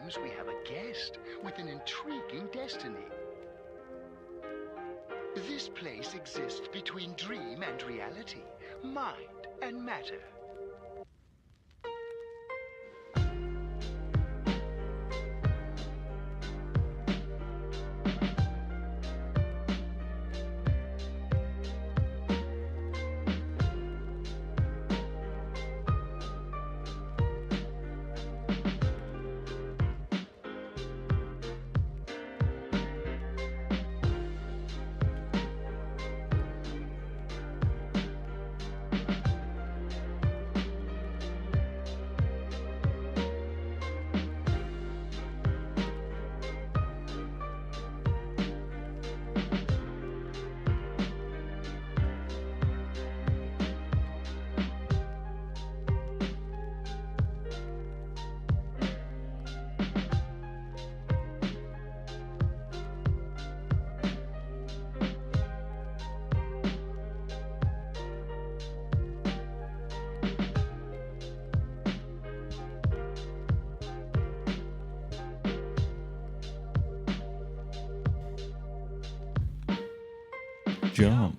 seems we have a guest with an intriguing destiny. This place exists between dream and reality, mind and matter. Jump.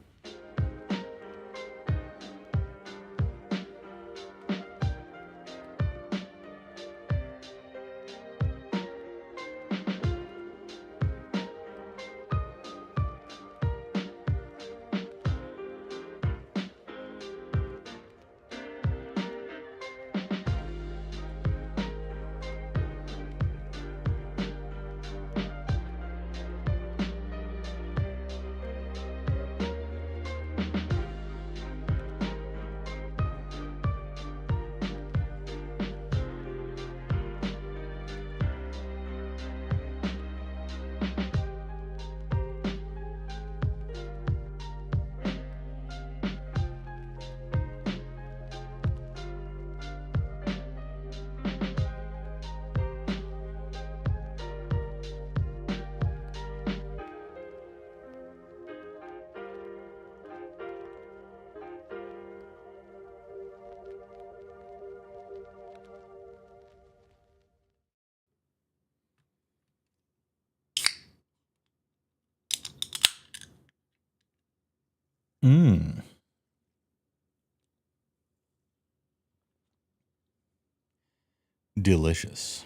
Delicious.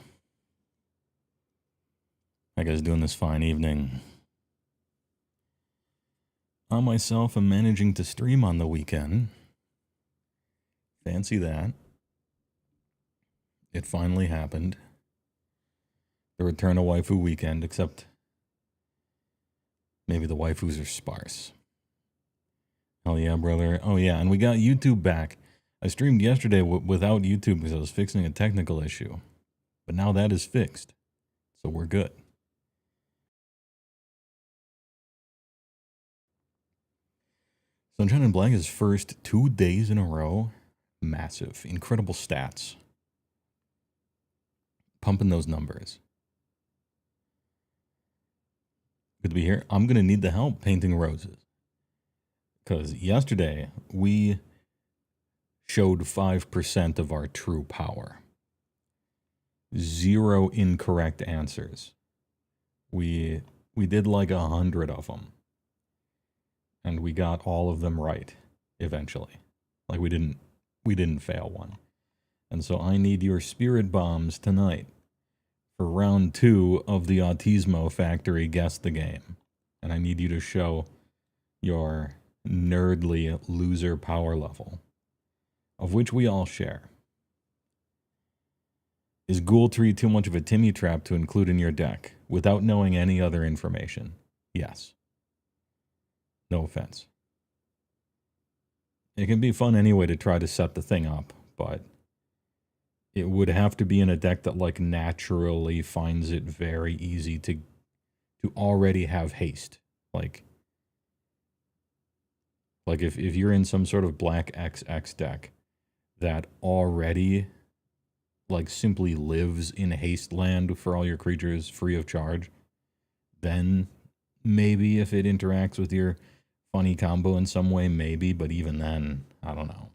How you guys doing this fine evening? I myself am managing to stream on the weekend. Fancy that. It finally happened. The return of waifu weekend, except maybe the waifus are sparse. Hell yeah, brother. Oh yeah, and we got YouTube back. I streamed yesterday without YouTube because I was fixing a technical issue. But now that is fixed. So we're good. Sunshine and Black's first 2 days in a row. Massive. Incredible stats. Pumping those numbers. Good to be here. I'm going to need the help painting roses. Because yesterday we showed 5% of our true power. 0 incorrect answers. We did like 100 of them. And we got all of them right eventually. Like we didn't fail one. And so I need your spirit bombs tonight for round 2 of the Autismo Factory Guess the Game. And I need you to show your nerdly loser power level, of which we all share. Is Ghoul Tree too much of a Timmy trap to include in your deck without knowing any other information? Yes. No offense. It can be fun anyway to try to set the thing up, but it would have to be in a deck that like naturally finds it very easy to already have haste. Like if you're in some sort of black XX deck that already like simply lives in haste land for all your creatures free of charge, then maybe if it interacts with your funny combo in some way, maybe, but even then, I don't know.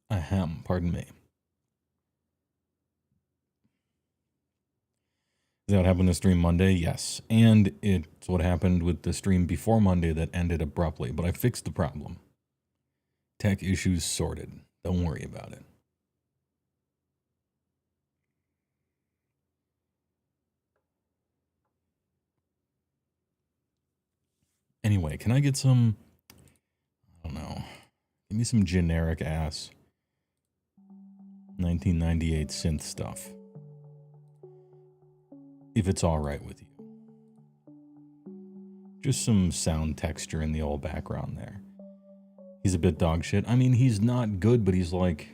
Ahem, pardon me. Is that what happened to stream Monday? Yes. And it's what happened with the stream before Monday that ended abruptly, but I fixed the problem. Tech issues sorted. Don't worry about it. Anyway, can I get some, I don't know, give me some generic ass 1998 synth stuff. If it's all right with you. Just some sound texture in the old background there. He's a bit dog shit. I mean, he's not good, but he's like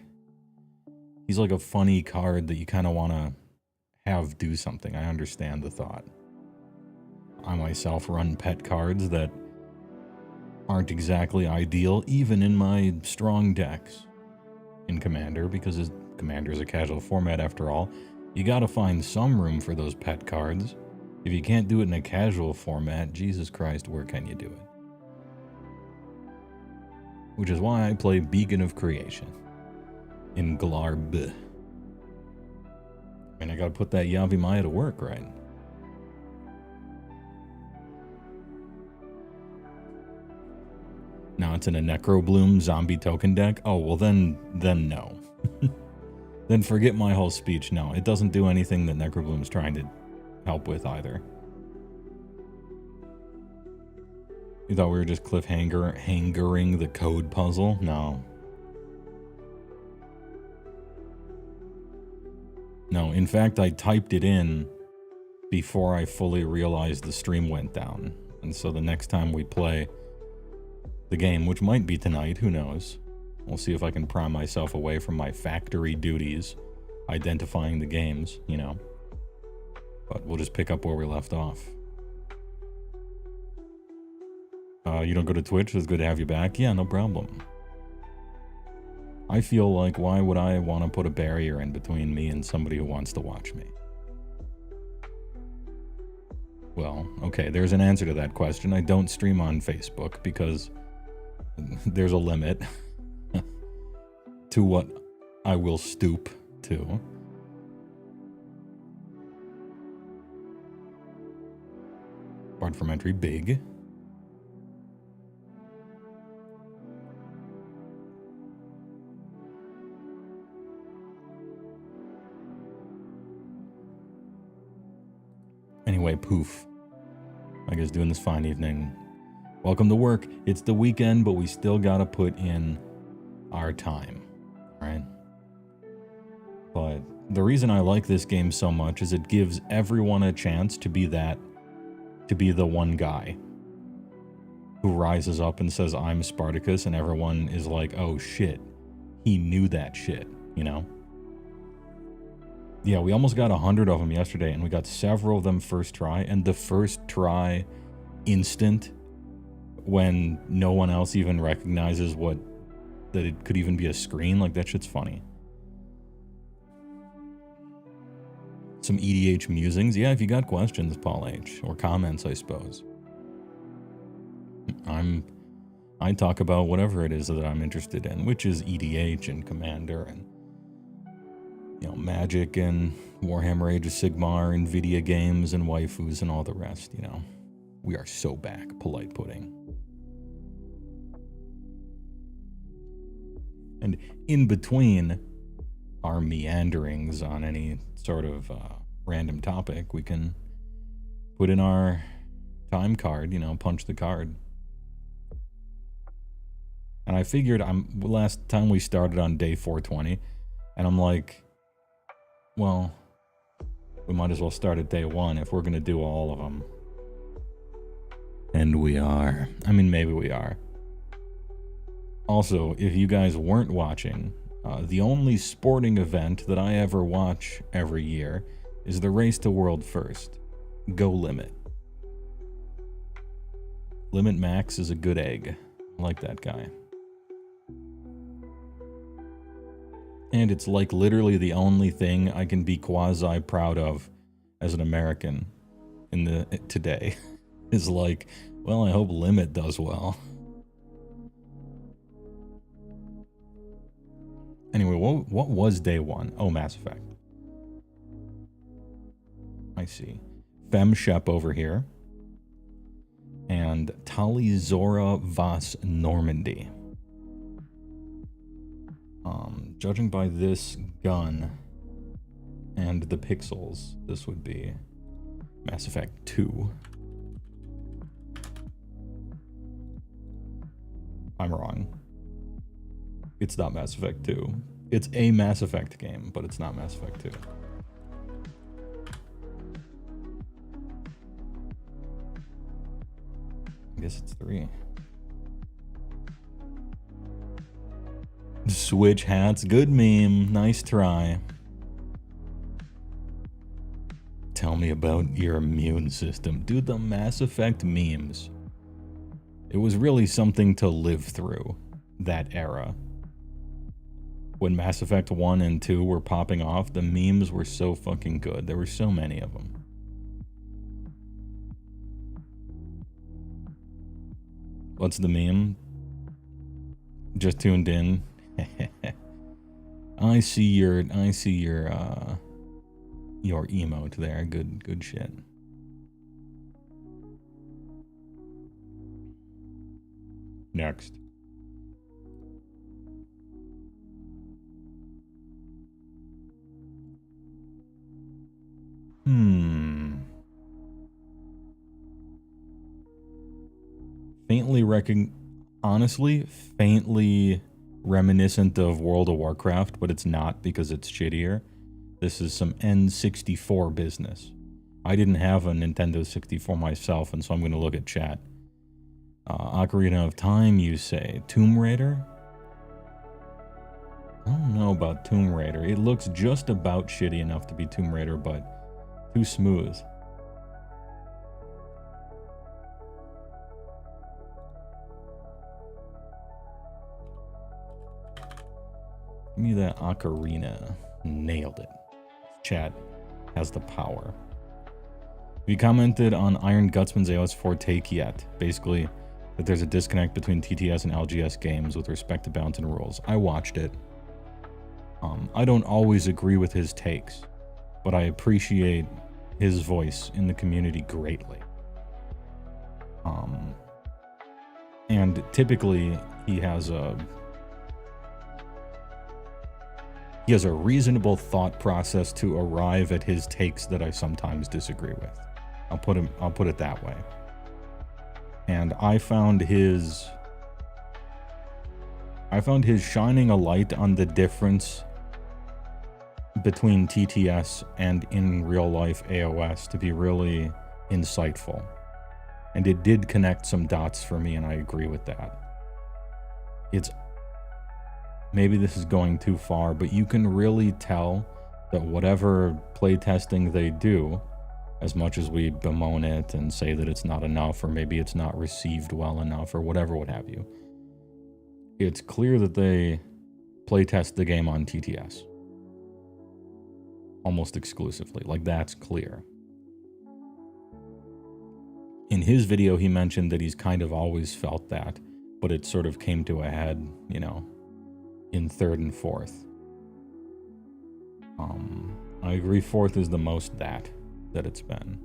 a funny card that you kind of want to have do something. I understand the thought. I myself run pet cards that aren't exactly ideal, even in my strong decks in Commander, because Commander is a casual format after all. You gotta find some room for those pet cards. If you can't do it in a casual format, Jesus Christ, where can you do it? Which is why I play Beacon of Creation in Glarb. I mean, I gotta put that Yavi Maya to work, right? Now it's in a Necrobloom zombie token deck? Oh, well then no. Then forget my whole speech. No, it doesn't do anything that Necrobloom's trying to help with either. You thought we were just hangering the code puzzle? No. No, in fact, I typed it in before I fully realized the stream went down. And so the next time we play the game, which might be tonight, who knows? We'll see if I can pry myself away from my factory duties, identifying the games, you know. But we'll just pick up where we left off. You don't go to Twitch? It's good to have you back. Yeah, no problem. I feel like, why would I want to put a barrier in between me and somebody who wants to watch me? Well, okay, there's an answer to that question. I don't stream on Facebook because there's a limit to what I will stoop to. Barred from entry, big. Anyway, poof. I guess doing this fine evening. Welcome to work. It's the weekend, but we still gotta put in our time, right? But the reason I like this game so much is it gives everyone a chance to be the one guy who rises up and says, I'm Spartacus, and everyone is like, oh shit, he knew that shit, you know? Yeah, we almost got 100 of them yesterday, and we got several of them first try, and the first try instant, when no one else even recognizes that it could even be a screen, like that shit's funny. Some EDH musings. Yeah, if you got questions, Paul H, or comments, I suppose. I talk about whatever it is that I'm interested in, which is EDH and Commander and, you know, Magic and Warhammer Age of Sigmar and Nvidia games and waifus and all the rest, you know. We are so back, polite pudding. And in between our meanderings on any sort of random topic, we can put in our time card, you know, punch the card. And I figured, last time we started on day 420, and I'm like, well, we might as well start at day 1 if we're going to do all of them. And we are. I mean, maybe we are. Also, if you guys weren't watching, the only sporting event that I ever watch every year is the Race to World First. Go Limit. Limit Max is a good egg. I like that guy. And it's like literally the only thing I can be quasi proud of as an American today is like, well, I hope Limit does well. Anyway, what was day one? Oh, Mass Effect. I see. Fem Shep over here. And Tali Zora Vas Normandy. Judging by this gun and the pixels, this would be Mass Effect 2. I'm wrong. It's not Mass Effect 2. It's a Mass Effect game, but it's not Mass Effect 2. I guess it's 3. Switch hats, good meme, nice try. Tell me about your immune system. Dude, the Mass Effect memes. It was really something to live through, that era. When Mass Effect 1 and 2 were popping off, the memes were so fucking good. There were so many of them. What's the meme? Just tuned in. I see your emote there. Good shit. Next. Honestly, faintly reminiscent of World of Warcraft, but it's not because it's shittier. This is some N64 business. I didn't have a Nintendo 64 myself, and so I'm going to look at chat. Ocarina of Time, you say. Tomb Raider? I don't know about Tomb Raider. It looks just about shitty enough to be Tomb Raider, but too smooth. Give me that Ocarina. Nailed it. Chat has the power. Have you commented on Iron Gutsman's AOS4 take yet? Basically, that there's a disconnect between TTS and LGS games with respect to balance and rules. I watched it. I don't always agree with his takes, but I appreciate his voice in the community greatly. And typically, he has a reasonable thought process to arrive at his takes that I sometimes disagree with. I'll put it that way. And I found his shining a light on the difference between TTS and in real life AOS to be really insightful. And it did connect some dots for me, and I agree with that. Maybe this is going too far, but you can really tell that whatever playtesting they do, as much as we bemoan it and say that it's not enough, or maybe it's not received well enough, or whatever, what have you, it's clear that they playtest the game on TTS. Almost exclusively. Like, that's clear. In his video, he mentioned that he's kind of always felt that, but it sort of came to a head, you know, in 3rd and 4th. I agree 4th is the most that it's been.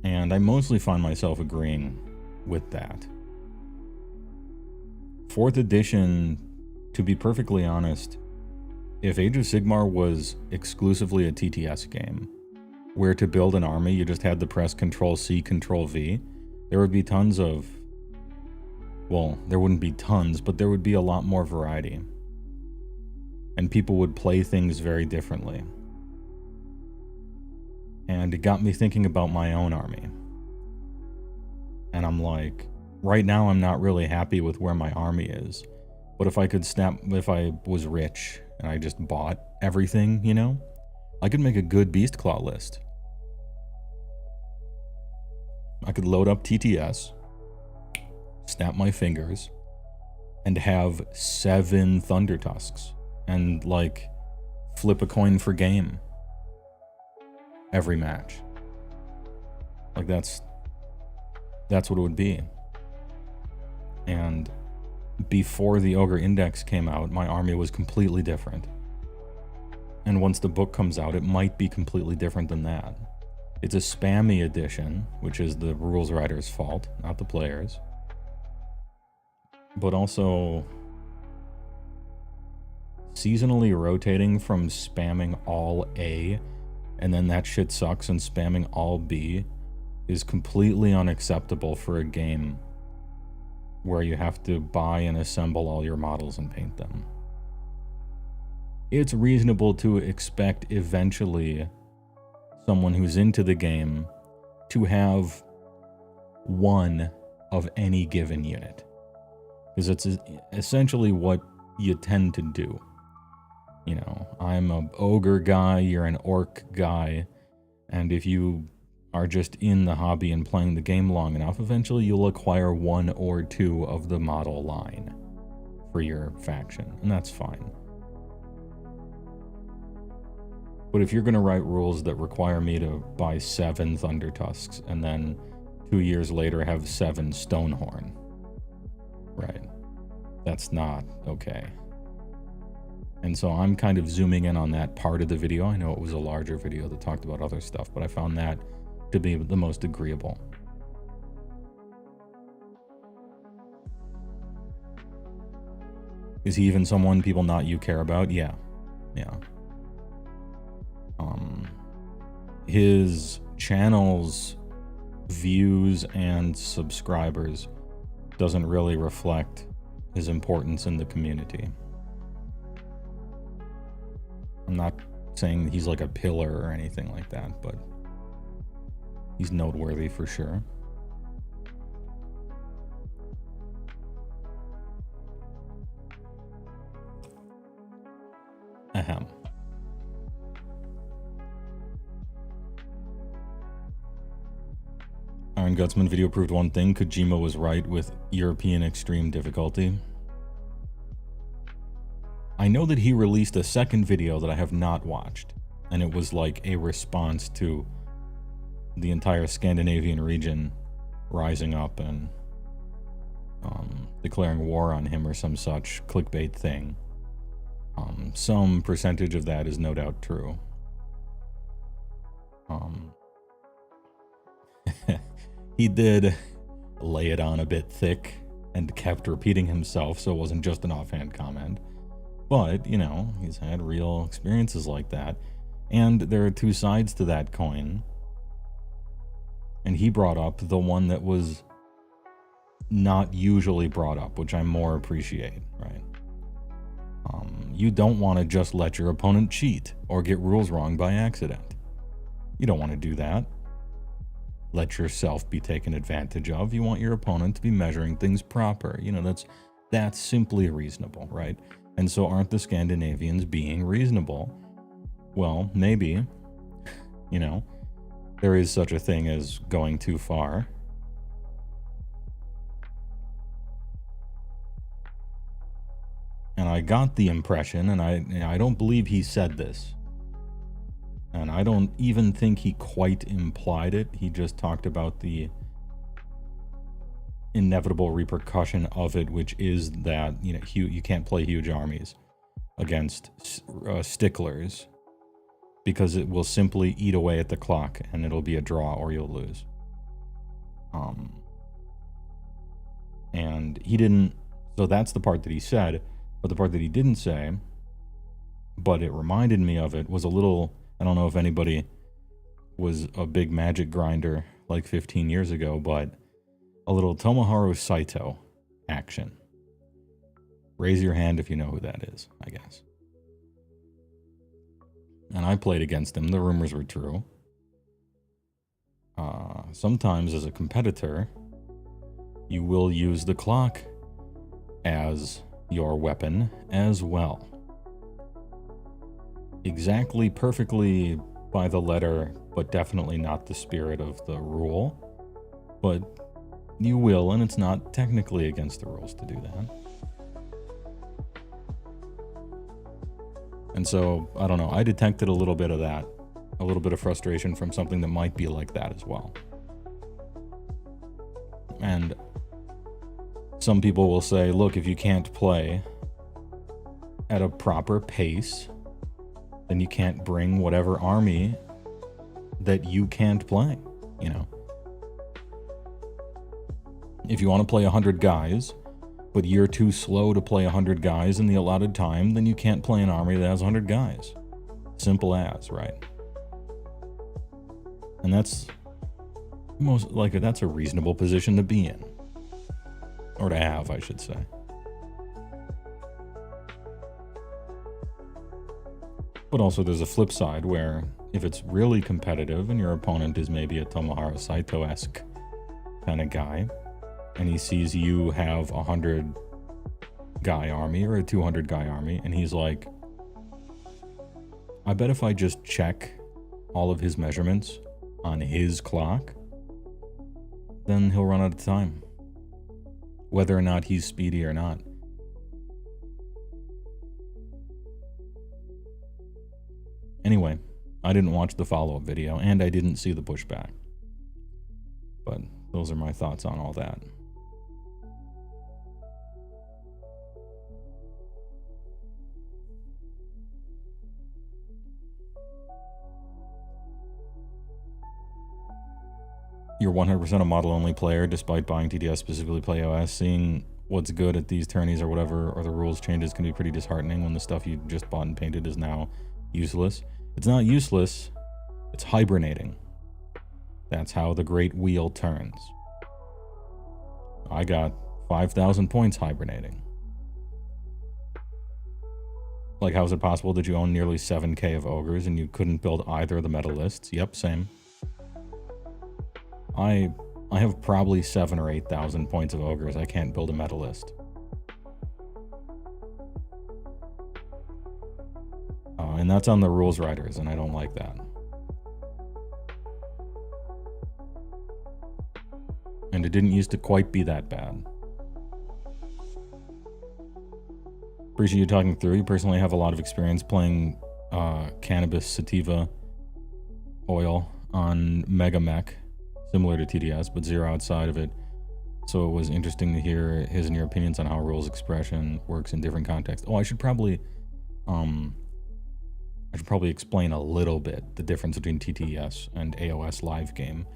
And I mostly find myself agreeing with that. 4th edition, to be perfectly honest, if Age of Sigmar was exclusively a TTS game, where to build an army you just had to press Control-C, Control-V, there would be tons of... Well, there wouldn't be tons, but there would be a lot more variety. And people would play things very differently. And it got me thinking about my own army. And I'm like, right now I'm not really happy with where my army is. But if I was rich and I just bought everything, you know, I could make a good Beast Claw list. I could load up TTS, snap my fingers, and have 7 Thunder Tusks, and like flip a coin for game every match. Like that's what it would be. And before the Ogre Index came out, my army was completely different. And once the book comes out, it might be completely different than that. It's a spammy edition, which is the rules writer's fault, not the players. But also, seasonally rotating from spamming all A, and then that shit sucks, and spamming all B is completely unacceptable for a game where you have to buy and assemble all your models and paint them. It's reasonable to expect eventually someone who's into the game to have one of any given unit, because it's essentially what you tend to do. You know, I'm an ogre guy, you're an orc guy, and if you are just in the hobby and playing the game long enough, eventually you'll acquire one or two of the model line for your faction, and that's fine. But if you're going to write rules that require me to buy 7 Thundertusks and then 2 years later have 7 Stonehorn, right? That's not okay. And so I'm kind of zooming in on that part of the video. I know it was a larger video that talked about other stuff, but I found that to be the most agreeable. Is he even someone people not you care about? Yeah. Yeah. His channel's views and subscribers doesn't really reflect his importance in the community. I'm not saying he's like a pillar or anything like that, but he's noteworthy for sure. Ahem. Iron Gutsman video proved one thing. Kojima was right with European extreme difficulty. I know that he released a second video that I have not watched, and it was like a response to the entire Scandinavian region rising up and declaring war on him or some such clickbait thing. Some percentage of that is no doubt true. He did lay it on a bit thick and kept repeating himself, so it wasn't just an offhand comment. But, you know, he's had real experiences like that. And there are two sides to that coin. And he brought up the one that was not usually brought up, which I more appreciate, right? You don't want to just let your opponent cheat or get rules wrong by accident. You don't want to do that. Let yourself be taken advantage of. You want your opponent to be measuring things proper. You know, that's simply reasonable, right? And so aren't the Scandinavians being reasonable? Well, maybe. You know, there is such a thing as going too far. And I got the impression, and I don't believe he said this, and I don't even think he quite implied it. He just talked about the inevitable repercussion of it, which is that, you know, you can't play huge armies against sticklers because it will simply eat away at the clock and it'll be a draw or you'll lose. And he didn't, so that's the part that he said, but the part that he didn't say, but it reminded me of it, was a little, I don't know if anybody was a big Magic grinder like 15 years ago, but a little Tomoharu Saito action. Raise your hand if you know who that is, I guess. And I played against him. The rumors were true. Sometimes as a competitor, you will use the clock as your weapon as well. Exactly perfectly by the letter, but definitely not the spirit of the rule. But you will, and it's not technically against the rules to do that. And so, I don't know, I detected a little bit of that, a little bit of frustration from something that might be like that as well. And Some people will say, look, if you can't play at a proper pace, then you can't bring whatever army that you can't play, you know. If you want to play 100 guys, but you're too slow to play 100 guys in the allotted time, then you can't play an army that has 100 guys. Simple as, right? And that's that's a reasonable position to be in. Or to have, I should say. But also there's a flip side where if it's really competitive and your opponent is maybe a Tomohiro Saito-esque kind of guy, and he sees you have a 100 guy army or a 200 guy army, and he's like, I bet if I just check all of his measurements on his clock, then he'll run out of time, whether or not he's speedy or not. Anyway, I didn't watch the follow-up video, and I didn't see the pushback. But those are my thoughts on all that. You're 100% a model-only player, despite buying TDS, specifically play OS. Seeing what's good at these tourneys or whatever, or the rules changes can be pretty disheartening when the stuff you just bought and painted is now useless. It's not useless, it's hibernating. That's how the great wheel turns. I got 5,000 points hibernating. Like, how is it possible that you own nearly 7k of ogres and you couldn't build either of the meta lists? Yep, same. I have probably 7,000 or 8,000 points of ogres. I can't build a meta list. And that's on the rules writers, and I don't like that. And it didn't used to quite be that bad. Appreciate you talking through. You personally have a lot of experience playing cannabis sativa oil on Mega Mech, similar to TDS, but zero outside of it. So it was interesting to hear his and your opinions on how rules expression works in different contexts. Oh, I should probably explain a little bit the difference between TTS and AOS live game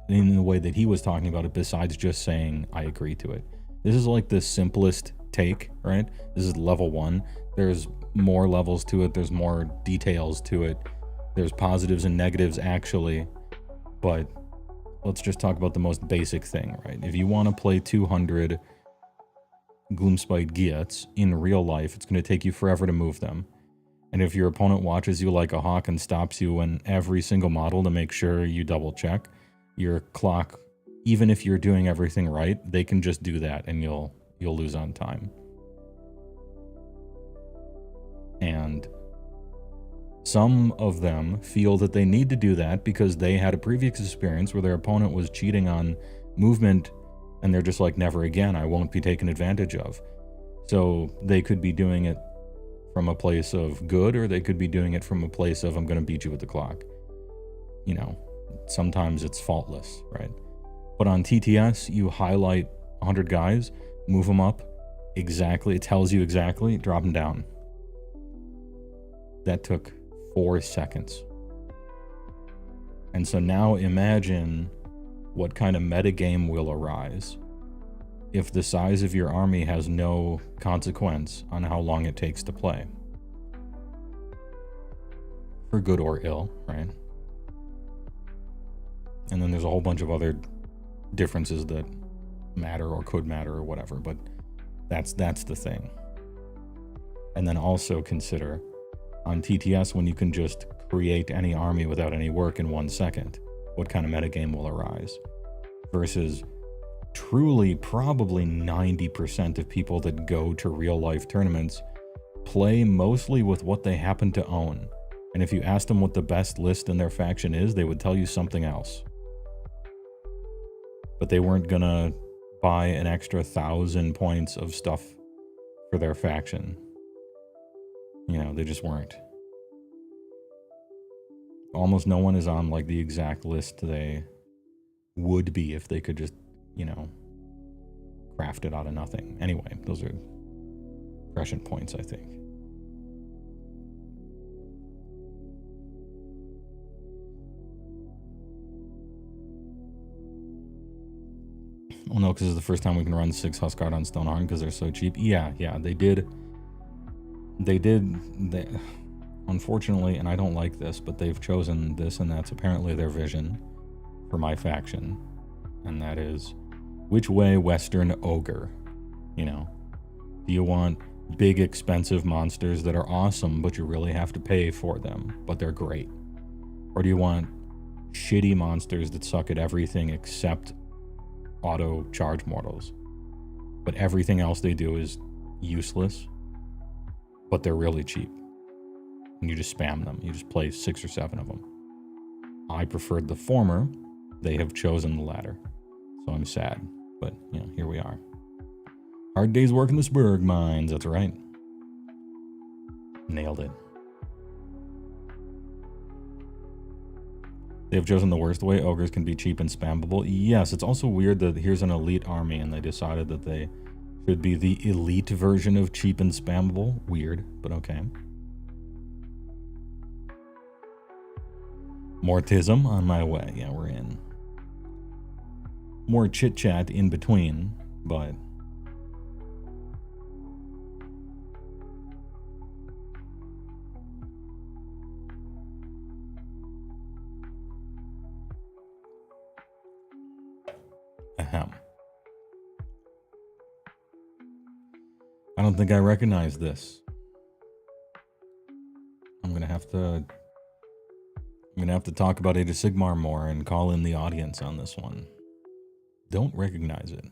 in the way that he was talking about it, besides just saying, I agree to it. This is like the simplest take, right? This is level 1. There's more levels to it. There's more details to it. There's positives and negatives, actually. But let's just talk about the most basic thing, right? If you want to play 200 Gloomspite Giats in real life, it's going to take you forever to move them. And if your opponent watches you like a hawk and stops you in every single model to make sure you double check, your clock, even if you're doing everything right, they can just do that and you'll lose on time. And some of them feel that they need to do that because they had a previous experience where their opponent was cheating on movement, and they're just like, never again, I won't be taken advantage of. So they could be doing it from a place of good, or they could be doing it from a place of, I'm going to beat you with the clock. You know, sometimes it's faultless, right? But on TTS, you highlight 100 guys, move them up exactly, it tells you exactly, drop them down. That took 4 seconds. And so now imagine what kind of metagame will arise if the size of your army has no consequence on how long it takes to play. For good or ill, right? And then there's a whole bunch of other differences that matter or could matter or whatever, but that's the thing. And then also consider on TTS, when you can just create any army without any work in 1 second, what kind of metagame will arise? Versus truly probably 90% of people that go to real life tournaments play mostly with what they happen to own. And if you asked them what the best list in their faction is, they would tell you something else. But they weren't gonna buy an extra 1,000 points of stuff for their faction. You know, they just weren't. Almost no one is on like the exact list they would be if they could just, you know, crafted out of nothing. Anyway, those are prescient points, I think. Oh no, because it's the first time we can run 6 Huskard on Stoneheart because they're so cheap. Yeah, they did. Unfortunately, and I don't like this, but they've chosen this, and that's apparently their vision for my faction. And that is, which way Western Ogre? You know, do you want big, expensive monsters that are awesome, but you really have to pay for them, but they're great? Or do you want shitty monsters that suck at everything except auto charge mortals, but everything else they do is useless, but they're really cheap, and you just spam them? You just play 6 or 7 of them. I preferred the former. They have chosen the latter, so I'm sad, but you know, here we are. Hard day's work in the Spurg mines. That's right. Nailed it. They've chosen the worst way. Ogres can be cheap and spammable. Yes, it's also weird that here's an elite army and they decided that they should be the elite version of cheap and spammable. Weird, but okay. Mortism on my way. Yeah, we're in. More chit-chat in between, but... Ahem. I don't think I recognize this. I'm gonna have to talk about Age of Sigmar more and call in the audience on this one. Don't recognize it.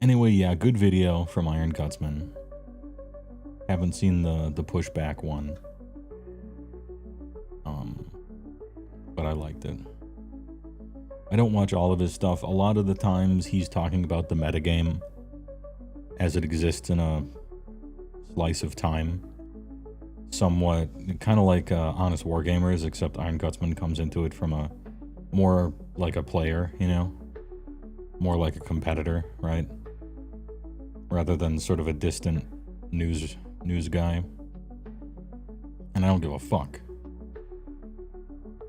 Anyway, yeah, good video from Iron Gutsman. Haven't seen the pushback one. But I liked it. I don't watch all of his stuff. A lot of the times he's talking about the metagame as it exists in a slice of time. Somewhat, kind of like Honest Wargamers, except Iron Gutsman comes into it from a more like a player, you know? More like a competitor, right? Rather than sort of a distant news guy. And I don't give a fuck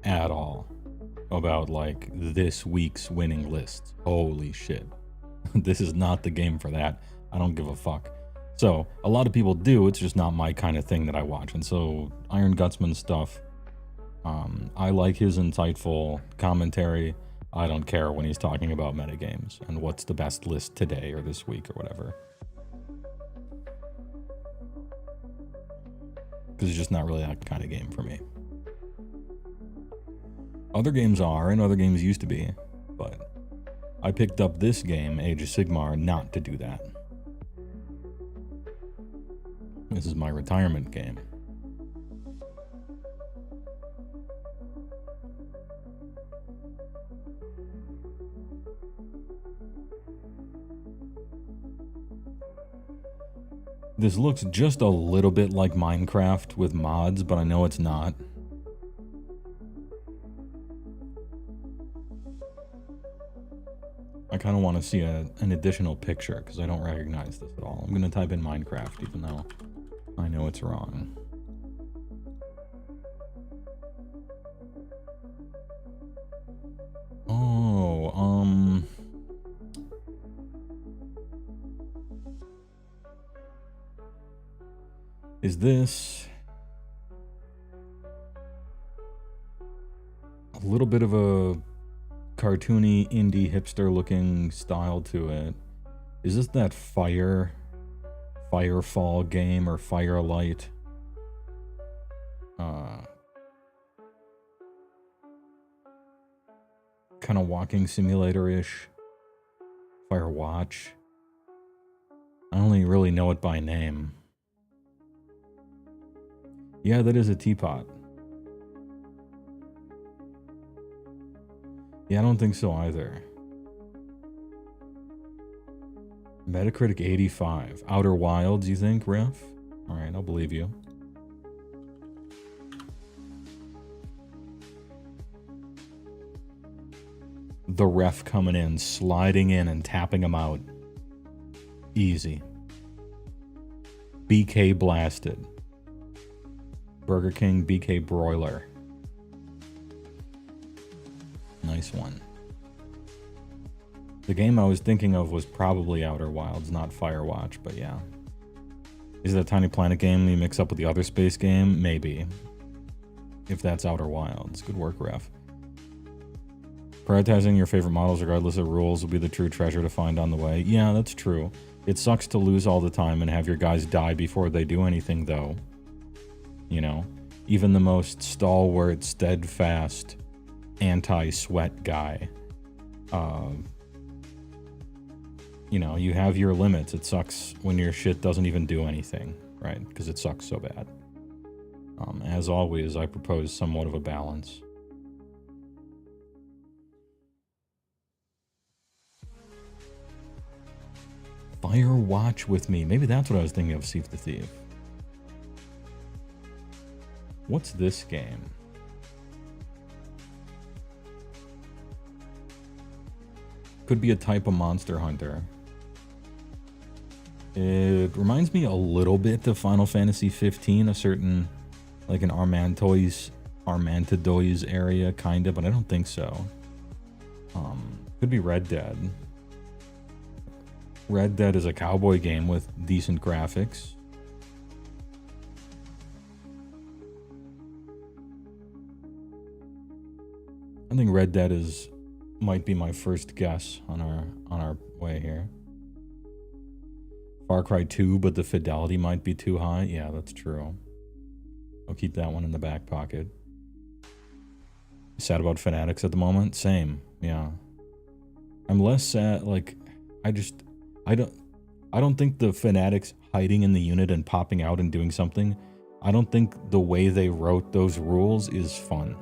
at all about like this week's winning list. Holy shit. This is not the game for that. I don't give a fuck. So a lot of people do, it's just not my kind of thing that I watch. And so Iron Gutsman stuff, I like his insightful commentary. I don't care when he's talking about metagames and what's the best list today or this week or whatever. Because it's just not really that kind of game for me. Other games are, and other games used to be, but I picked up this game, Age of Sigmar, not to do that. This is my retirement game. This looks just a little bit like Minecraft with mods, but I know it's not. I kind of want to see an additional picture because I don't recognize this at all. I'm going to type in Minecraft even though I know it's wrong. Oh, is this a little bit of a cartoony indie hipster looking style to it? Is this that Firefall game or Firelight? Kind of walking simulator-ish. Firewatch. I only really know it by name. Yeah, that is a teapot. Yeah, I don't think so either. Metacritic 85. Outer Wilds, you think, Ref? Alright, I'll believe you. the ref coming in, sliding in and tapping him out. Easy. BK blasted. Burger King BK broiler. Nice one. The game I was thinking of was probably Outer Wilds, not Firewatch, but yeah. Is it a Tiny Planet game you mix up with the other space game? Maybe. If that's Outer Wilds. Good work, ref. Prioritizing your favorite models regardless of rules will be the true treasure to find on the way. Yeah, that's true. It sucks to lose all the time and have your guys die before they do anything, though. You know? Even the most stalwart, steadfast, anti-sweat guy. You know, you have your limits. It sucks when your shit doesn't even do anything, right? Because it sucks so bad. As always, I propose somewhat of a balance. Firewatch with me. Maybe that's what I was thinking of, Thief the Thief. What's this game? Could be a type of Monster Hunter. It reminds me a little bit of Final Fantasy 15, a certain, like an Armantois area, kinda, but I don't think so. Could be Red Dead. Red Dead is a cowboy game with decent graphics. I think Red Dead might be my first guess on our way here. Far Cry 2, but the fidelity might be too high. Yeah, that's true. I'll keep that one in the back pocket. Sad about Fanatics at the moment? Same, yeah. I'm less sad, like, I don't think the Fanatics hiding in the unit and popping out and doing something, I don't think the way they wrote those rules is fun.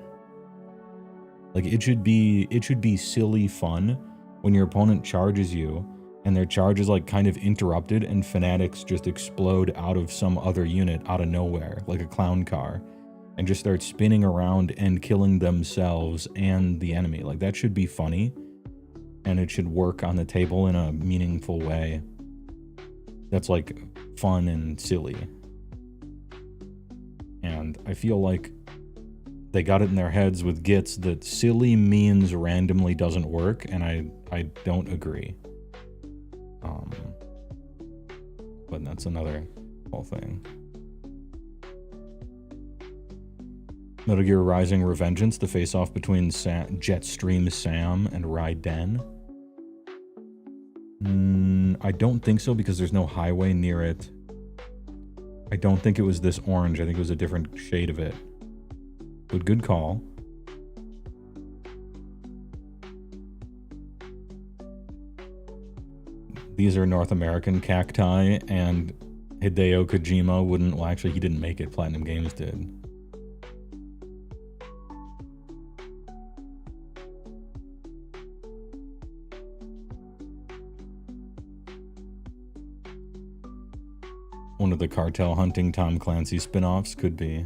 Like, it should be silly fun when your opponent charges you and their charge is like kind of interrupted and Fanatics just explode out of some other unit out of nowhere, like a clown car, and just start spinning around and killing themselves and the enemy. Like, that should be funny, and it should work on the table in a meaningful way that's like fun and silly. And I feel like they got it in their heads with Gits that silly means randomly doesn't work, and I don't agree. But that's another whole thing. Metal Gear Rising Revengeance, the face-off between Jetstream Sam and Raiden. I don't think so, because there's no highway near it. I don't think it was this orange. I think it was a different shade of it. But good call. These are North American cacti, and Hideo Kojima wouldn't... Well, actually, he didn't make it. Platinum Games did. One of the cartel hunting Tom Clancy spin-offs could be.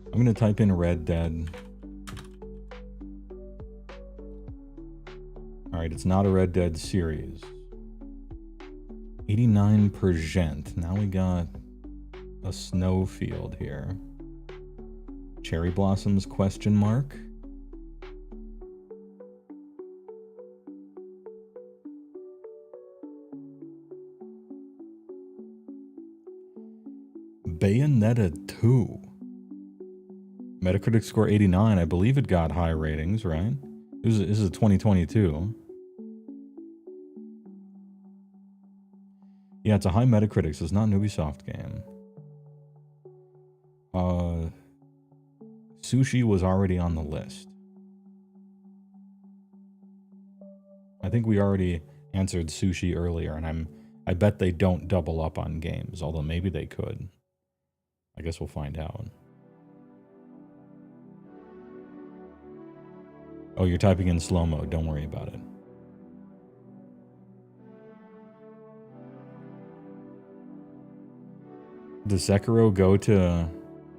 I'm going to type in Red Dead. Alright, it's not a Red Dead series. 89%. Now we got a snowfield here. Cherry blossoms, question mark. Bayonetta 2. Metacritic score 89. I believe it got high ratings, right? This is 2022. Yeah, it's a high Metacritic, so it's not an Ubisoft game. Sushi was already on the list. I think we already answered Sushi earlier, and I bet they don't double up on games, although maybe they could. I guess we'll find out. Oh, you're typing in slow-mo. Don't worry about it. Does Sekiro go to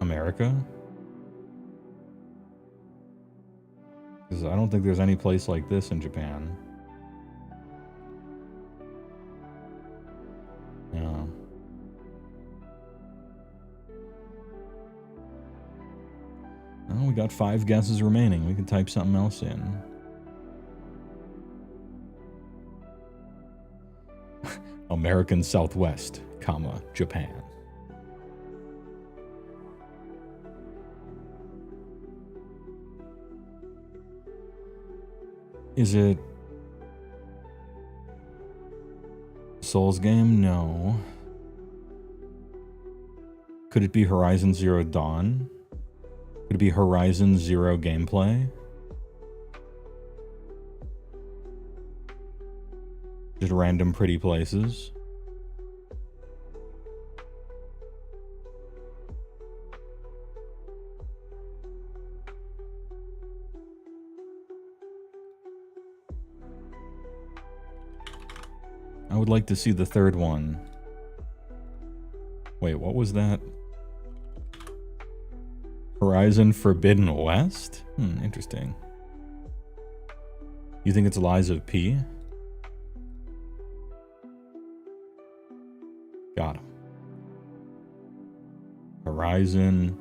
America? Because I don't think there's any place like this in Japan. Yeah. Oh, we got 5 guesses remaining. We can type something else in. American Southwest, comma, Japan. Is it Souls game? No. Could it be Horizon Zero Dawn? Could it be Horizon Zero gameplay? Just random pretty places. I would like to see the third one. Wait, what was that? Horizon Forbidden West? Interesting. You think it's Lies of P? Got him. Horizon.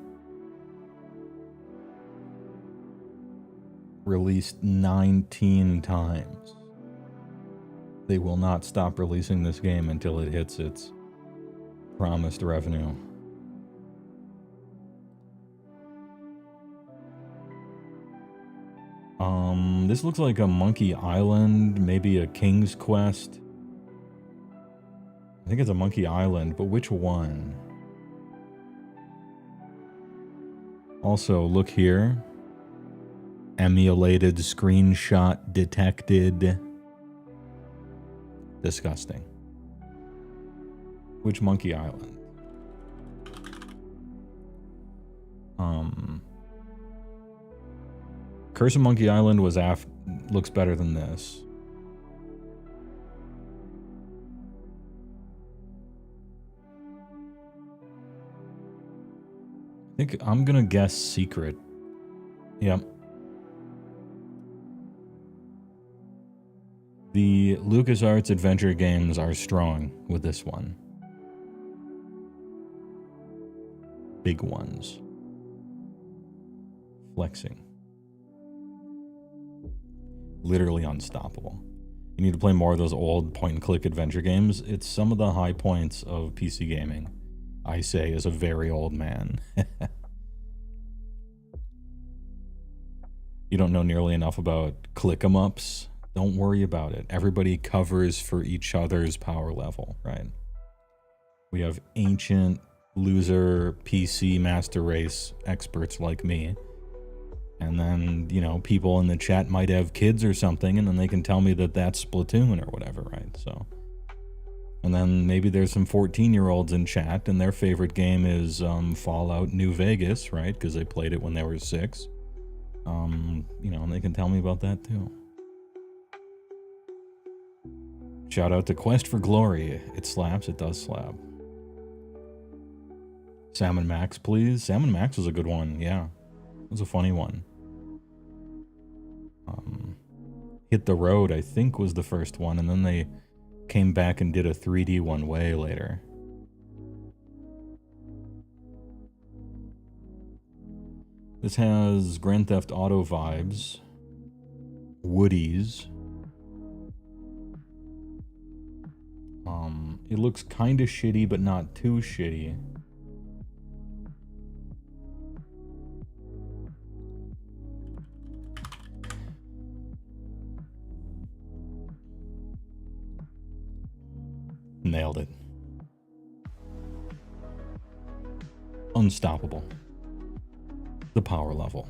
Released 19 times. They will not stop releasing this game until it hits its promised revenue. This looks like a Monkey Island, maybe a King's Quest. I think it's a Monkey Island, but which one? Also, look here. Emulated, screenshot, detected. Disgusting. Which Monkey Island? Curse of Monkey Island was looks better than this. I think I'm gonna guess Secret. Yep. The LucasArts adventure games are strong with this one. Big ones. Flexing. Literally unstoppable. You need to play more of those old point-and-click adventure games. It's some of the high points of PC gaming, I say as a very old man. You don't know nearly enough about click-em-ups. Don't worry about it. Everybody covers for each other's power level, right? We have ancient loser PC master race experts like me. And then, you know, people in the chat might have kids or something, and then they can tell me that that's Splatoon or whatever, right? So, and then maybe there's some 14-year-olds in chat, and their favorite game is Fallout New Vegas, right? Because they played it when they were 6. You know, and they can tell me about that too. Shout out to Quest for Glory. It slaps, it does slap. Salmon Max, please. Salmon Max was a good one, yeah. It was a funny one. Hit the Road, I think, was the first one, and then they came back and did a 3D one way later. This has Grand Theft Auto vibes. Woodies. It looks kind of shitty, but not too shitty. Nailed it. Unstoppable. The power level.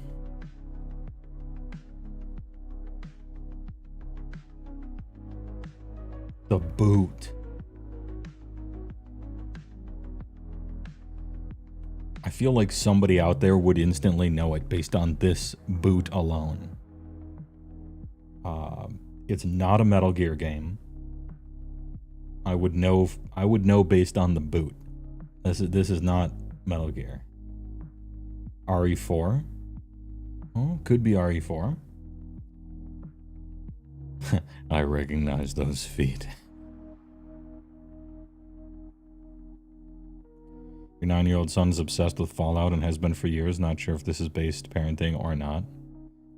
The boot. I feel like somebody out there would instantly know it based on this boot alone. It's not a Metal Gear game. I would know based on the boot. This is not Metal Gear. RE4? Oh, could be RE4. I recognize those feet. Your 9-year-old son is obsessed with Fallout and has been for years. Not sure if this is based parenting or not.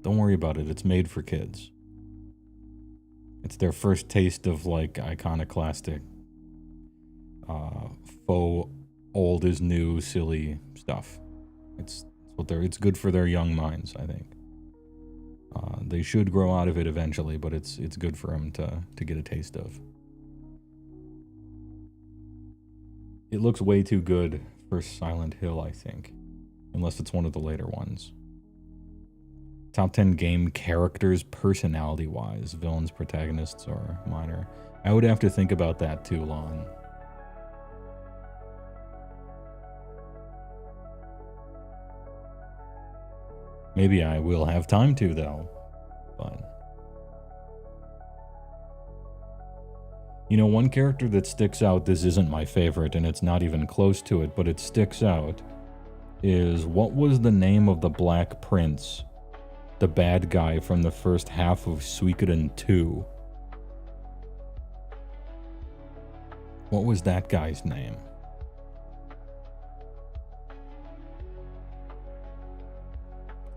Don't worry about it. It's made for kids. It's their first taste of, like, iconoclastic, faux, old is new, silly stuff. It's good for their young minds, I think. They should grow out of it eventually, but it's good for them to get a taste of. It looks way too good for Silent Hill, I think. Unless it's one of the later ones. Top 10 game characters personality-wise. Villains, protagonists, or minor. I would have to think about that too long. Maybe I will have time to, though. But... You know, one character that sticks out, this isn't my favorite, and it's not even close to it, but it sticks out, is what was the name of the Black Prince? The bad guy from the first half of Suikoden 2. What was that guy's name?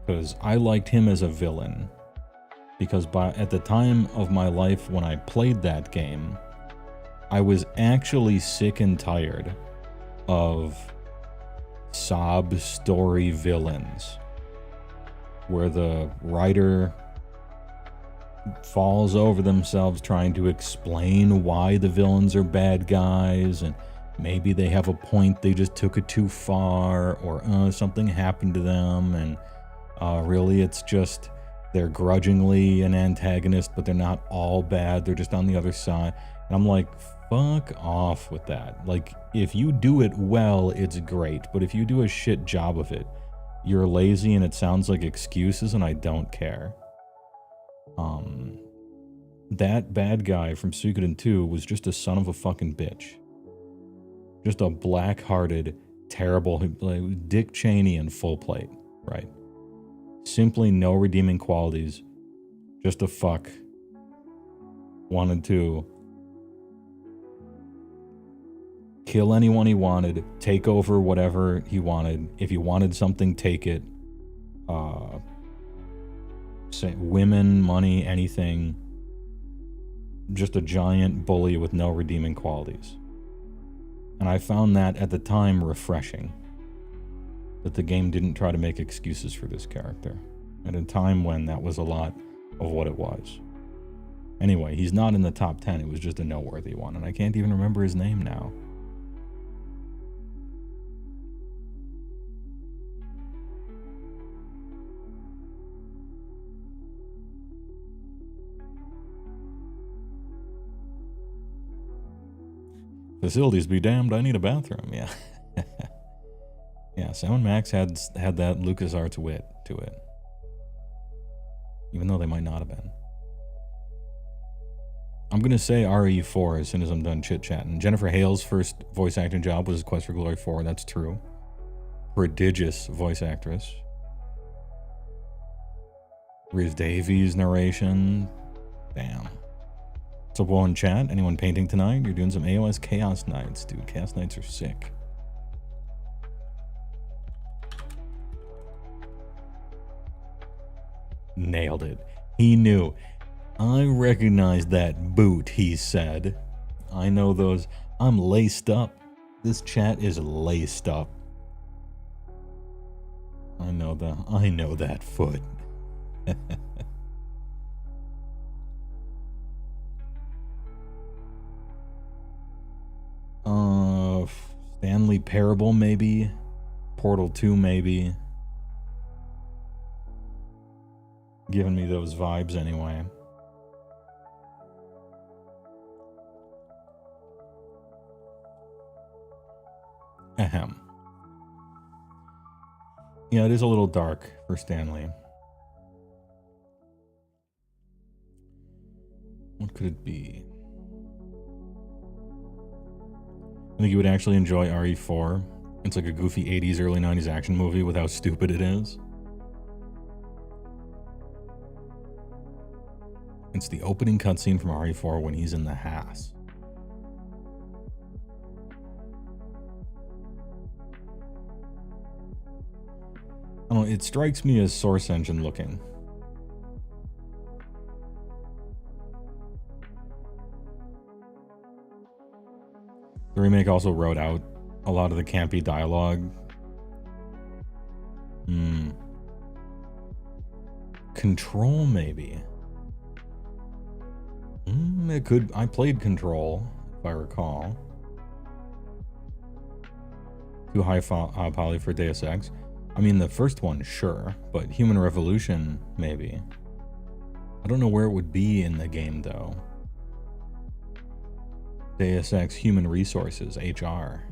Because I liked him as a villain. Because at the time of my life when I played that game, I was actually sick and tired of sob story villains where the writer falls over themselves trying to explain why the villains are bad guys, and maybe they have a point, they just took it too far, or something happened to them, and really it's just they're grudgingly an antagonist, but they're not all bad, they're just on the other side. And I'm like, fuck off with that. Like, if you do it well, it's great. But if you do a shit job of it, you're lazy and it sounds like excuses, and I don't care. That bad guy from Suikoden 2 was just a son of a fucking bitch. Just a black-hearted, terrible, like, Dick Cheney in full plate, right? Simply no redeeming qualities. Just a fuck. Wanted to kill anyone he wanted, take over whatever he wanted. If he wanted something, take it. Say, women, money, anything. Just a giant bully with no redeeming qualities. And I found that at the time refreshing. That the game didn't try to make excuses for this character. At a time when that was a lot of what it was. Anyway, he's not in the top 10. It was just a noteworthy one. And I can't even remember his name now. Facilities be damned, I need a bathroom. Yeah. Yeah, Sam and Max had that LucasArts wit to it. Even though they might not have been. I'm going to say RE4 as soon as I'm done chit-chatting. Jennifer Hale's first voice acting job was Quest for Glory 4. That's true. Prodigious voice actress. Riz Davies' narration. Damn. What's up, all in chat? Anyone painting tonight? You're doing some AOS Chaos Nights. Dude, Chaos Nights are sick. Nailed it. He knew. I recognize that boot, he said. I know those. I'm laced up. This chat is laced up. I know that foot. Stanley Parable, maybe. Portal 2, maybe. Giving me those vibes anyway. Ahem. Yeah, it is a little dark for Stanley. What could it be? I think you would actually enjoy RE4. It's like a goofy 80s, early 90s action movie with how stupid it is. It's the opening cutscene from RE4 when he's in the Haas. I don't know, it strikes me as Source Engine looking. The remake also wrote out a lot of the campy dialogue. Control, maybe. It could. I played Control, if I recall. Too high poly for Deus Ex. I mean, the first one, sure, but Human Revolution, maybe. I don't know where it would be in the game, though. Deus Ex Human Resources, HR.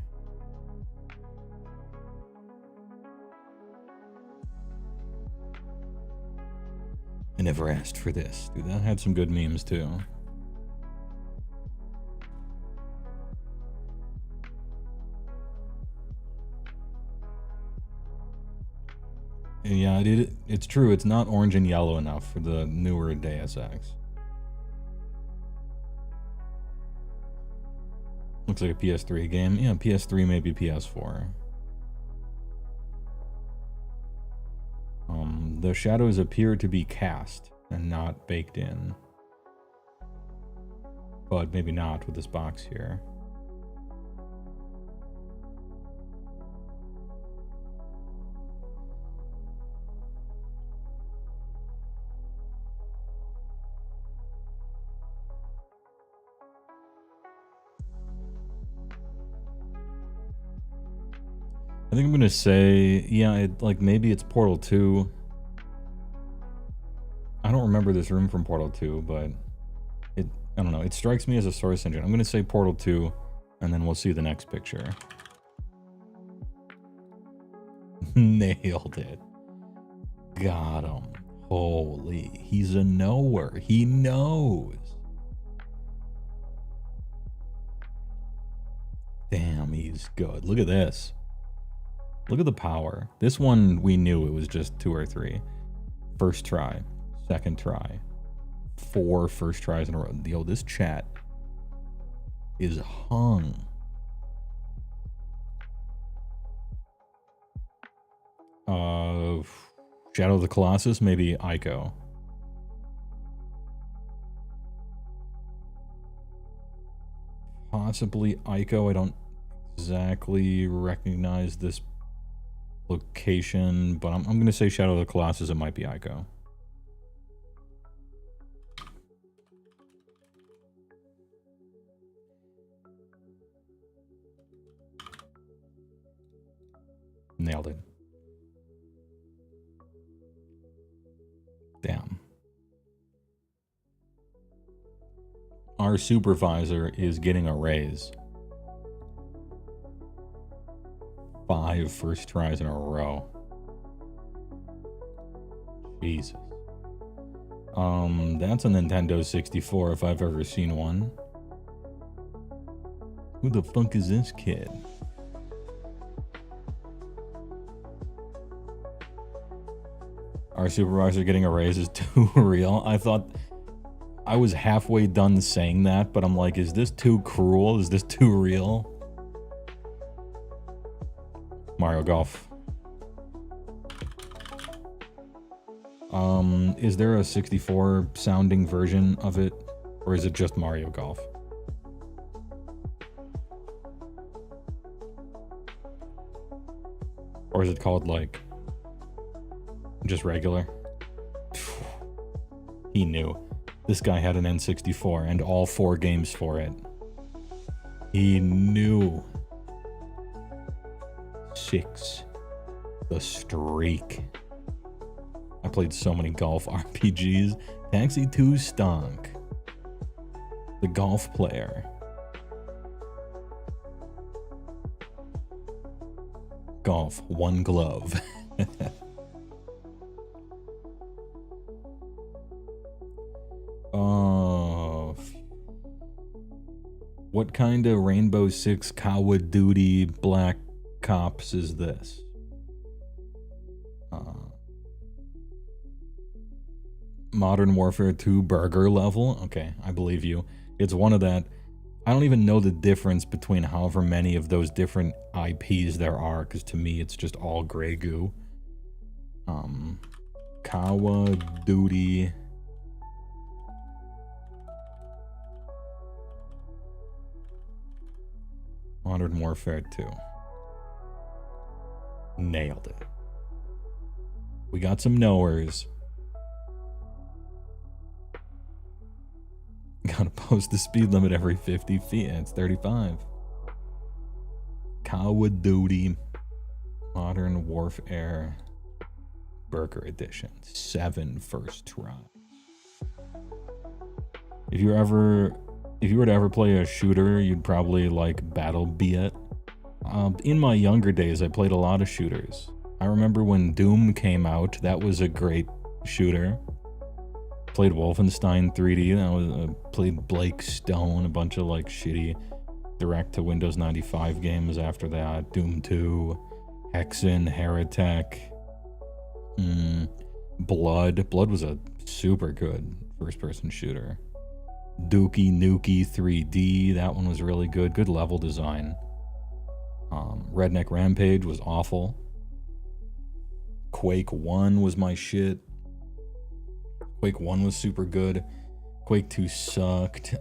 I never asked for this. Dude, that had some good memes, too. Yeah, it's true. It's not orange and yellow enough for the newer Deus Ex. Looks like a PS3 game. Yeah, PS3, maybe PS4. The shadows appear to be cast and not baked in. But maybe not with this box here. I think I'm gonna say, yeah, like maybe it's Portal 2. I don't remember this room from Portal 2, but I don't know. It strikes me as a Source Engine. I'm gonna say Portal 2, and then we'll see the next picture. Nailed it. Got him. Holy, he's a knower. He knows. Damn, he's good. Look at this. Look at the power. This one, we knew it was just 2 or 3. First try, second try, 4 first tries in a row. Yo, this chat is hung. Shadow of the Colossus, maybe Ico. Possibly Ico. I don't exactly recognize this location, but I'm going to say Shadow of the Colossus. It might be Ico. Nailed it. Damn. Our supervisor is getting a raise. 5 first tries in a row. Jesus. That's a Nintendo 64 if I've ever seen one. Who the fuck is this kid? Our supervisor getting a raise is too real. I was halfway done saying that, but I'm like, is this too cruel? Is this too real? Mario Golf. Is there a 64 sounding version of it? Or is it just Mario Golf? Or is it called like just regular? He knew. This guy had an N64 and all 4 games for it. He knew. 6. The streak. I played so many golf RPGs. Taxi 2 stonk. The golf player. Golf, 1 glove. What kind of Rainbow Six Call of Duty Black Ops is this? Modern Warfare 2 burger level. Okay, I believe you. It's one of that. I don't even know the difference between however many of those different IPs there are, because to me it's just all gray goo. Kawa Duty. Modern Warfare 2. Nailed it. We got some knowers. Gotta post the speed limit every 50 feet. It's 35. Call of Duty Modern Warfare Burger Edition. 7 first try. If you were to ever play a shooter, you'd probably like Battle Beat. In my younger days, I played a lot of shooters. I remember when Doom came out, that was a great shooter. Played Wolfenstein 3D, that was played Blake Stone, a bunch of like shitty direct to Windows 95 games after that. Doom 2, Hexen, Heretic, Blood. Blood was a super good first-person shooter. Dookie Nukie 3D, that one was really good. Good level design. Redneck Rampage was awful. Quake 1 was my shit. Quake 1 was super good. Quake 2 sucked.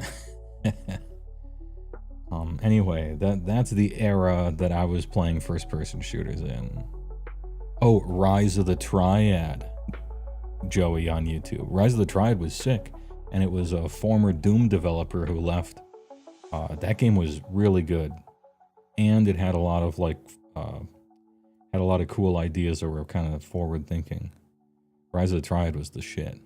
Anyway, that's the era that I was playing first-person shooters in. Oh, Rise of the Triad, Joey on YouTube. Rise of the Triad was sick, and it was a former Doom developer who left. That game was really good, and it had a lot of like cool ideas that were kind of forward-thinking. Rise of the Triad was the shit.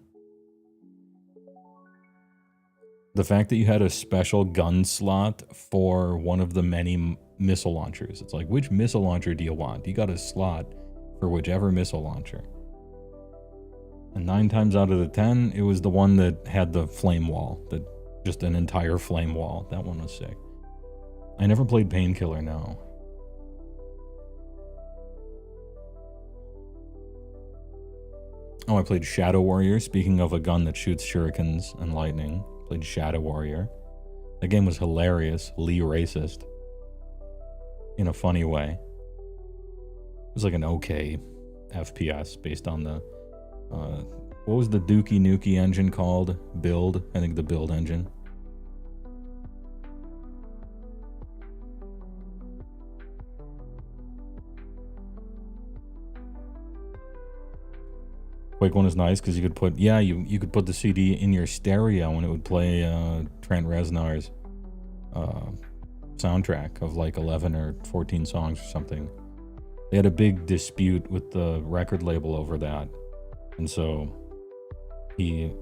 The fact that you had a special gun slot for one of the many missile launchers. It's like, which missile launcher do you want? You got a slot for whichever missile launcher. And 9 times out of the 10, it was the one that had the flame wall. Just an entire flame wall. That one was sick. I never played Painkiller, no. Oh, I played Shadow Warrior. Speaking of a gun that shoots shurikens and lightning. Played Shadow Warrior. That game was hilarious. Lee racist. In a funny way. It was like an okay FPS based on the... what was the Dookie Nukie engine called? Build? I think the Build engine. Quake 1 is nice because you could put, you could put the CD in your stereo and it would play Trent Reznor's soundtrack of like 11 or 14 songs or something. They had a big dispute with the record label over that. And so he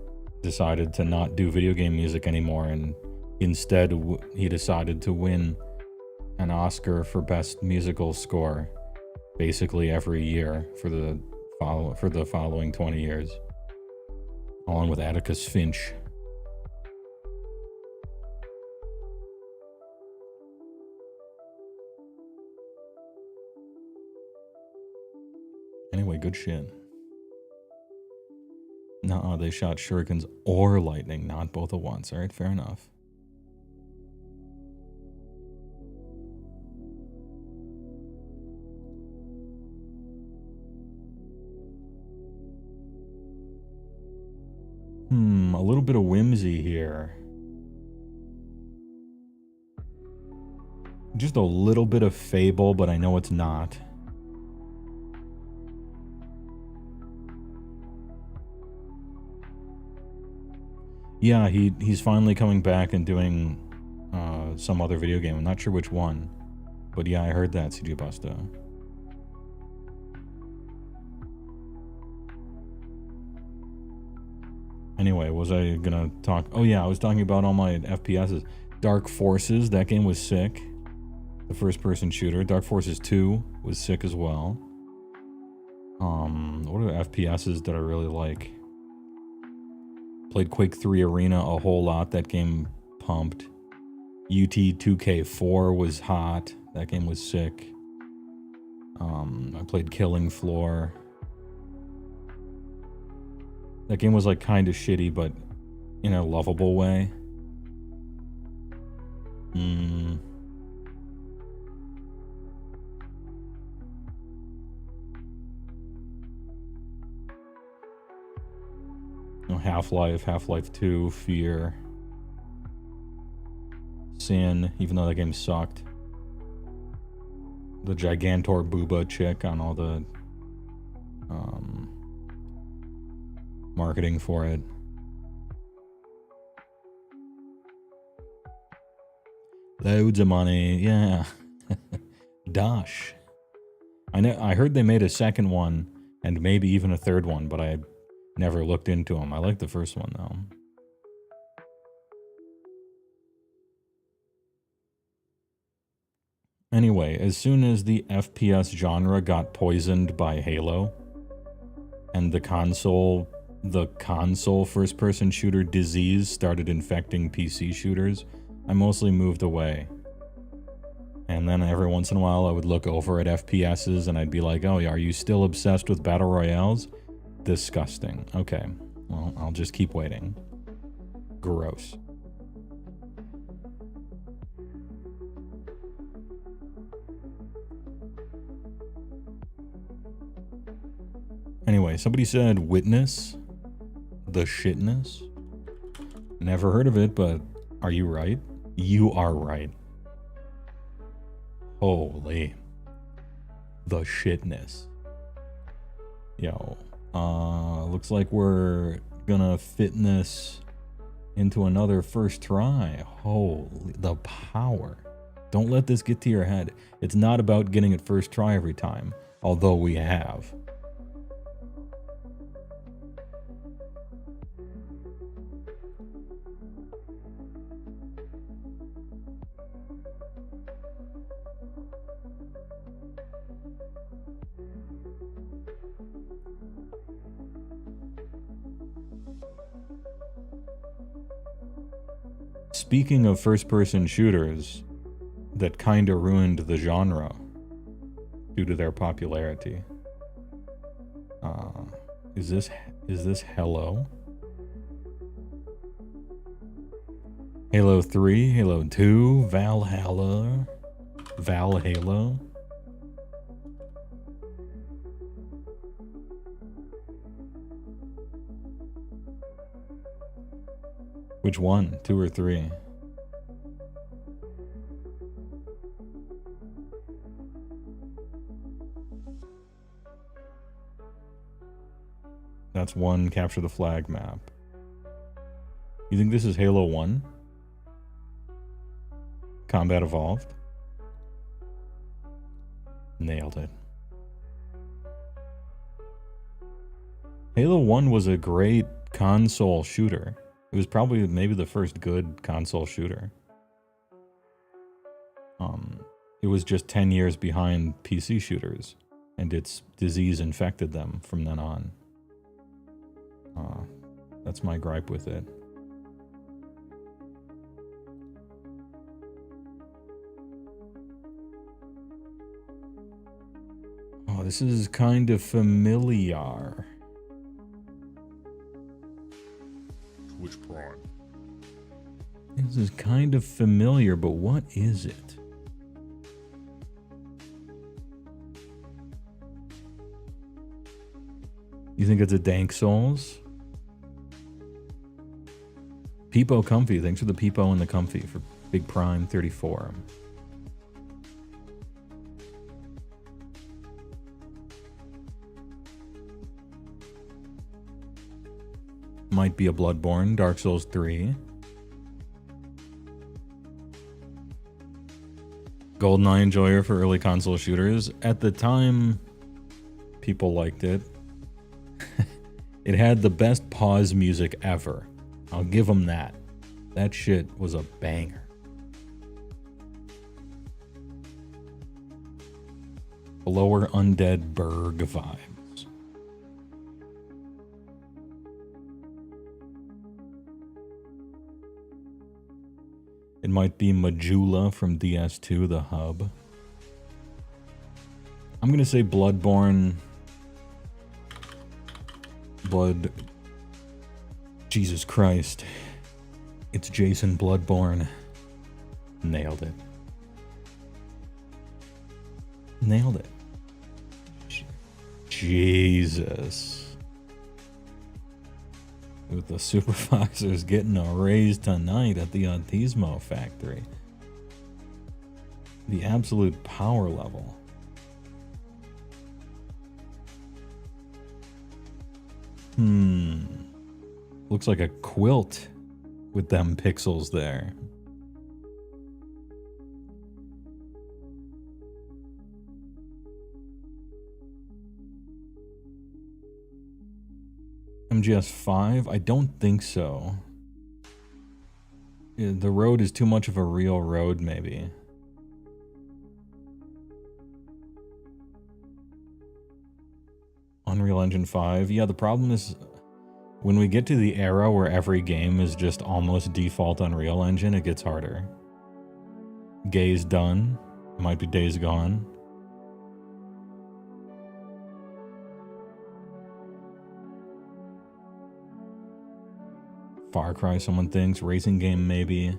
decided to not do video game music anymore, and instead he decided to win an Oscar for Best Musical Score basically every year for the following 20 years, along with Atticus Finch. Anyway, good shit. Nuh-uh, they shot shurikens or lightning, not both at once. Alright, fair enough. A little bit of whimsy here. Just a little bit of Fable, but I know it's not. Yeah, he's finally coming back and doing some other video game. I'm not sure which one. But yeah, I heard that, CG Busta. Anyway, was I gonna talk? Oh yeah, I was talking about all my FPSs. Dark Forces, that game was sick. The first-person shooter. Dark Forces 2 was sick as well. What are the FPSs that I really like? Played Quake 3 Arena a whole lot. That game pumped. UT 2K4 was hot. That game was sick. I played Killing Floor. That game was like kind of shitty, but in a lovable way. Half-Life, Half-Life 2, Fear, Sin, even though that game sucked. The Gigantor Booba chick on all the marketing for it. Loads of money, yeah. Dosh. I heard they made a second one and maybe even a third one, but I never looked into them. I like the first one though. Anyway, as soon as the FPS genre got poisoned by Halo and the console first-person shooter disease started infecting PC shooters, I mostly moved away. And then every once in a while I would look over at FPSs and I'd be like, oh, are you still obsessed with Battle Royales? Disgusting. Okay, well, I'll just keep waiting. Gross. Anyway, somebody said Witness the Shitness. Never heard of it, but are you right? You are right. Holy. The Shitness. Yo. Looks like we're gonna fitness into another first try. Holy, the power. Don't let this get to your head. It's not about getting it first try every time, although we have. Speaking of first-person shooters that kinda ruined the genre due to their popularity, is this Hello? Halo 3, Halo 2, Valhalla, Valhalo. Which one? 2 or 3? That's 1 capture the flag map. You think this is Halo 1? Combat Evolved? Nailed it. Halo 1 was a great console shooter. It was probably maybe the first good console shooter. It was just 10 years behind PC shooters, and its disease infected them from then on. That's my gripe with it. Oh, this is kind of familiar. Twitch Prime. This is kind of familiar, but what is it? You think it's a Dank Souls? Peepo Comfy, thanks for the Peepo and the Comfy for Big Prime 34. Might be a Bloodborne, Dark Souls 3. GoldenEye Enjoyer for early console shooters. At the time, people liked it. It had the best pause music ever. I'll give them that. That shit was a banger. Lower Undead Berg vibes. It might be Majula from DS2, the hub. I'm gonna say Bloodborne. Jesus Christ. It's Jason Bloodborne. Nailed it. Nailed it. Jesus. With the supervisors getting a raise tonight at the Autismo Factory. The absolute power level. Looks like a quilt with them pixels there. MGS5? I don't think so. The road is too much of a real road, maybe. Unreal Engine 5? Yeah, the problem is when we get to the era where every game is just almost default Unreal Engine, it gets harder. Gay's done. Might be Days Gone. Far Cry, someone thinks. Racing game, maybe.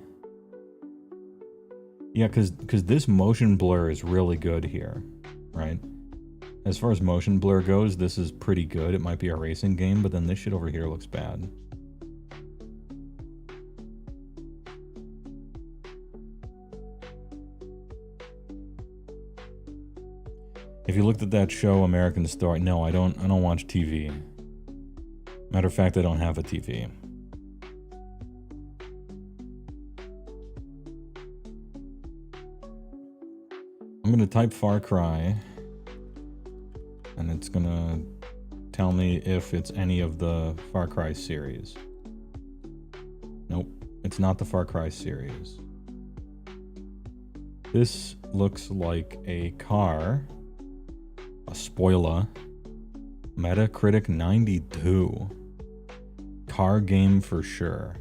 Yeah, because this motion blur is really good here, right? As far as motion blur goes, this is pretty good. It might be a racing game, but then this shit over here looks bad. If you looked at that show, American Story, no, I don't watch TV. Matter of fact, I don't have a TV. I'm gonna type Far Cry, and it's gonna tell me if it's any of the Far Cry series. Nope, it's not the Far Cry series. This looks like a car, a spoiler. Metacritic 92. Car game for sure.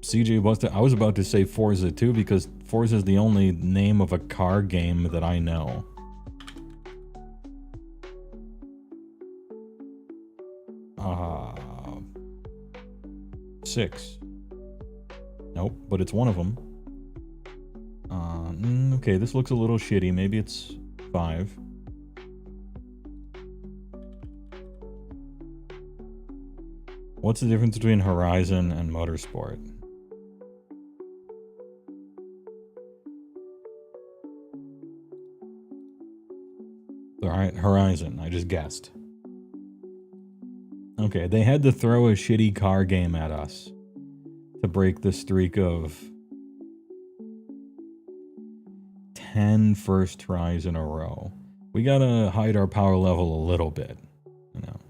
CJ Buster, I was about to say Forza 2 because Forza is the only name of a car game that I know. Six. Nope, but it's one of them. Okay, this looks a little shitty. Maybe it's 5. What's the difference between Horizon and Motorsport? Alright, Horizon. I just guessed. Okay, they had to throw a shitty car game at us to break the streak of 10 first tries in a row. We gotta hide our power level a little bit, you know.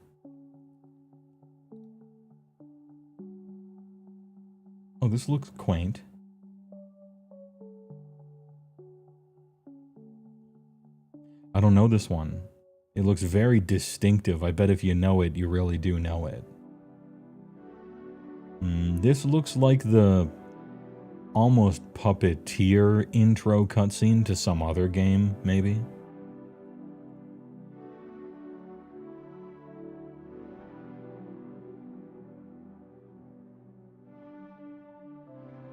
Oh, this looks quaint. I don't know this one. It looks very distinctive. I bet if you know it, you really do know it. This looks like the almost puppeteer intro cutscene to some other game, maybe.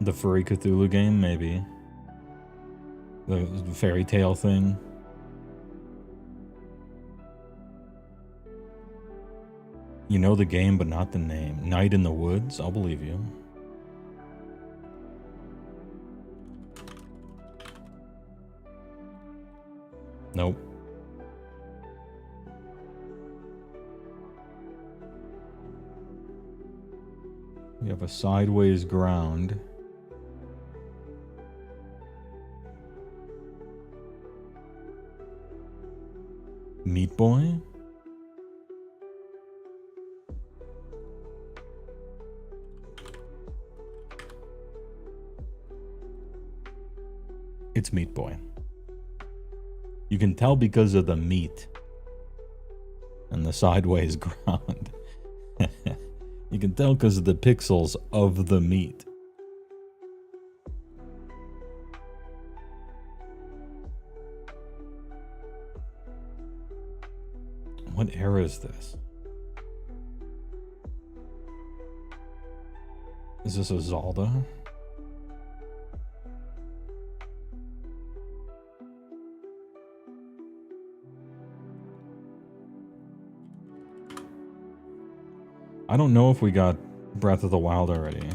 The Furry Cthulhu game, maybe. The fairy tale thing. You know the game, but not the name. Night in the Woods? I'll believe you. Nope. We have a sideways ground. Meat Boy? It's Meat Boy. You can tell because of the meat and the sideways ground. You can tell because of the pixels of the meat. What era is this? Is this a Zalda? I don't know if we got Breath of the Wild already.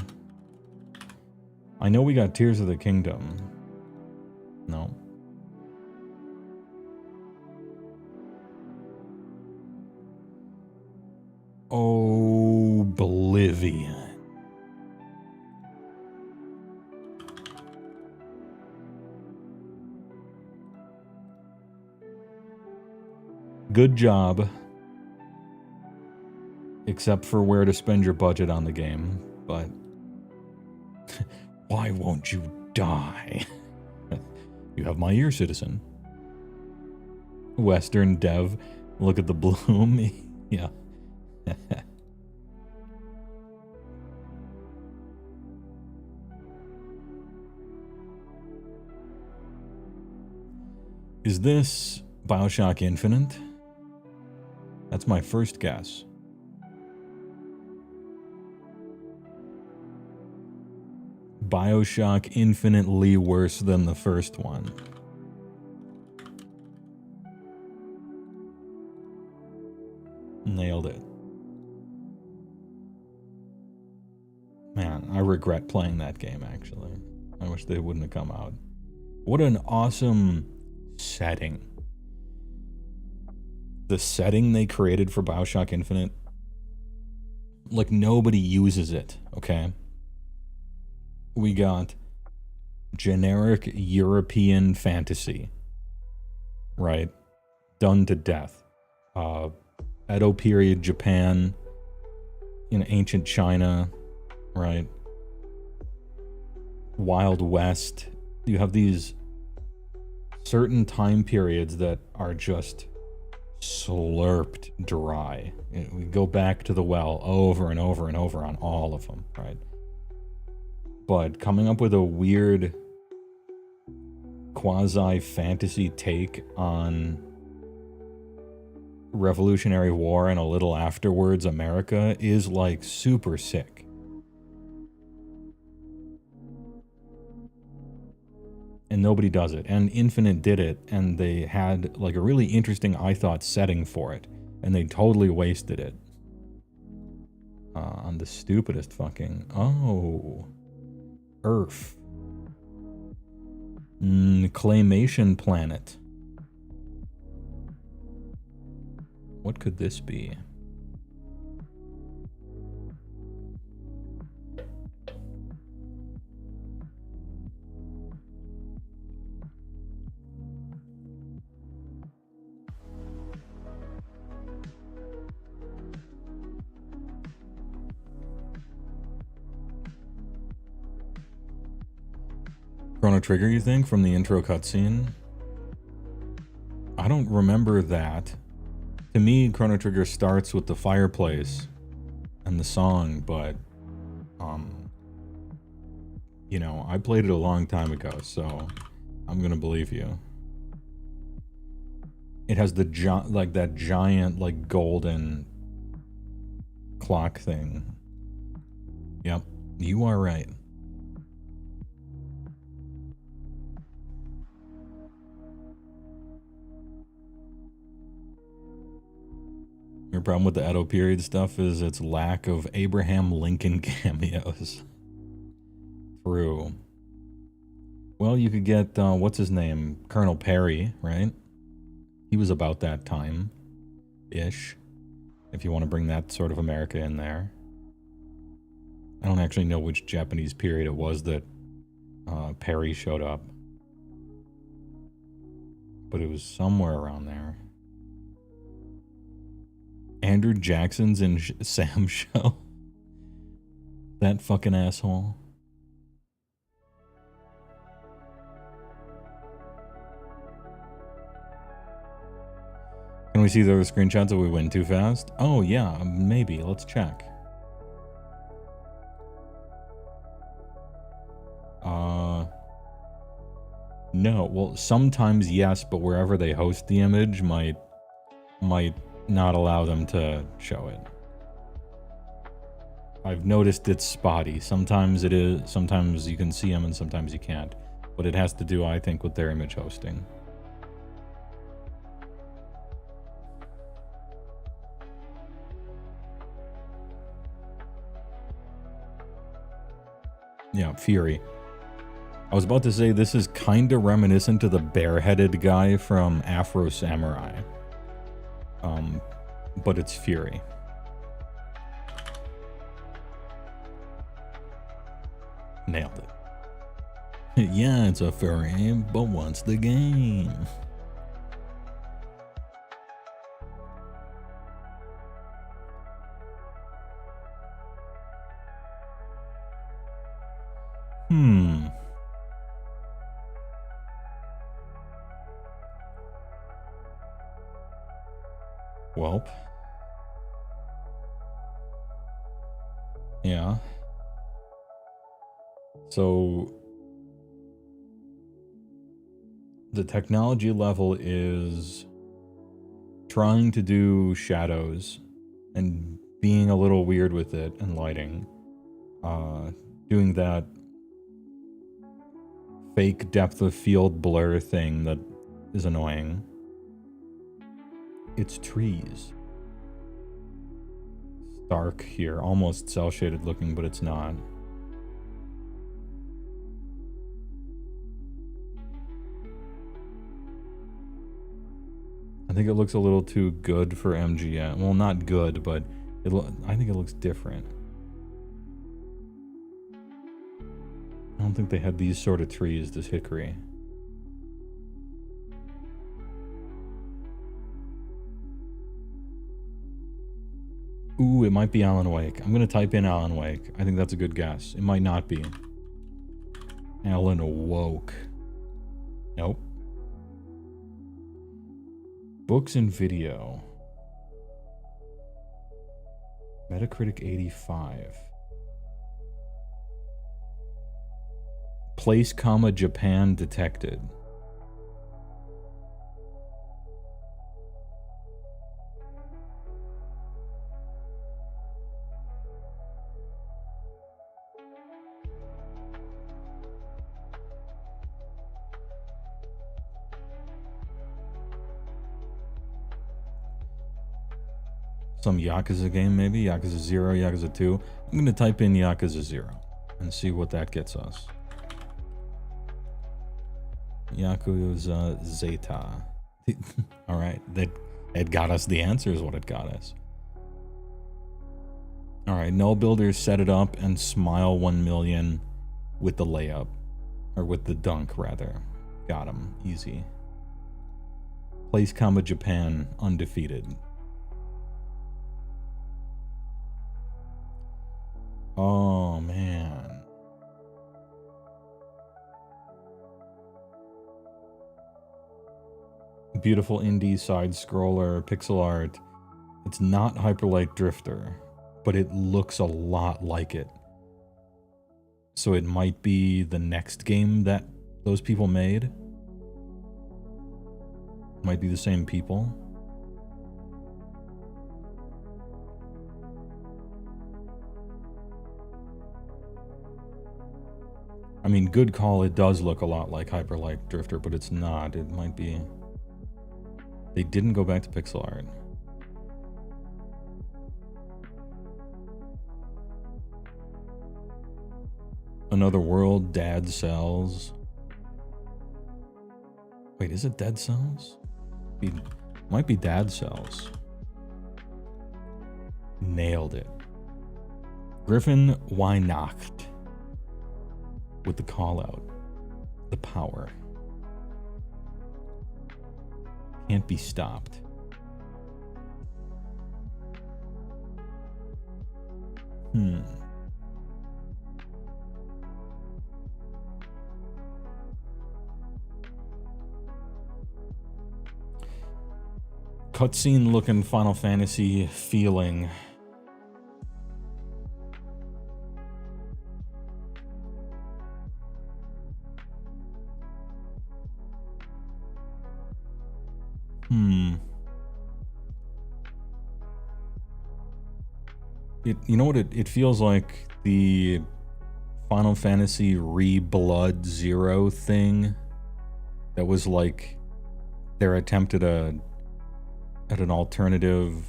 I know we got Tears of the Kingdom. No. Oblivion. Good job. Except for where to spend your budget on the game, but why won't you die? You have my ear, citizen. Western dev, look at the bloom. Yeah. Is this BioShock Infinite? That's my first guess. BioShock infinitely worse than the first one. Nailed it. Man, I regret playing that game, actually. I wish they wouldn't have come out. What an awesome setting. The setting they created for BioShock Infinite, like, nobody uses it, okay? We got generic European fantasy, right? Done to death. Edo period Japan, in ancient China, right? Wild West. You have these certain time periods that are just slurped dry. We go back to the well over and over and over on all of them, right? But coming up with a weird quasi-fantasy take on Revolutionary War and a little afterwards America is, like, super sick. And nobody does it. And Infinite did it, and they had, like, a really interesting, I thought, setting for it. And they totally wasted it. On the stupidest fucking... Oh... Earth. Claymation planet. What could this be? Chrono Trigger, you think, from the intro cutscene? I don't remember that. To me, Chrono Trigger starts with the fireplace and the song, but, you know, I played it a long time ago, so I'm gonna believe you. It has the like that giant, like, golden clock thing. Yep, you are right. Your problem with the Edo period stuff is its lack of Abraham Lincoln cameos. True. Well, you could get, what's his name? Colonel Perry, right? He was about that time-ish, if you want to bring that sort of America in there. I don't actually know which Japanese period it was that Perry showed up. But it was somewhere around there. Andrew Jackson's in Sam's show. That fucking asshole. Can we see the screenshots if we win too fast? Oh yeah, maybe. Let's check. No. Well, sometimes yes, but wherever they host the image might not allow them to show it. I've noticed it's spotty. Sometimes it is, sometimes you can see them and sometimes you can't. But it has to do, I think, with their image hosting. Yeah, Fury. I was about to say this is kind of reminiscent to the bareheaded guy from Afro Samurai. But it's Fury. Nailed it. Yeah, it's a furry, but what's the game? Welp. Yeah. So the technology level is trying to do shadows and being a little weird with it and lighting. Doing that fake depth of field blur thing that is annoying. It's trees. It's dark here, almost cel-shaded looking, but it's not. I think it looks a little too good for MGM. Well, not good, but I think it looks different. I don't think they had these sort of trees, this hickory. Ooh, it might be Alan Wake. I'm gonna type in Alan Wake. I think that's a good guess. It might not be. Alan Woke. Nope. Books and video. Metacritic 85. Place, comma, Japan detected. Some Yakuza game, maybe? Yakuza 0, Yakuza 2. I'm going to type in Yakuza 0 and see what that gets us. Yakuza Zeta. Alright, it got us the answer is what it got us. Alright, Null Builders set it up and smile 1 million with the layup. Or with the dunk, rather. Got him. Easy. Place, comma, Japan. Undefeated. Oh, man. Beautiful indie side-scroller, pixel art. It's not Hyperlight Drifter, but it looks a lot like it. So it might be the next game that those people made. Might be the same people. I mean, good call, it does look a lot like Hyperlight Drifter, but it's not. It might be... They didn't go back to pixel art. Another World, Dad Cells. Wait, is it Dead Cells? Might be Dad Cells. Nailed it. Griffin Weihnacht. With the call out. The power. Can't be stopped. Cutscene looking Final Fantasy feeling. You know what it feels like? The Final Fantasy Re-Blood Zero thing that was like their attempt at an alternative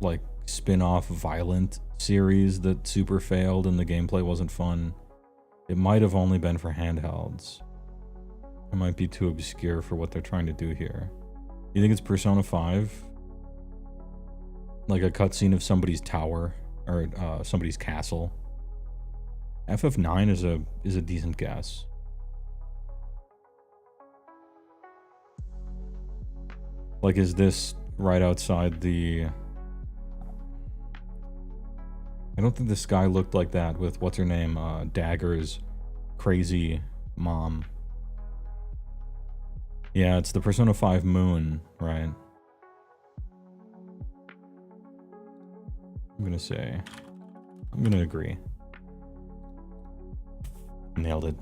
like spin-off violent series that super failed and the gameplay wasn't fun. It might have only been for handhelds. It might be too obscure for what they're trying to do here. You think it's Persona 5? Like a cutscene of somebody's tower or somebody's castle? FF9 is a decent guess. Like, is this right outside the... I don't think the sky looked like that with, what's her name, Dagger's crazy mom. Yeah, it's the Persona 5 moon, right? I'm gonna agree. Nailed it.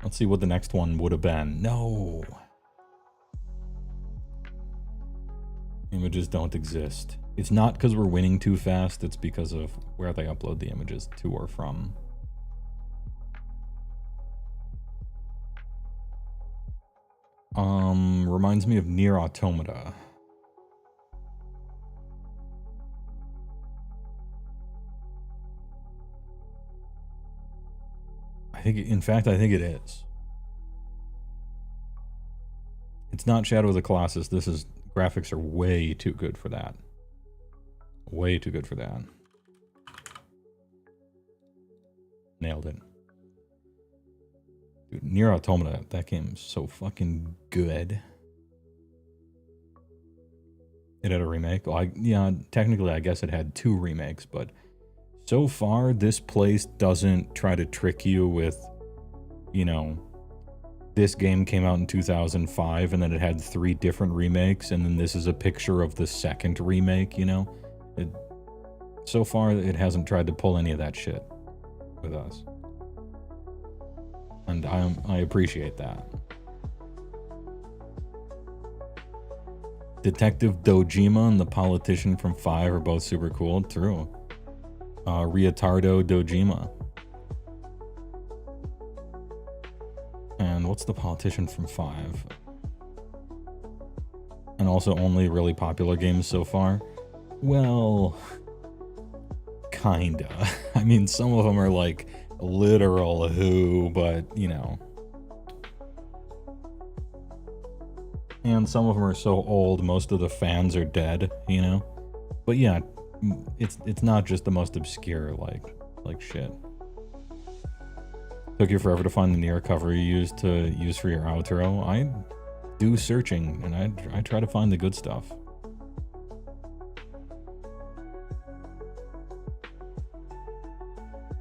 Let's see what the next one would have been. No! Images don't exist. It's not because we're winning too fast, it's because of where they upload the images to or from. Reminds me of Nier Automata. In fact, I think it is. It's not Shadow of the Colossus. Graphics are way too good for that. Way too good for that. Nailed it. Dude, Nier Automata, that game's so fucking good. It had a remake? Well, yeah, technically I guess it had 2 remakes, but so far this place doesn't try to trick you with, you know, this game came out in 2005 and then it had 3 different remakes and then this is a picture of the second remake, you know? So far it hasn't tried to pull any of that shit with us. And I appreciate that. Detective Dojima and the politician from 5 are both super cool. True. Rietardo Dojima. And what's the politician from 5? And also only really popular games so far? Well, kinda. I mean, some of them are like literal who, but you know. And some of them are so old, most of the fans are dead, you know? But yeah, it's not just the most obscure, like shit. Took you forever to find the Nier cover you used for your outro. I do searching, and I try to find the good stuff.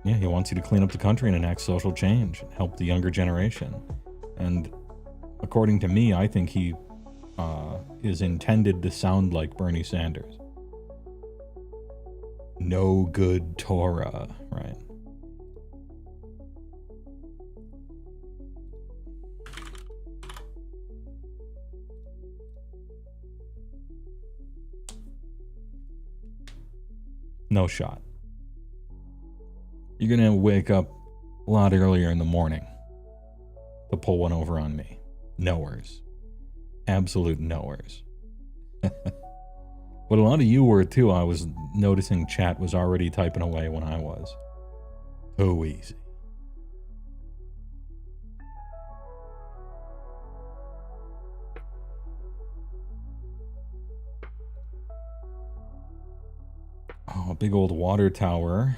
Yeah, he wants you to clean up the country and enact social change, help the younger generation. And according to me, I think he is intended to sound like Bernie Sanders. No good Torah, right? No shot. You're gonna wake up a lot earlier in the morning to pull one over on me. Nowheres. Absolute nowheres. But a lot of you were too. I was noticing chat was already typing away when I was. Oh, easy. Oh, big old water tower.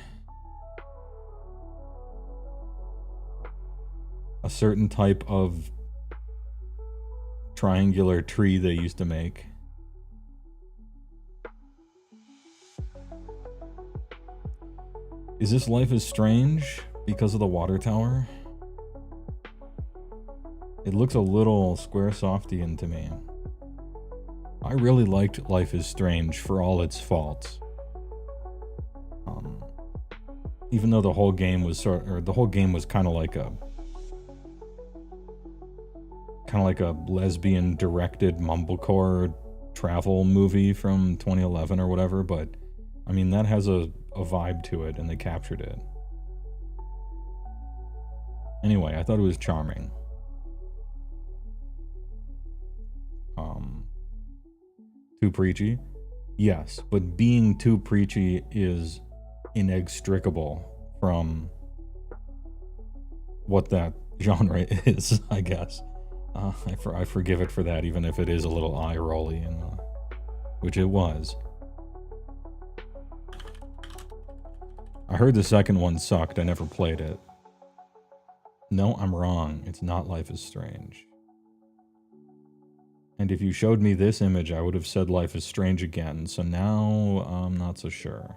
A certain type of triangular tree they used to make. Is this Life is Strange because of the water tower? It looks a little Squaresoftian to me. I really liked Life is Strange for all its faults. Even though the whole game was kind of like kind of like a lesbian directed mumblecore travel movie from 2011 or whatever, but I mean, that has a vibe to it, and they captured it. Anyway, I thought it was charming. Too preachy? Yes, but being too preachy is inextricable from what that genre is, I guess. I forgive it for that, even if it is a little eye-rolly, and which it was. I heard the second one sucked. I never played it. No, I'm wrong. It's not Life is Strange. And if you showed me this image, I would have said Life is Strange again, so now I'm not so sure.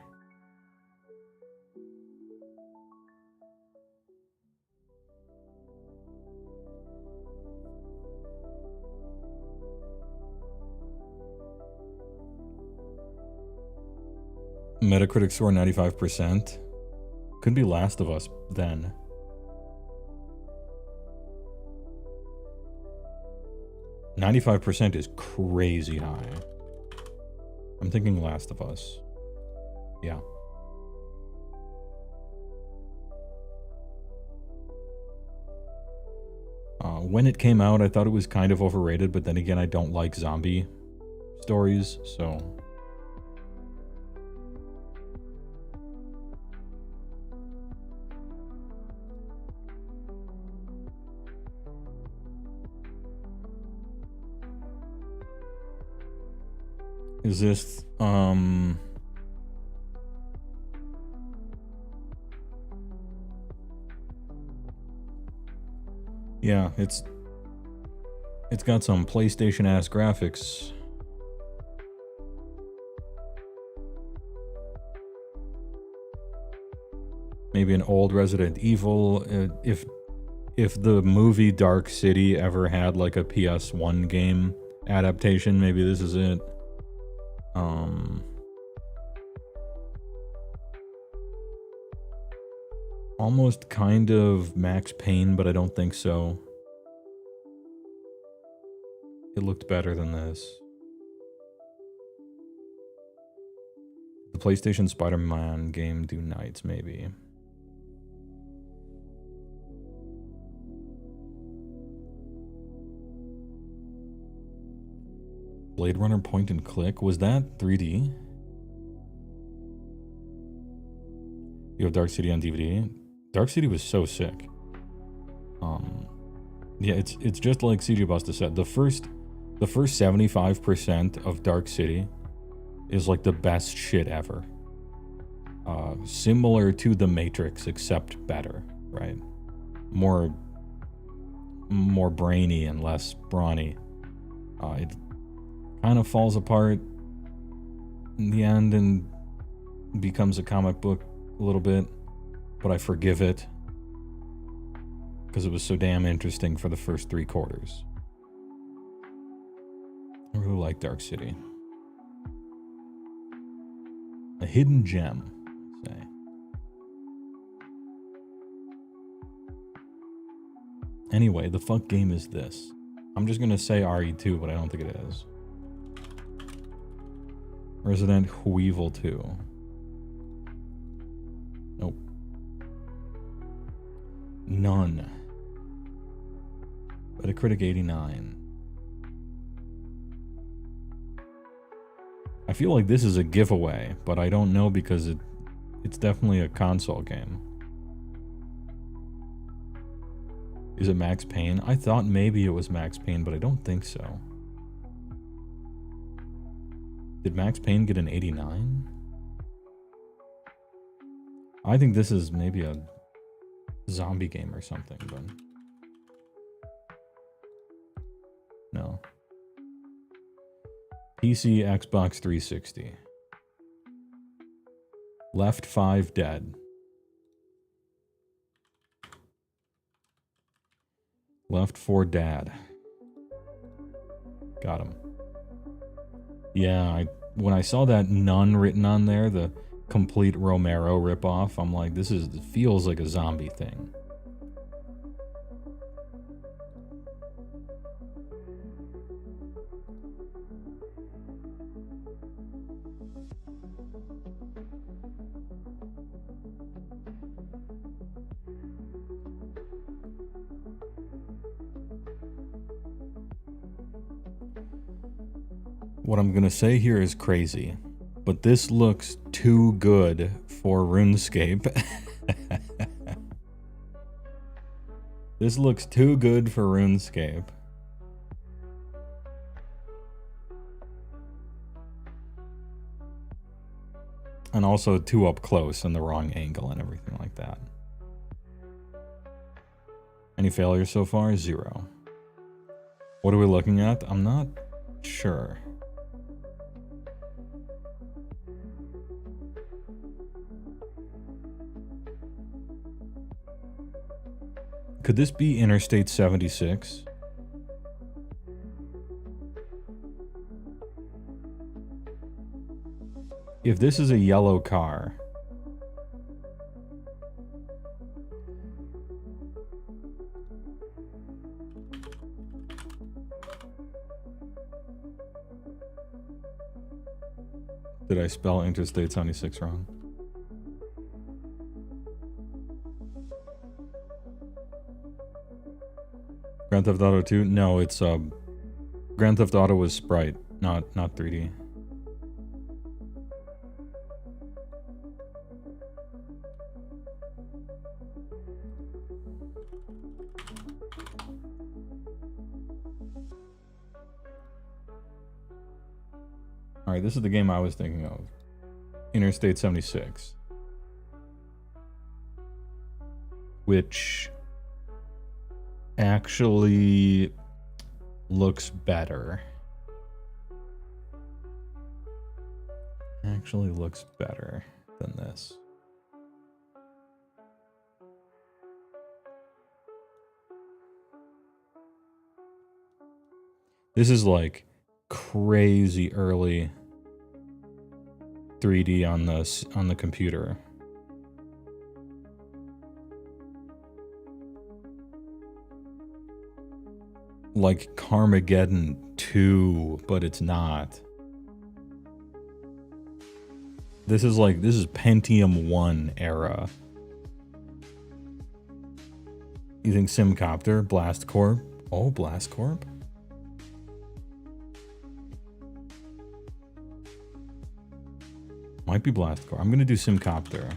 Metacritic score 95%. Could be Last of Us then. %95 is crazy high. I'm thinking Last of Us. Yeah. When it came out, I thought it was kind of overrated, but then again, I don't like zombie stories, so... Is this, yeah, it's got some PlayStation-ass graphics. Maybe an old Resident Evil. If the movie Dark City ever had like a PS1 game adaptation, maybe this is it. Almost kind of Max Payne, but I don't think so. It looked better than this. The PlayStation Spider-Man game do Nights, maybe. Blade Runner point and click? Was that 3D? You have Dark City on DVD? Dark City was so sick. Yeah, it's just like CG Busta said. The first 75% of Dark City is like the best shit ever. Similar to The Matrix, except better, right? More brainy and less brawny. It kind of falls apart in the end and becomes a comic book a little bit, but I forgive it because it was so damn interesting for the first 3 quarters. I really like Dark City. A hidden gem, say. Anyway, the fuck game is this? I'm just gonna say RE2, but I don't think it is. Resident Evil 2. Nope. None. Metacritic 89. I feel like this is a giveaway, but I don't know because it's definitely a console game. Is it Max Payne? I thought maybe it was Max Payne, but I don't think so. Did Max Payne get an 89? I think this is maybe a zombie game or something, but... No. PC, Xbox 360. Left 5 Dead. Left 4 Dad. Got him. Yeah, when I saw that Nun written on there, the complete Romero ripoff, I'm like, this feels like a zombie thing. What I'm gonna say here is crazy, but this looks too good for RuneScape. This looks too good for RuneScape. And also too up close and the wrong angle and everything like that. Any failures so far? 0. What are we looking at? I'm not sure. Could this be Interstate 76? If this is a yellow car, did I spell Interstate 76 wrong? Grand Theft Auto 2? No, it's Grand Theft Auto was Sprite, not 3D. Alright, this is the game I was thinking of. Interstate 76. Which actually looks better. Actually looks better than this. This is like crazy early 3D on the computer. Like Carmageddon 2, but it's not. This is Pentium 1 era. You think Simcopter? Blast Corp? Oh, Blast Corp? Might be Blast Corp. I'm gonna do Simcopter.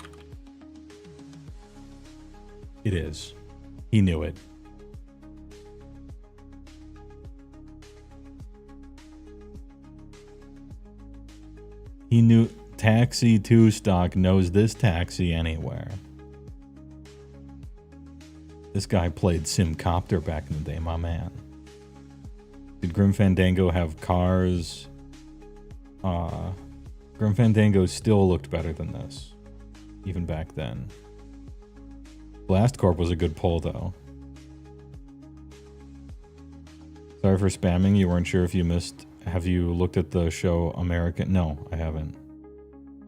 It is. He knew it. He knew Taxi 2 stock knows this taxi anywhere. This guy played Simcopter back in the day, my man. Did Grim Fandango have cars? Grim Fandango still looked better than this, even back then. Blast Corp was a good pull, though. Sorry for spamming. You weren't sure if you missed. Have you looked at the show American? No, I haven't.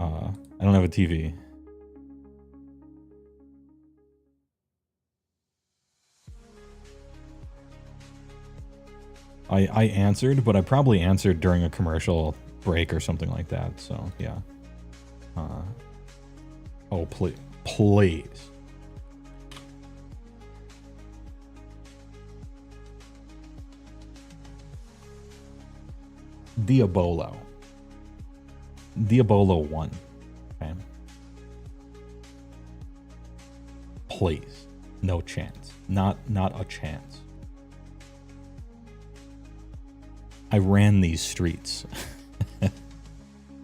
I don't have a TV. I answered, but I probably answered during a commercial break or something like that. So yeah. Oh please, please. Diabolo 1. Okay. Please, no chance. Not a chance. I ran these streets.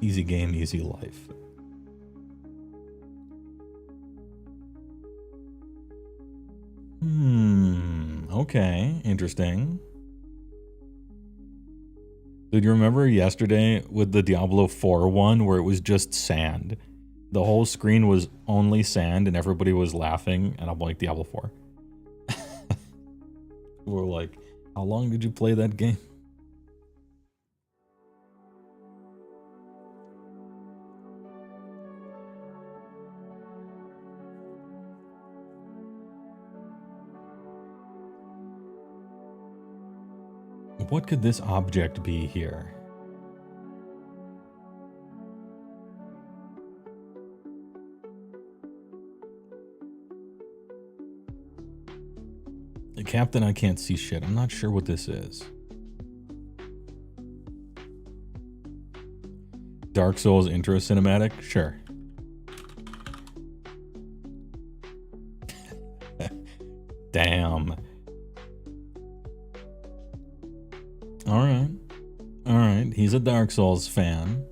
Easy game, easy life. Okay, interesting. Did you remember yesterday with the Diablo 4 one where it was just sand? The whole screen was only sand and everybody was laughing, and I'm like, Diablo 4. We're like, how long did you play that game? What could this object be here? Captain, I can't see shit. I'm not sure what this is. Dark Souls intro cinematic? Sure. Damn. Alright. Alright. He's a Dark Souls fan.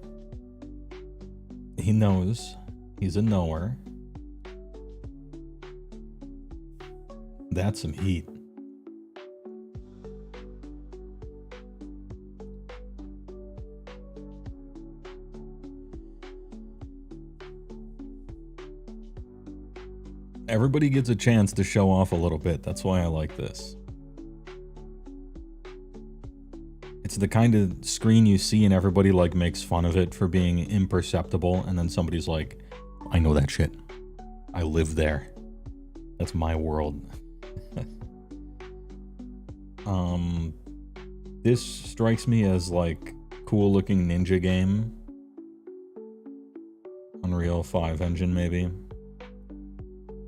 He knows. He's a knower. That's some heat. Everybody gets a chance to show off a little bit. That's why I like this. It's the kind of screen you see and everybody like makes fun of it for being imperceptible, and then somebody's like, I know that shit. I live there. That's my world. This strikes me as like cool looking ninja game. Unreal 5 engine maybe.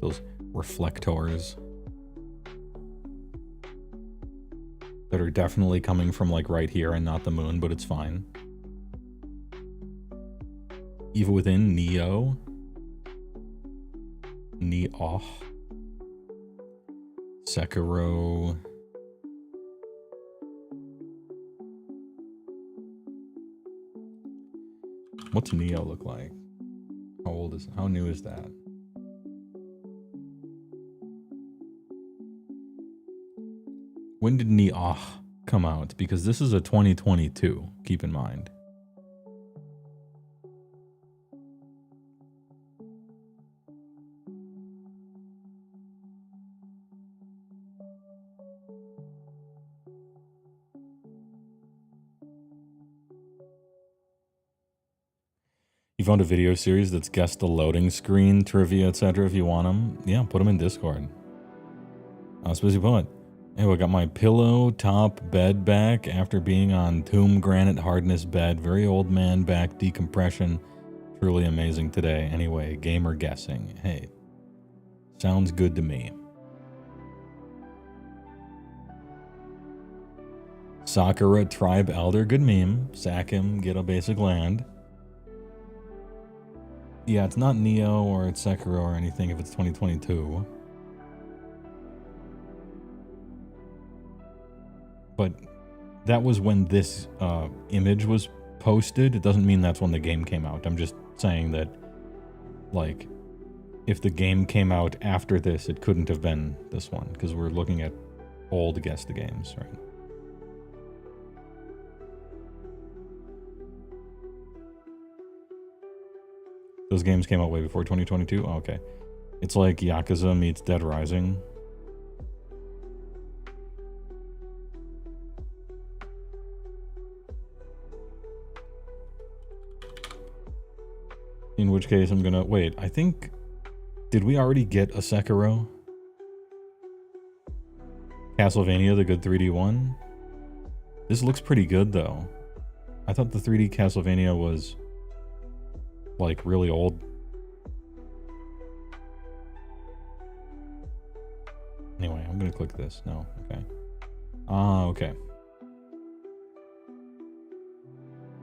Those reflectors that are definitely coming from like right here and not the moon, but it's fine. Evil Within, Neo. Neo. Sekiro. What's Neo look like? How new is that? When did Neo come out? Because this is a 2022, keep in mind. You found a video series that's guessed the loading screen, trivia, etc. if you want them. Yeah, put them in Discord. I was busy put. Hey, I got my pillow top bed back after being on tomb granite hardness bed. Very old man back decompression. Truly amazing today. Anyway, gamer guessing. Hey, sounds good to me. Sakura tribe elder. Good meme. Sack him, get a basic land. Yeah, it's not Neo or it's Sekiro or anything if it's 2022. But that was when this image was posted. It doesn't mean that's when the game came out. I'm just saying that, like, if the game came out after this, it couldn't have been this one, because we're looking at old Guess the Games, right? Those games came out way before 2022? Oh, okay. It's like Yakuza meets Dead Rising. In which case I'm gonna... Wait, I think... Did we already get a Sekiro? Castlevania, the good 3D one? This looks pretty good, though. I thought the 3D Castlevania was... like, really old. Anyway, I'm gonna click this. No, okay. Okay.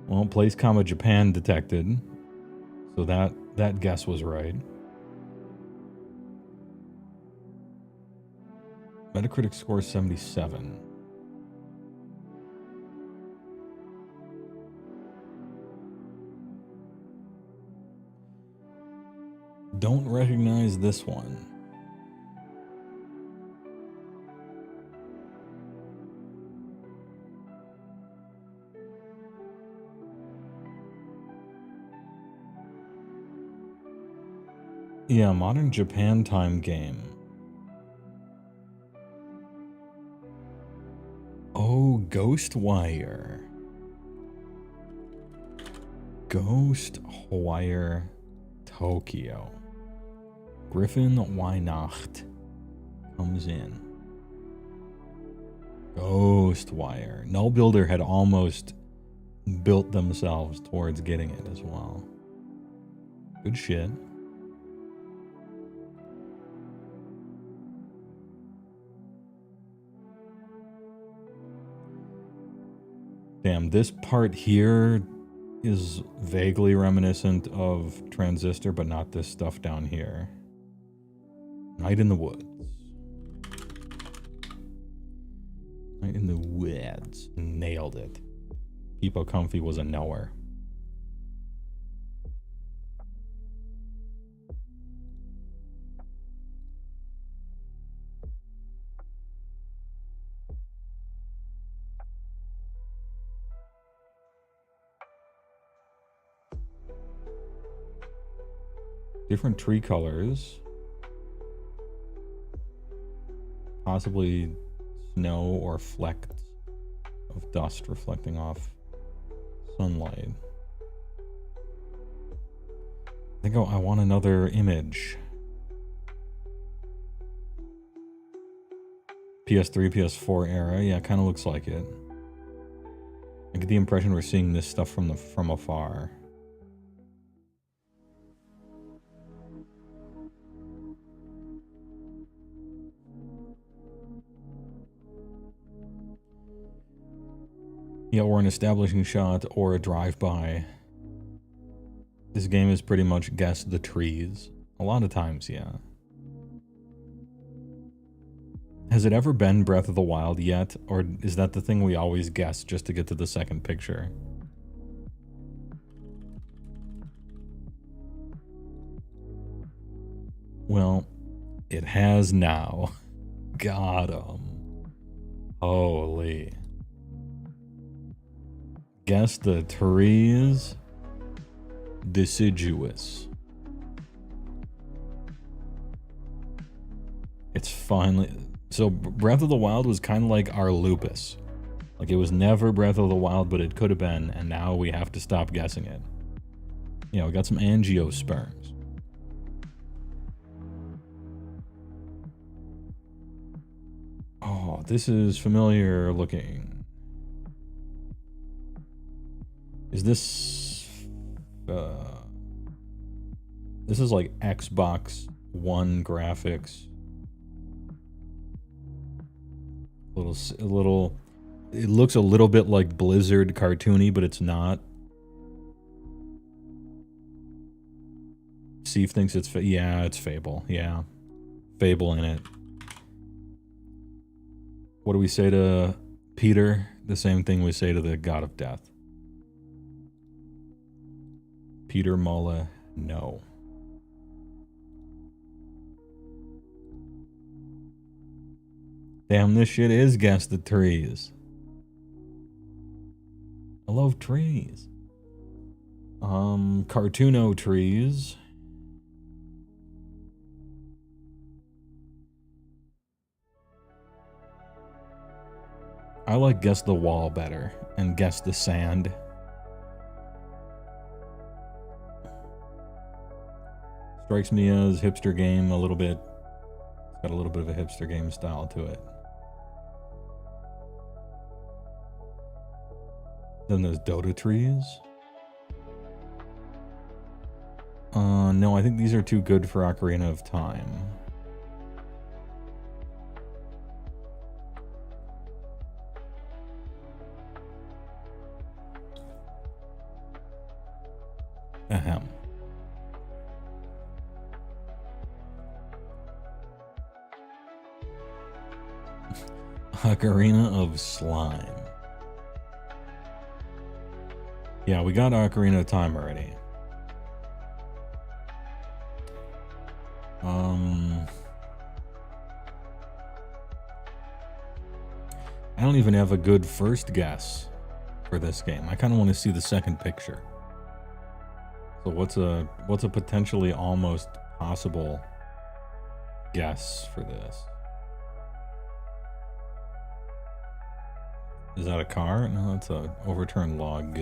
Well, Place Comma Japan detected. So that guess was right. Metacritic score 77. Don't recognize this one. Yeah, modern Japan time game. Oh, Ghostwire. Ghostwire Tokyo. Griffin Weihnacht comes in. Ghost wire. Null Builder had almost built themselves towards getting it as well. Good shit. Damn, this part here is vaguely reminiscent of Transistor, but not this stuff down here. Night in the Woods. Night in the Woods. Nailed it. Peepo Comfy was a knower. Different tree colors. Possibly snow or flecks of dust reflecting off sunlight. I think I want another image. PS3, PS4 era. Yeah, kind of looks like it. I get the impression we're seeing this stuff from afar. Yeah, or an establishing shot or a drive-by. This game is pretty much guess the trees. A lot of times, yeah. Has it ever been Breath of the Wild yet? Or is that the thing we always guess just to get to the second picture? Well, it has now. Got 'em. Holy. Guess the trees. Deciduous. It's finally... So Breath of the Wild was kind of like our lupus. Like it was never Breath of the Wild, but it could have been, and now we have to stop guessing it. You know, we got some angiosperms. Oh, this is familiar looking. Is this... this is like Xbox One graphics. A little... It looks a little bit like Blizzard cartoony, but it's not. Steve thinks it's... Yeah, it's Fable. Yeah. Fable in it. What do we say to Peter? The same thing we say to the God of Death. Peter Mulla, no. Damn, this shit is Guess the Trees. I love trees. Cartoono trees. I like Guess the Wall better and Guess the Sand. Strikes me as hipster game a little bit. It's got a little bit of a hipster game style to it. Then there's Dota trees. No, I think these are too good for Ocarina of Time. Ahem. Ocarina of Slime. Yeah, we got Ocarina of Time already. I don't even have a good first guess for this game. I kind of want to see the second picture. So what's a potentially almost possible guess for this? Is that a car? No, it's a overturned log.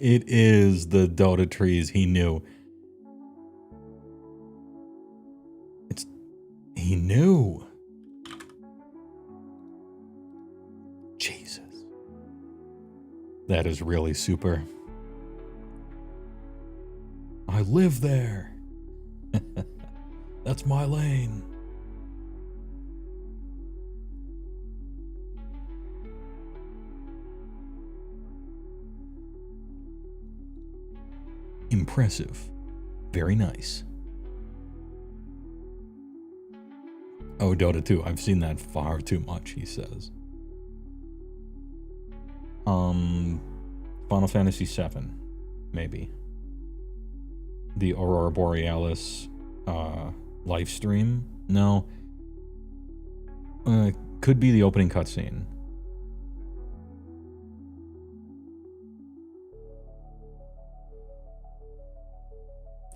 It is the Dota trees. He knew. He knew. Jesus. That is really super. I live there. That's my lane. Impressive. Very nice. Oh, Dota 2. I've seen that far too much, he says. Final Fantasy 7, maybe. The Aurora Borealis live stream? No. Could be the opening cutscene.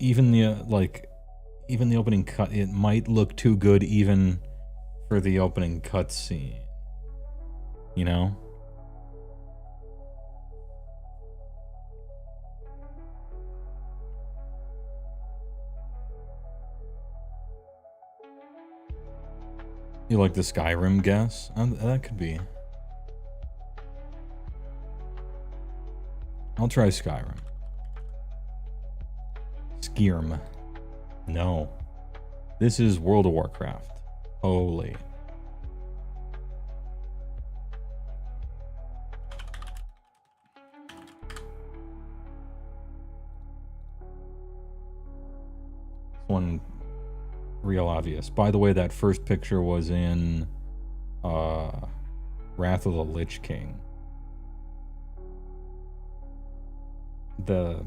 Even the opening cut, it might look too good even for the opening cutscene. You know? You like the Skyrim guess? That could be. I'll try Skyrim. Skirm. No. This is World of Warcraft. Holy. One real obvious. By the way, that first picture was in Wrath of the Lich King. The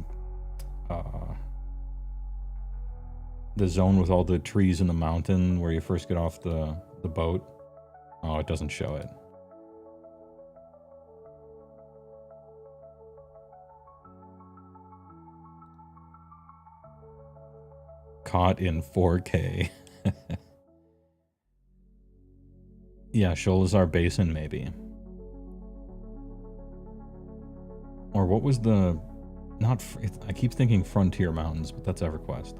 zone with all the trees in the mountain where you first get off the boat. Oh, it doesn't show it. Caught in 4K. Yeah, Sholazar Basin, maybe. Or what was the... Not... I keep thinking Frontier Mountains, but that's EverQuest.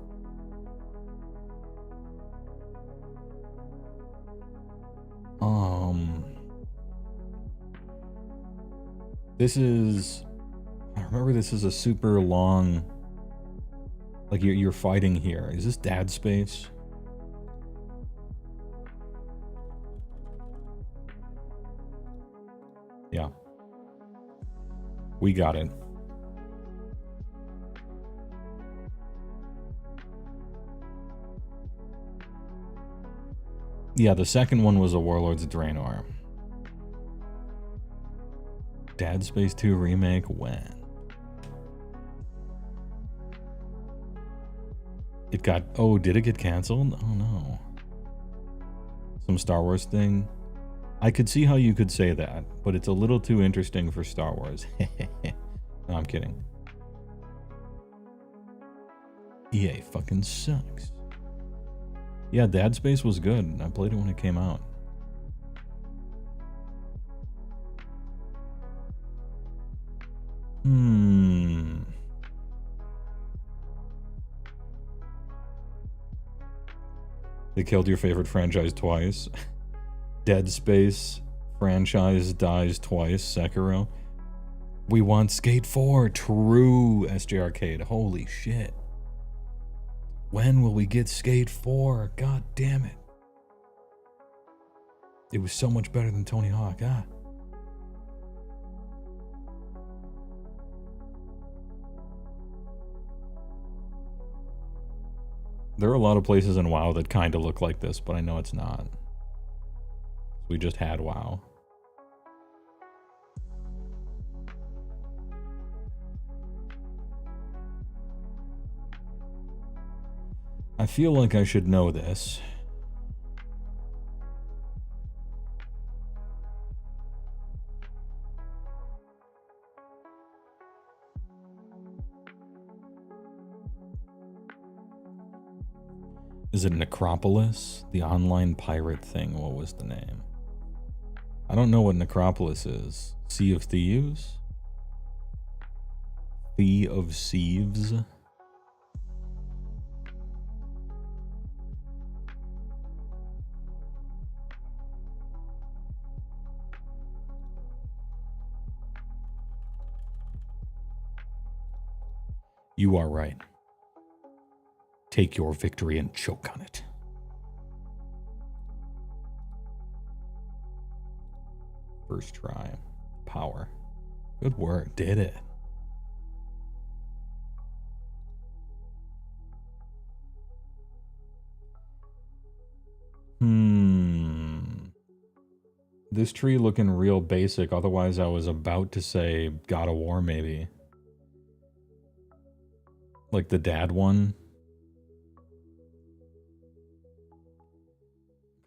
This is... I remember this is a super long... Like, you're fighting here. Is this Dad Space? Yeah. We got it. Yeah, the second one was a Warlords of Draenor. Dad Space 2 remake when? It got... Oh, did it get canceled? Oh, no. Some Star Wars thing? I could see how you could say that, but it's a little too interesting for Star Wars. No, I'm kidding. EA fucking sucks. Yeah, Dad Space was good. I played it when it came out. They killed your favorite franchise twice. Dead Space franchise dies twice. Sekiro. We want Skate 4. True, SJ Arcade. Holy shit. When will we get Skate 4? God damn it. It was so much better than Tony Hawk. Ah. There are a lot of places in WoW that kind of look like this, but I know it's not. We just had WoW. I feel like I should know this. Is it Necropolis? The online pirate thing. What was the name? I don't know what Necropolis is. Sea of Thieves? Sea of Sieves. You are right. Take your victory and choke on it. First try. Power. Good work. Did it. This tree looking real basic. Otherwise, I was about to say God of War, maybe. Like the dad one.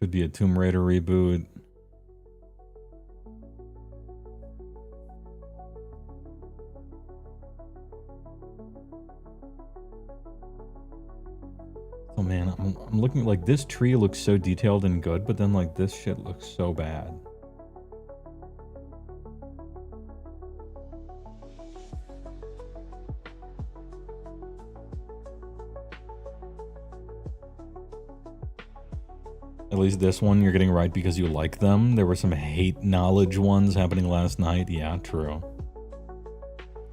Could be a Tomb Raider reboot. Oh man, I'm looking like this tree looks so detailed and good, but then like this shit looks so bad. At least this one you're getting right because you like them. There were some hate knowledge ones happening last night. Yeah, true.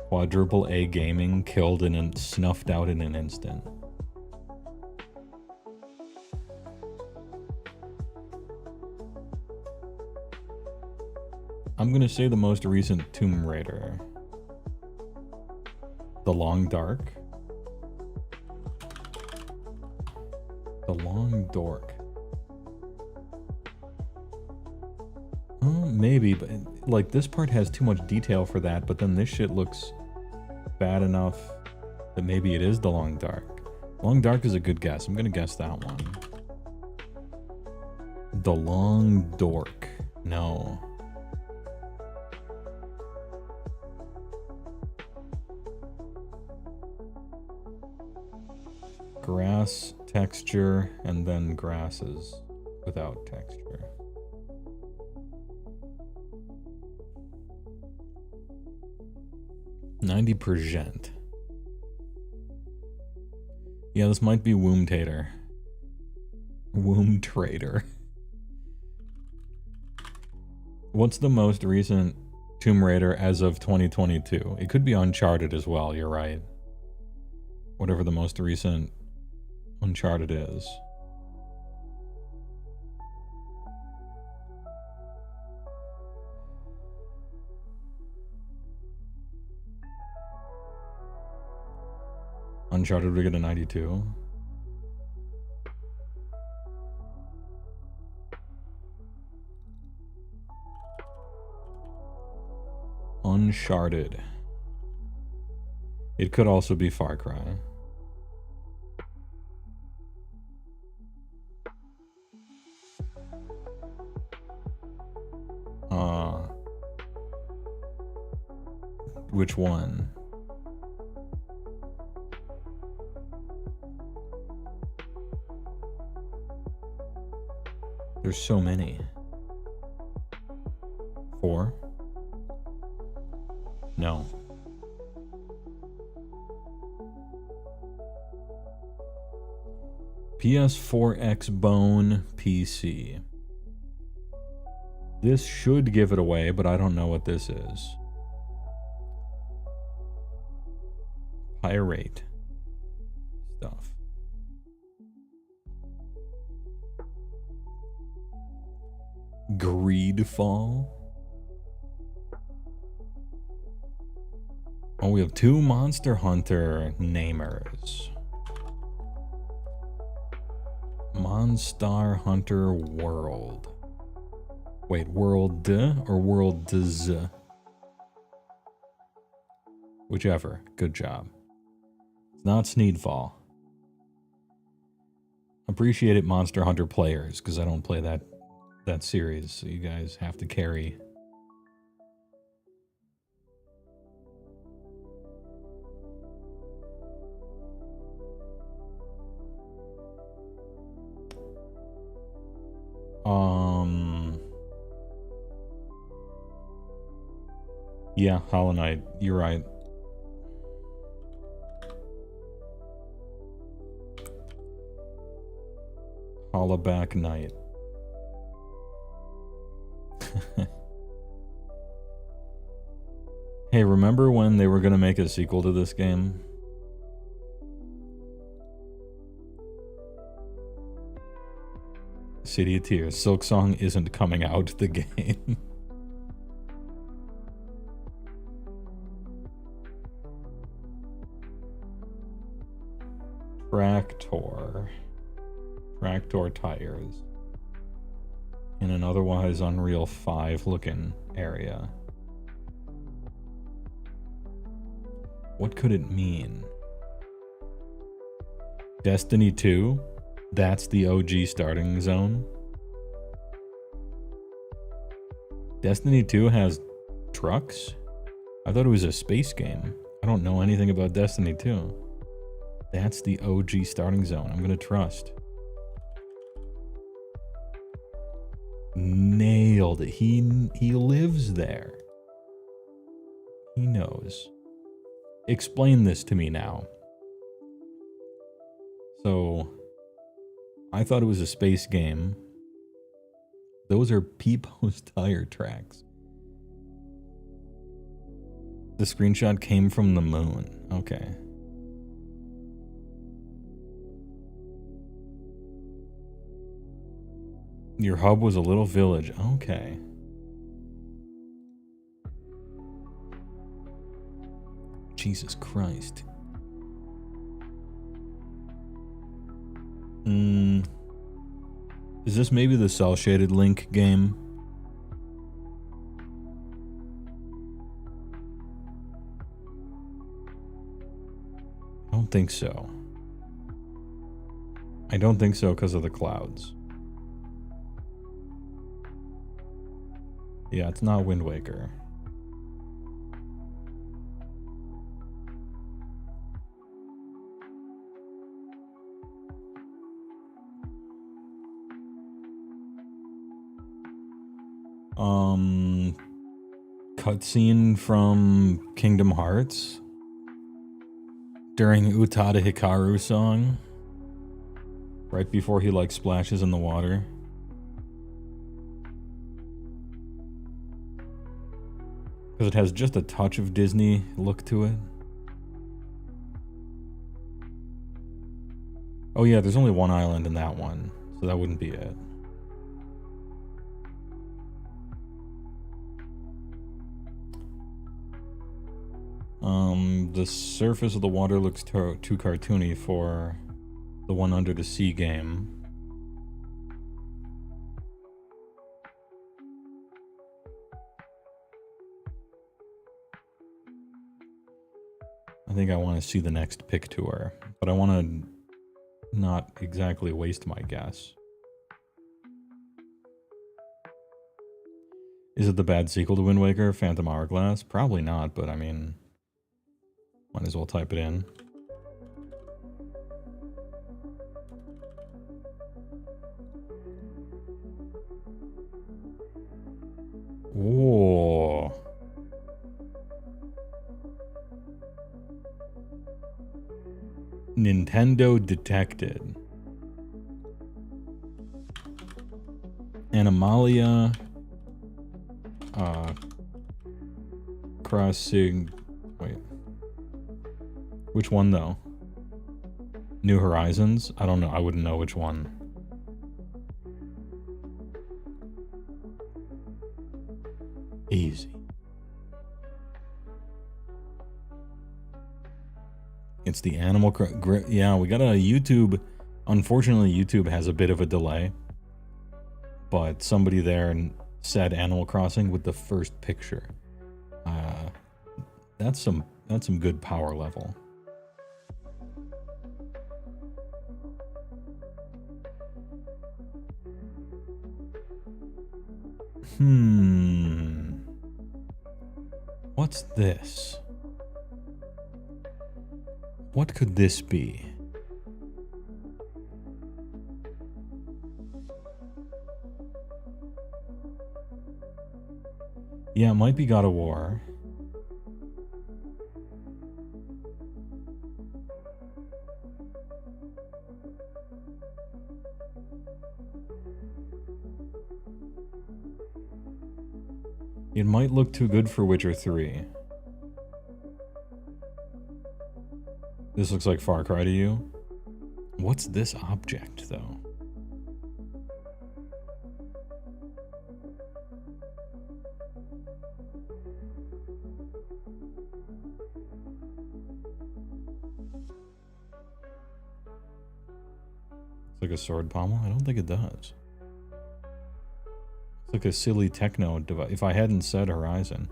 Quadruple A gaming killed and snuffed out in an instant. I'm gonna say the most recent Tomb Raider. The Long Dark. The Long Dork. Maybe, but like this part has too much detail for that, but then this shit looks bad enough that maybe it is The Long Dark. Long Dark is a good guess. I'm gonna guess that one. The Long Dork. No. Grass, texture, and then grasses without texture. %. Yeah, this might be Womb Tater. Womb Trader. What's the most recent Tomb Raider as of 2022? It could be Uncharted as well, you're right. Whatever the most recent Uncharted is. Uncharted would get a 92. Uncharted. It could also be Far Cry. Which one? There's so many. 4? No. PS4X Bone PC. This should give it away, but I don't know what this is. Pirate stuff. Greedfall. Oh, we have 2 Monster Hunter namers. Monstar Hunter World. Wait, World or Worlds? Whichever. Good job. It's not Sneedfall. Appreciate it, Monster Hunter players, because I don't play that series, so you guys have to carry. Yeah, Hollow Knight, you're right. Hollaback Knight. Hey, remember when they were gonna make a sequel to this game? City of Tears. Silksong isn't coming out the game. Tractor tires. In an otherwise Unreal 5 looking area. What could it mean? Destiny 2? That's the OG starting zone? Destiny 2 has trucks? I thought it was a space game. I don't know anything about Destiny 2. That's the OG starting zone. I'm gonna trust. Nailed it. He lives there. He knows. Explain this to me now. So, I thought it was a space game. Those are Peepo's tire tracks. The screenshot came from the moon. Okay. Your hub was a little village. Okay. Jesus Christ. Is this maybe the cel-shaded Link game? I don't think so. I don't think so because of the clouds. Yeah, it's not Wind Waker. Cutscene from Kingdom Hearts during Utada Hikaru's song, right before he like splashes in the water. Because it has just a touch of Disney look to it. Oh yeah, there's only one island in that one, so that wouldn't be it. The surface of the water looks too cartoony for the one under the sea game. I think I want to see the next pick tour, but I want to not exactly waste my guess. Is it the bad sequel to Wind Waker, Phantom Hourglass? Probably not, but I mean, might as well type it in. Whoa. Nintendo detected. Animalia. Crossing. Wait. Which one though? New Horizons? I don't know. I wouldn't know which one. Easy. It's the Animal yeah, we got a YouTube. Unfortunately, YouTube has a bit of a delay. But somebody there said Animal Crossing with the first picture. That's some good power level. What's this? What could this be? Yeah, it might be God of War. It might look too good for Witcher 3. This looks like Far Cry to you? What's this object, though? It's like a sword pommel? I don't think it does. It's like a silly techno device. If I hadn't said Horizon.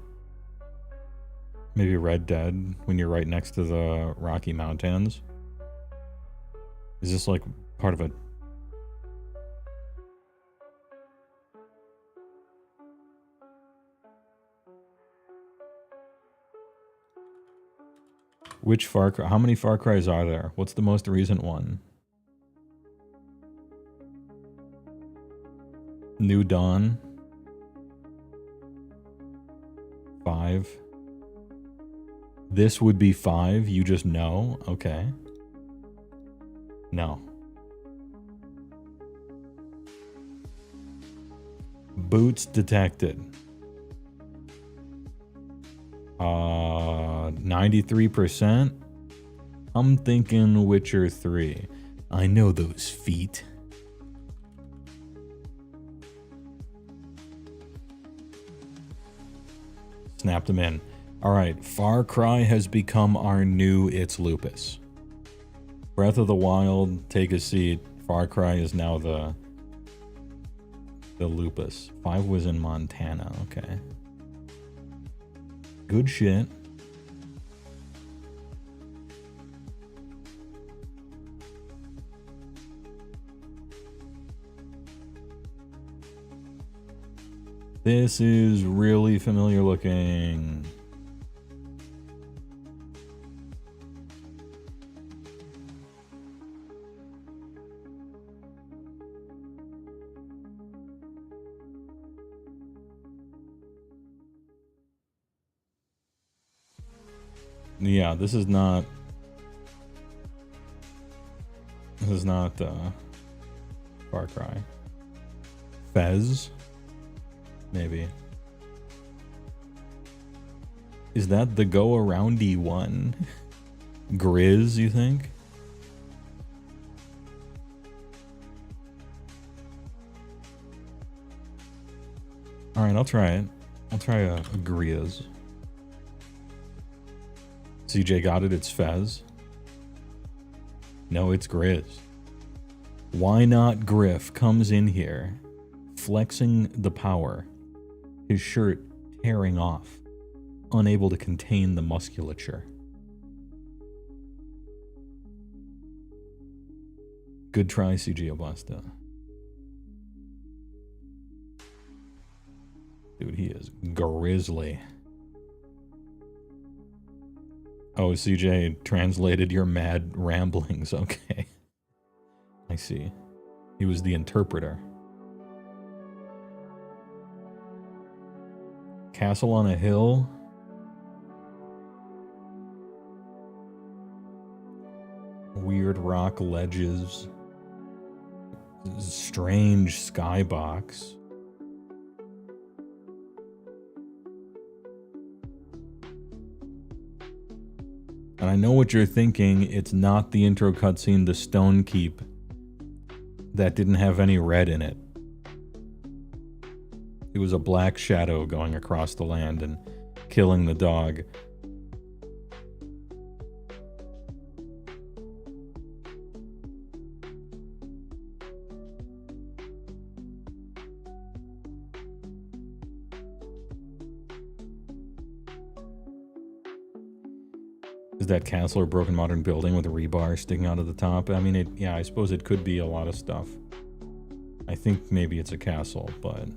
Maybe Red Dead, when you're right next to the Rocky Mountains. Is this like part of a... Which Far Cry? How many Far Cries are there? What's the most recent one? New Dawn. 5. This would be 5, you just know? Okay. No. Boots detected. 93%? I'm thinking Witcher 3. I know those feet. Snapped them in. Alright, Far Cry has become our new It's Lupus. Breath of the Wild, take a seat. Far Cry is now the Lupus. 5 was in Montana, okay. Good shit. This is really familiar looking. Yeah, this is not Far Cry. Fez? Maybe. Is that the go-aroundy one? Grizz, you think? Alright, I'll try it. I'll try a Grizz. CJ got it, it's Fez. No, it's Grizz. Why not Griff comes in here, flexing the power, his shirt tearing off, unable to contain the musculature. Good try, CG Oblasta. Dude, he is grizzly. Oh, CJ translated your mad ramblings. Okay. I see. He was the interpreter. Castle on a hill? Weird rock ledges. Strange skybox. And I know what you're thinking. It's not the intro cutscene, the Stone Keep, that didn't have any red in it. It was a black shadow going across the land and killing the dog. Is that castle or broken modern building with a rebar sticking out of the top? I mean, yeah, I suppose it could be a lot of stuff. I think maybe it's a castle, but...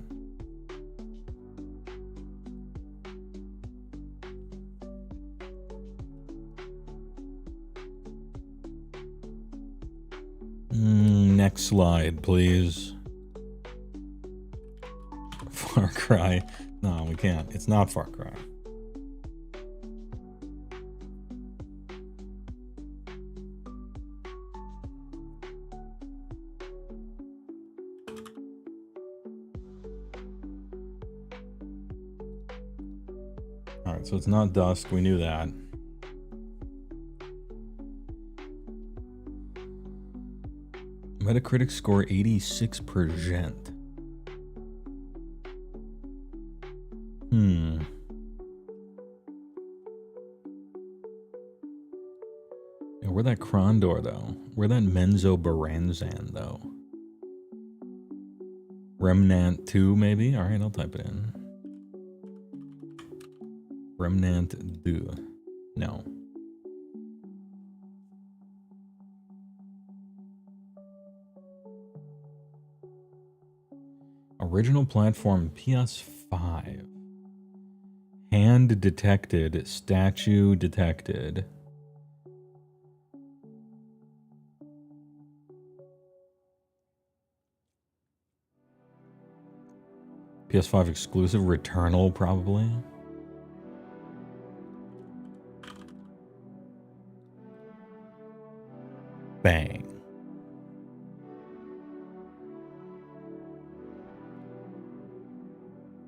next slide, please. Far Cry. No, we can't. It's not Far Cry. Alright, so it's not Dusk. We knew that. Metacritic score 86%. Yeah, we're that Krondor, though. We're that Menzo Baranzan, though. Remnant 2, maybe? Alright, I'll type it in. Remnant 2. No. Original platform PS5. Hand detected. Statue detected. PS5 exclusive. Returnal, probably. Bang.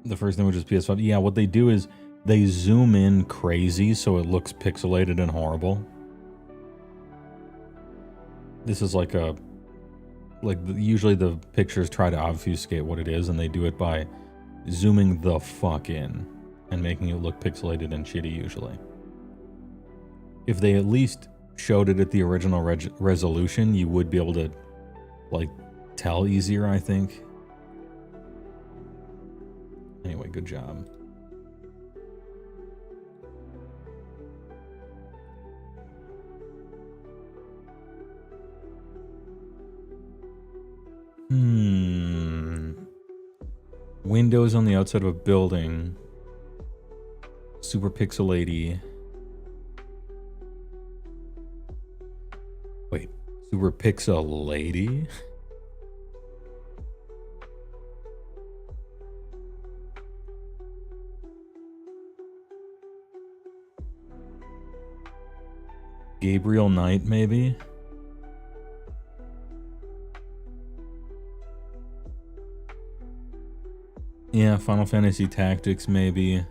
The first image is PS5. Yeah, what they do is they zoom in crazy so it looks pixelated and horrible. This is like a... usually the pictures try to obfuscate what it is, and they do it by zooming the fuck in and making it look pixelated and shitty usually. If they at least showed it at the original resolution, you would be able to, like, tell easier, I think. Anyway, good job. Windows on the outside of a building. Super pixel-lady. Wait, super pixel-lady? Gabriel Knight, maybe? Yeah, Final Fantasy Tactics, maybe.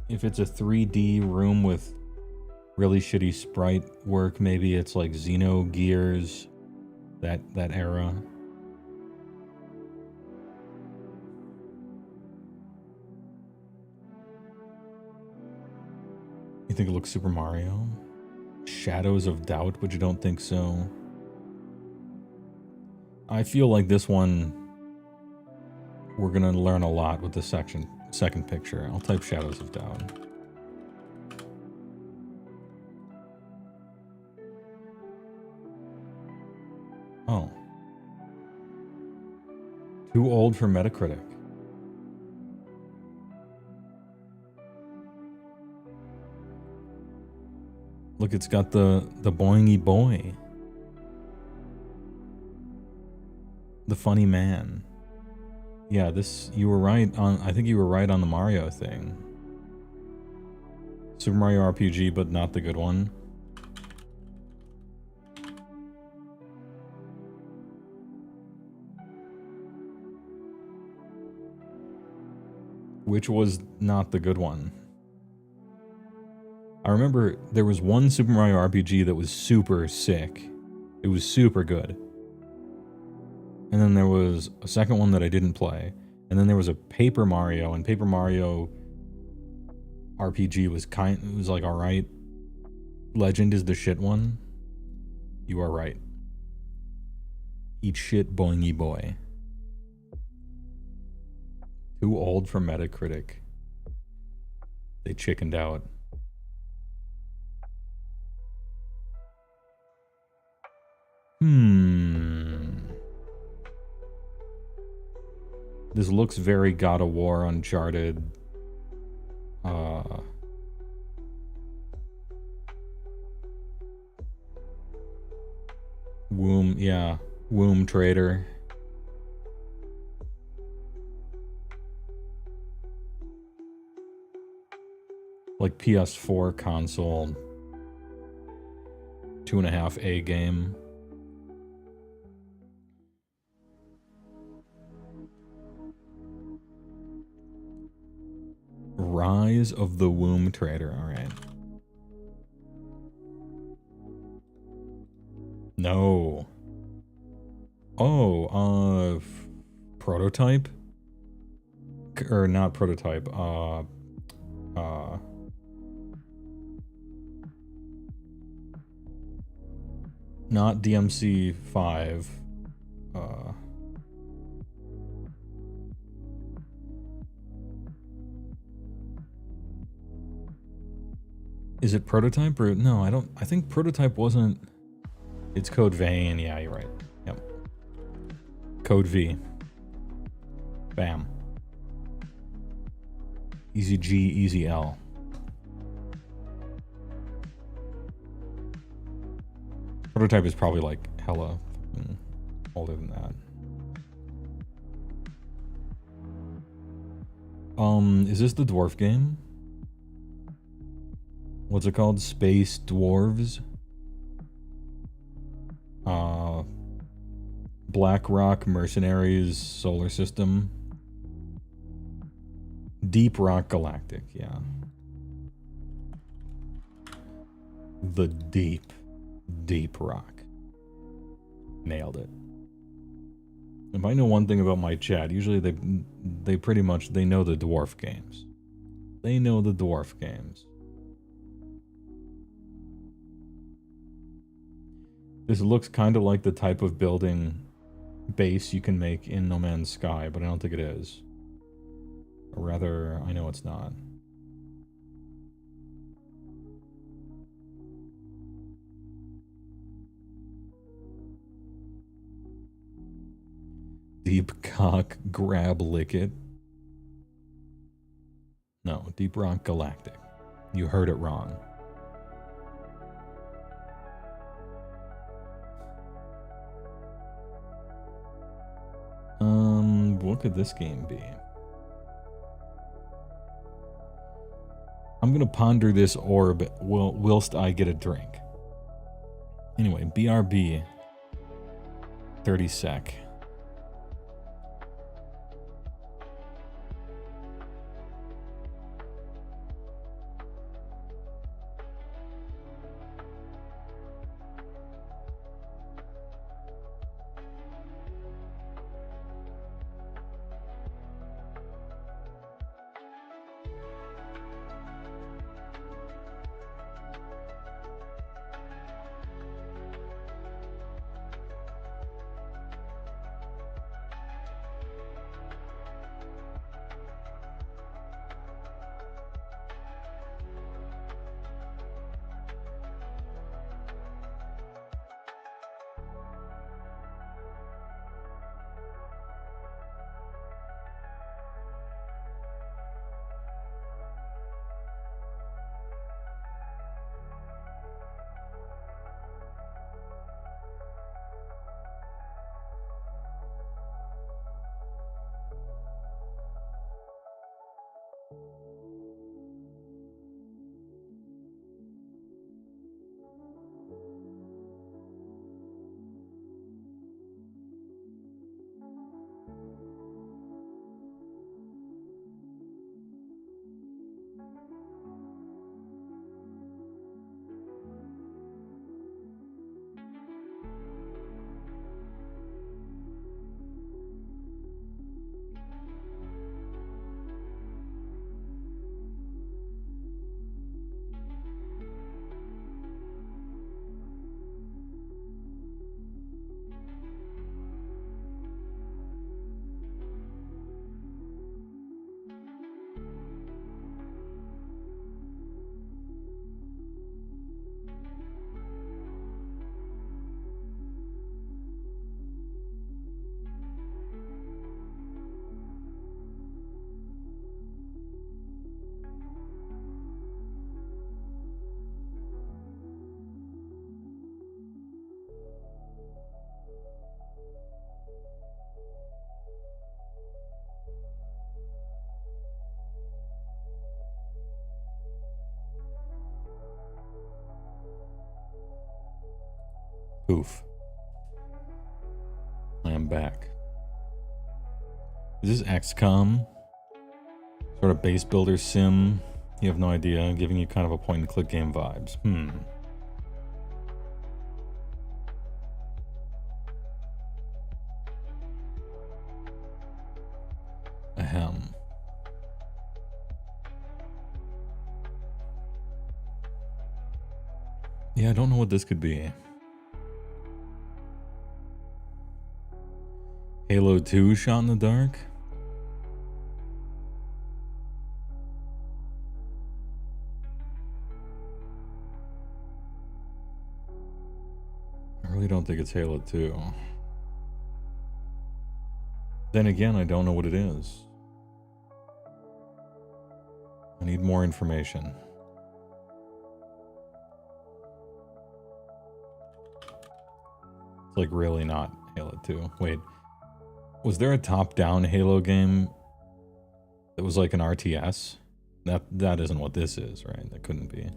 If it's a 3D room with really shitty sprite work, maybe it's like Xenogears, that era. You think it looks Super Mario? Shadows of Doubt, but you don't think so? I feel like this one, we're gonna learn a lot with the second picture. I'll type Shadows of Doubt. Oh. Too old for Metacritic. Look, it's got the boingy boy. The funny man. Yeah, you were right on, I think you were right on the Mario thing. Super Mario RPG, but not the good one. Which was not the good one. I remember there was one Super Mario RPG that was super sick. It was super good. And then there was a second one that I didn't play. And then there was a Paper Mario, and Paper Mario RPG was like alright. Legend is the shit one. You are right. Eat shit, boingy boy. Too old for Metacritic. They chickened out. This looks very God of War, Uncharted. Womb, yeah. Womb Trader. Like PS4 console. 2.5A game. Rise of the Womb Trader. All right. No. Oh, prototype? Or not prototype, not DMC 5, is it prototype or no? I think prototype wasn't. It's code vein. Yeah, you're right. Yep. Code V. Bam. Easy G, easy L. Prototype is probably like hella older than that. Is this the dwarf game? What's it called? Space Dwarves? Black Rock Mercenaries Solar System. Deep Rock Galactic, yeah. The deep rock. Nailed it. If I know one thing about my chat, usually they pretty much, they know the dwarf games. They know the dwarf games. This looks kind of like the type of building base you can make in No Man's Sky, but I don't think it is. Or rather, I know it's not. Deep Cock Grab Lick It. No, Deep Rock Galactic. You heard it wrong. What could this game be? I'm gonna ponder this orb whilst I get a drink. Anyway, BRB. 30 sec. Poof. I am back. Is this XCOM? Sort of base builder sim. You have no idea. Giving you kind of a point-and-click game vibes. Ahem. Yeah, I don't know what this could be. Halo 2 shot in the dark? I really don't think it's Halo 2. Then again, I don't know what it is. I need more information. It's like really not Halo 2. Wait, was there a top-down Halo game that was like an RTS? That isn't what this is, right? That couldn't be.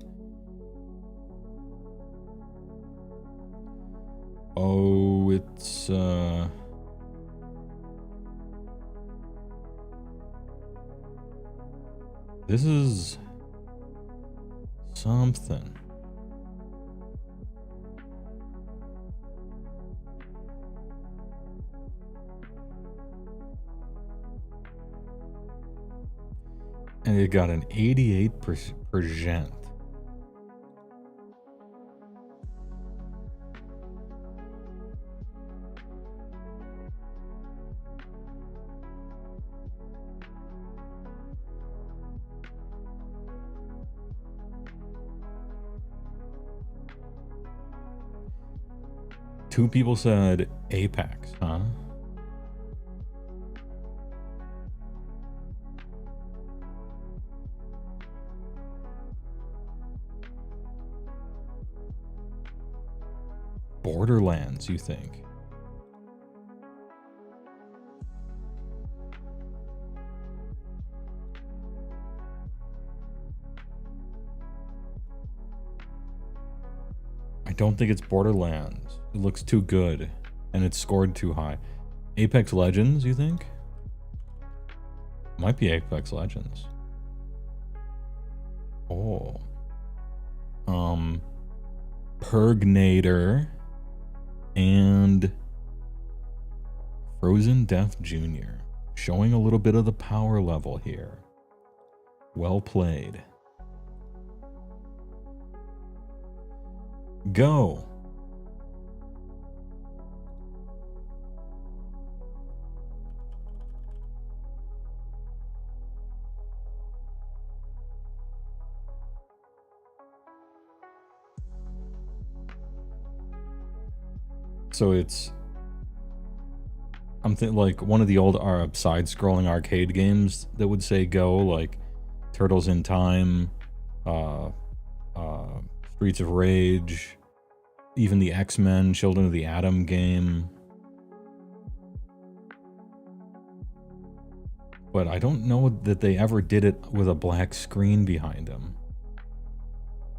Oh, it's this is something. And it got an 88%. Two people said Apex, huh? Borderlands, you think? I don't think it's Borderlands. It looks too good, and it's scored too high. Apex Legends, you think? Might be Apex Legends. Oh. Purgnator and Frozen Death Jr. Showing a little bit of the power level here. Well played. Go. So it's, I'm thinking like one of the old side-scrolling arcade games that would say go, like Turtles in Time, Streets of Rage, even the X-Men, Children of the Atom game. But I don't know that they ever did it with a black screen behind them.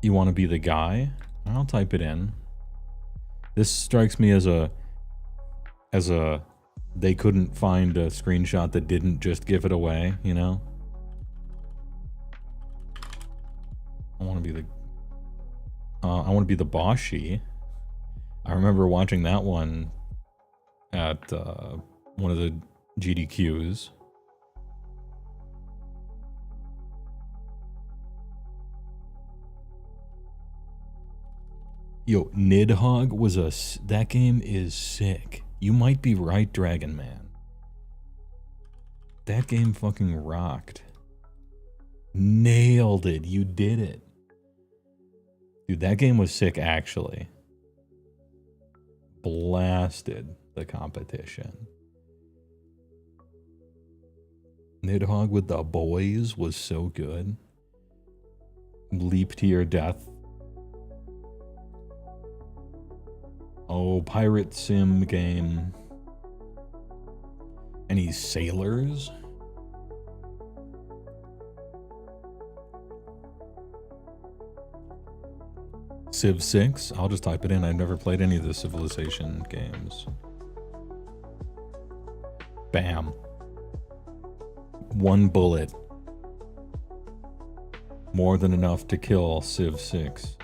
You want to be the guy? I'll type it in. This strikes me as a they couldn't find a screenshot that didn't just give it away, you know? I want to be the Boshi. I remember watching that one at one of the GDQs. Yo, Nidhogg was that game is sick. You might be right, Dragon Man. That game fucking rocked. Nailed it. You did it. Dude, that game was sick, actually. Blasted the competition. Nidhogg with the boys was so good. Leap to your death. Oh, pirate sim game. Any sailors? Civ 6? I'll just type it in. I've never played any of the Civilization games. Bam. One bullet. More than enough to kill Civ 6.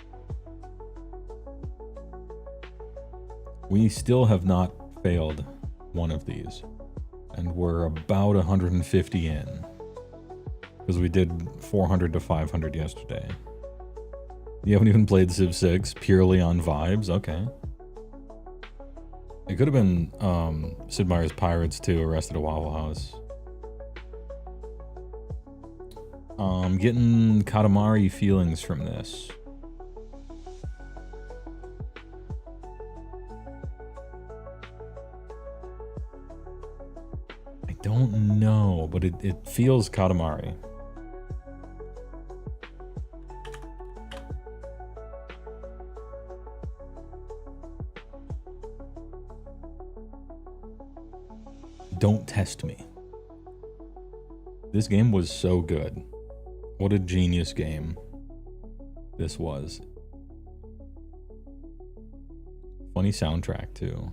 We still have not failed one of these. And we're about 150 in. Because we did 400 to 500 yesterday. You haven't even played Civ 6 purely on vibes? Okay. It could have been Sid Meier's Pirates 2, Arrested at Waffle House. Getting Katamari feelings from this. I don't know, but it feels Katamari. Don't test me. This game was so good. What a genius game this was. Funny soundtrack too.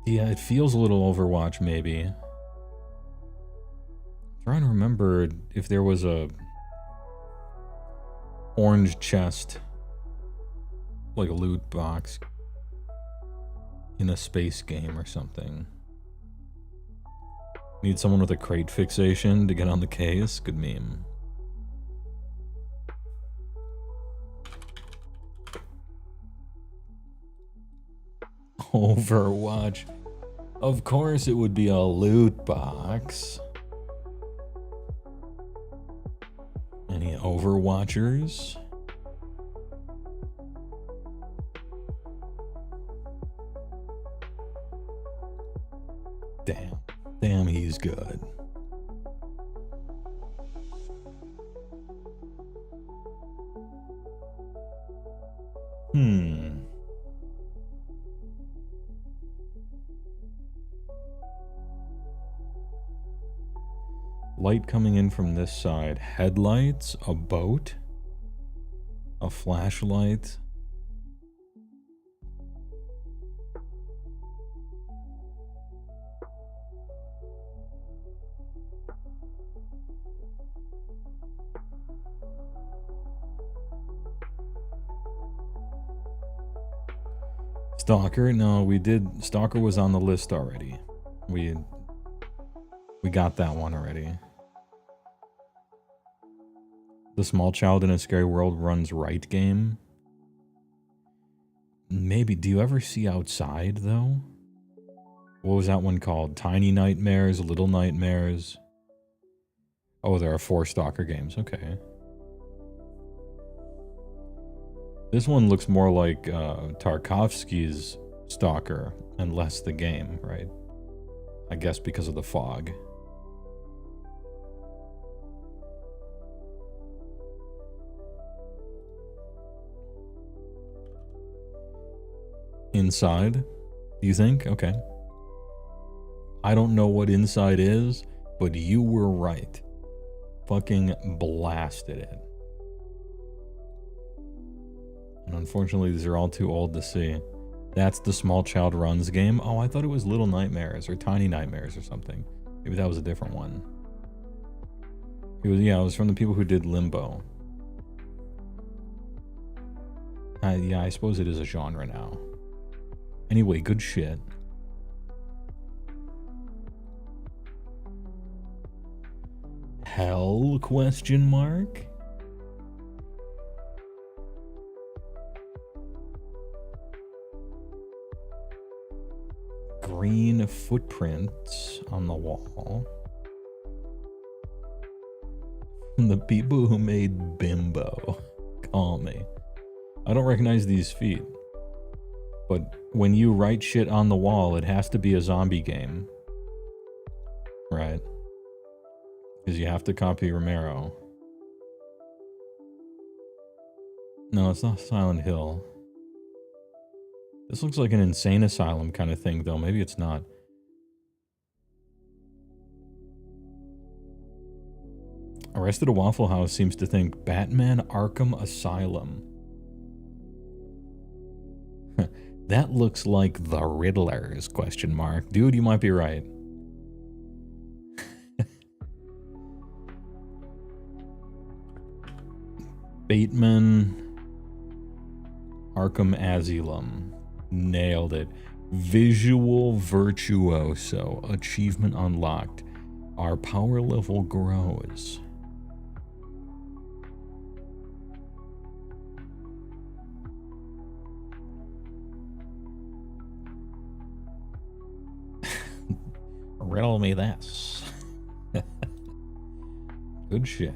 Yeah, it feels a little Overwatch, maybe. I'm trying to remember if there was a orange chest, like a loot box, in a space game or something. Need someone with a crate fixation to get on the case? Good meme. Overwatch. Of course it would be a loot box. Any Overwatchers? Damn. Damn, he's good. Light coming in from this side. Headlights, a boat, a flashlight. Stalker? No, we did. Stalker was on the list already. We got that one already. The Small Child in a Scary World Runs Right game? Maybe. Do you ever see Outside, though? What was that one called? Tiny Nightmares, Little Nightmares? Oh, there are 4 Stalker games. Okay. This one looks more like Tarkovsky's Stalker and less the game, right? I guess because of the fog. Inside, you think? Okay. I don't know what Inside is, but you were right. Fucking blasted it. And unfortunately, these are all too old to see. That's the Small Child Runs game. Oh, I thought it was Little Nightmares or Tiny Nightmares or something. Maybe that was a different one. It was from the people who did Limbo. Yeah, I suppose it is a genre now. Anyway, good shit. Hell? Question mark? Green footprints on the wall. From the people who made Bimbo. Call me. I don't recognize these feet. But when you write shit on the wall, it has to be a zombie game. Right? Because you have to copy Romero. No, it's not Silent Hill. This looks like an insane asylum kind of thing, though. Maybe it's not. Arrested at Waffle House seems to think Batman Arkham Asylum. That looks like the Riddler's, question mark. Dude, you might be right. Bateman Arkham Asylum. Nailed it. Visual virtuoso. Achievement unlocked. Our power level grows. Riddle me this. Good shit.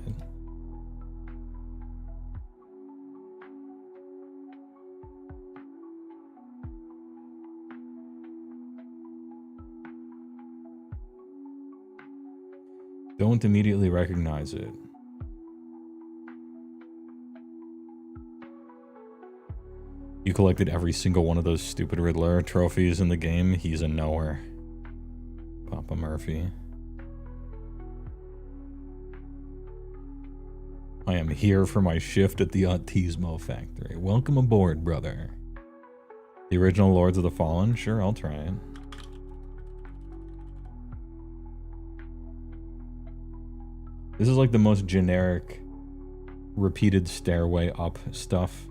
Don't immediately recognize it. You collected every single one of those stupid Riddler trophies in the game. He's a knower. Papa Murphy. I am here for my shift at the Autismo Factory. Welcome aboard, brother. The original Lords of the Fallen? Sure, I'll try it. This is like the most generic, repeated stairway up stuff.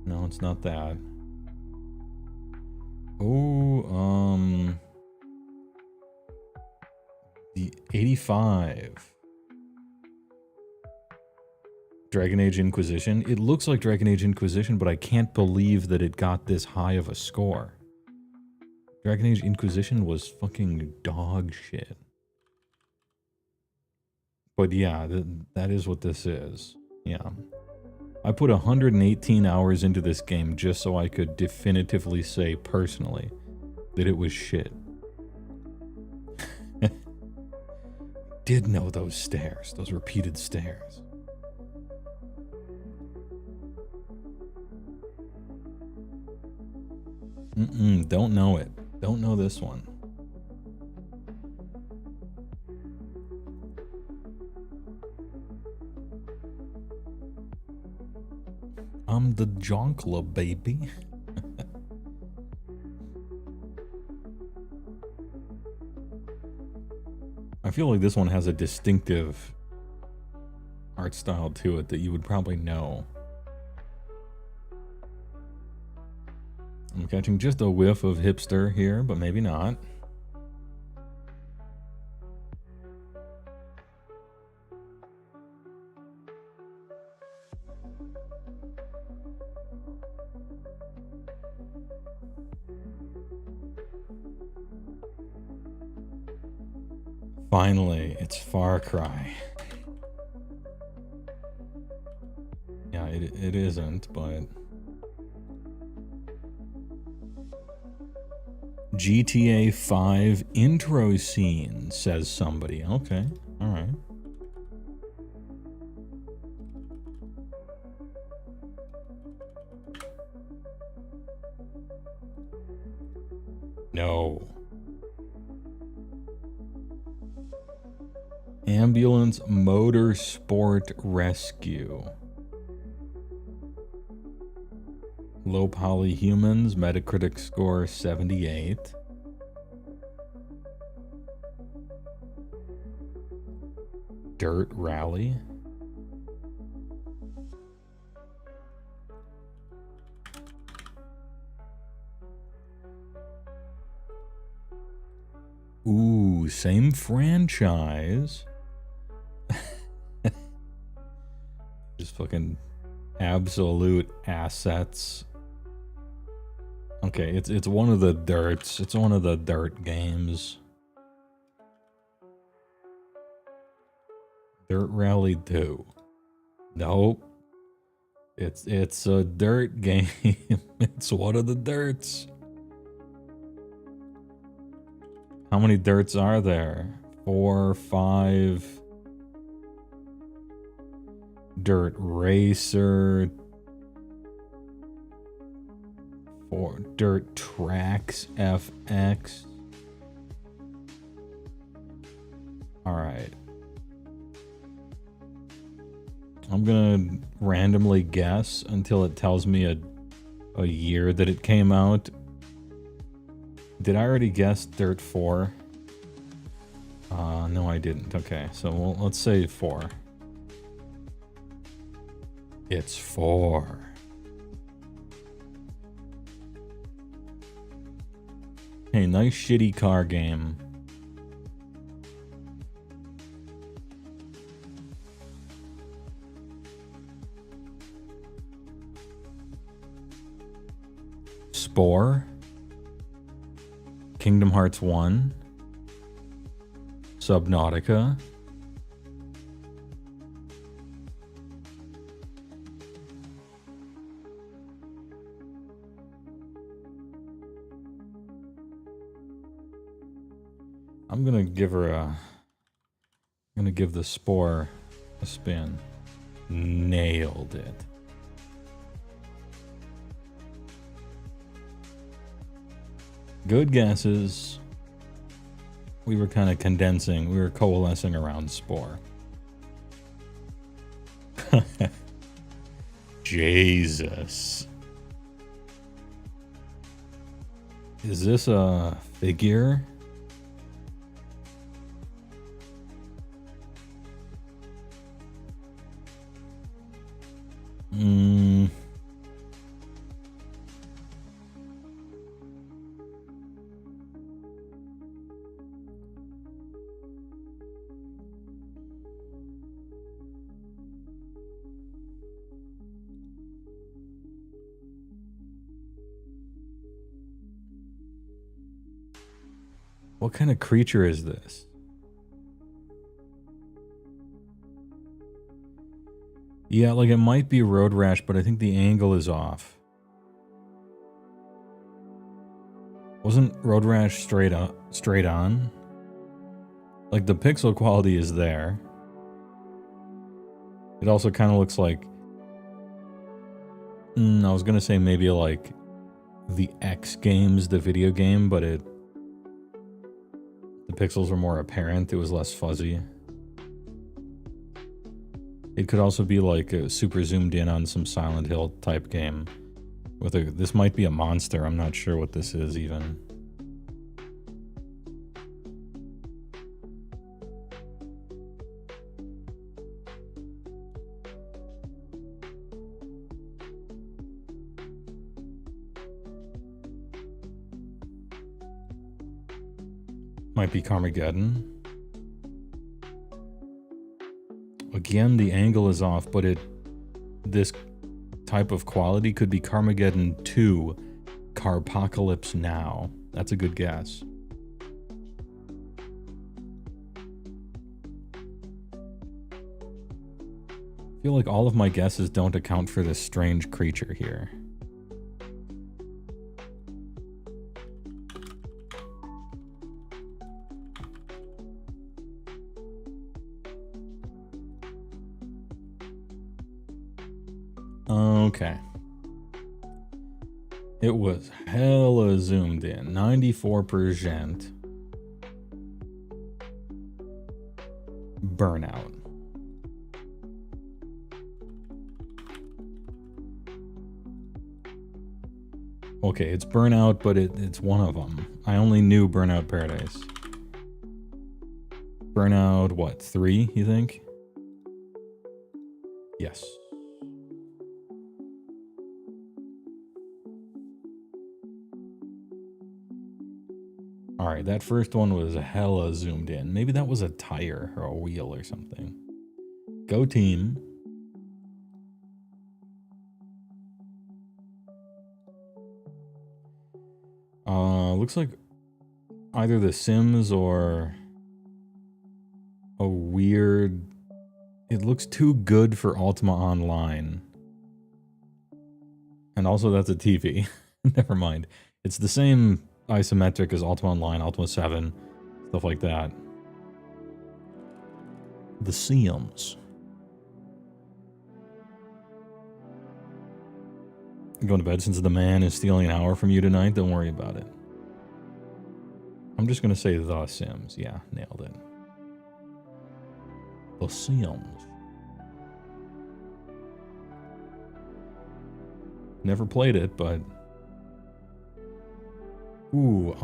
No, it's not that. Oh, the 85. Dragon Age Inquisition. It looks like Dragon Age Inquisition, but I can't believe that it got this high of a score. Dragon Age Inquisition was fucking dog shit. But yeah, that is what this is. Yeah. I put 118 hours into this game just so I could definitively say personally that it was shit. Did know those stairs, those repeated stairs. Don't know it. Don't know this one. I'm the Jonkla, baby. I feel like this one has a distinctive art style to it that you would probably know. I'm catching just a whiff of hipster here, but maybe not. Finally, it's Far Cry. Yeah, it isn't, but... GTA 5 intro scene, says somebody. Okay, alright. No. Ambulance Motorsport Rescue. Low poly humans, Metacritic score 78. Dirt Rally. Ooh, same franchise. Just fucking absolute assets. Okay, it's one of the dirts. It's one of the dirt games. Dirt Rally 2. Nope. It's a dirt game. It's one of the dirts. How many dirts are there? 4, 5. Dirt Racer. 4 Dirt Tracks FX. All right. I'm gonna randomly guess until it tells me a year that it came out. Did I already guess Dirt 4? No, I didn't. Okay, so let's say 4. It's 4. Hey, nice shitty car game. Spore, Kingdom Hearts 1, Subnautica, I'm gonna give the Spore a spin. Nailed it. Good guesses. We were kind of condensing. We were coalescing around Spore. Jesus. Is this a figure? What kind of creature is this? Yeah, like it might be Road Rash, but I think the angle is off. Wasn't Road Rash straight on? Like the pixel quality is there. It also kind of looks like... I was gonna say maybe like the X Games, the video game, but the pixels were more apparent. It was less fuzzy. It could also be like a super zoomed in on some Silent Hill type game. This might be a monster. I'm not sure what this is even. Might be Carmageddon. Again, the angle is off, but this type of quality could be Carmageddon 2, Carpocalypse Now. That's a good guess. I feel like all of my guesses don't account for this strange creature here. Okay. It was hella zoomed in. 94%. Burnout. Okay, it's Burnout, but it's one of them. I only knew Burnout Paradise. Burnout, what, 3, you think? Yes. Alright, that first one was hella zoomed in. Maybe that was a tire or a wheel or something. Go team. Looks like either The Sims or a weird... It looks too good for Ultima Online. And also that's a TV. Never mind. It's the same isometric as Ultima Online, Ultima 7, stuff like that. The Sims. Going to bed since the man is stealing an hour from you tonight? Don't worry about it. I'm just going to say The Sims. Yeah, nailed it. The Sims. Never played it, but... Ooh,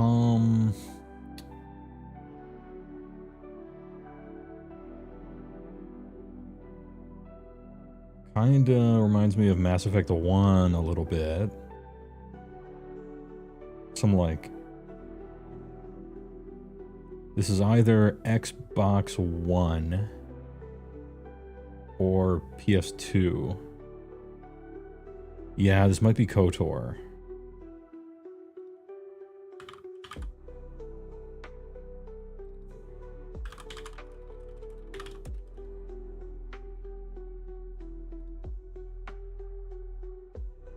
kinda reminds me of Mass Effect 1 a little bit. Some like... This is either Xbox One or PS2. Yeah, this might be KOTOR.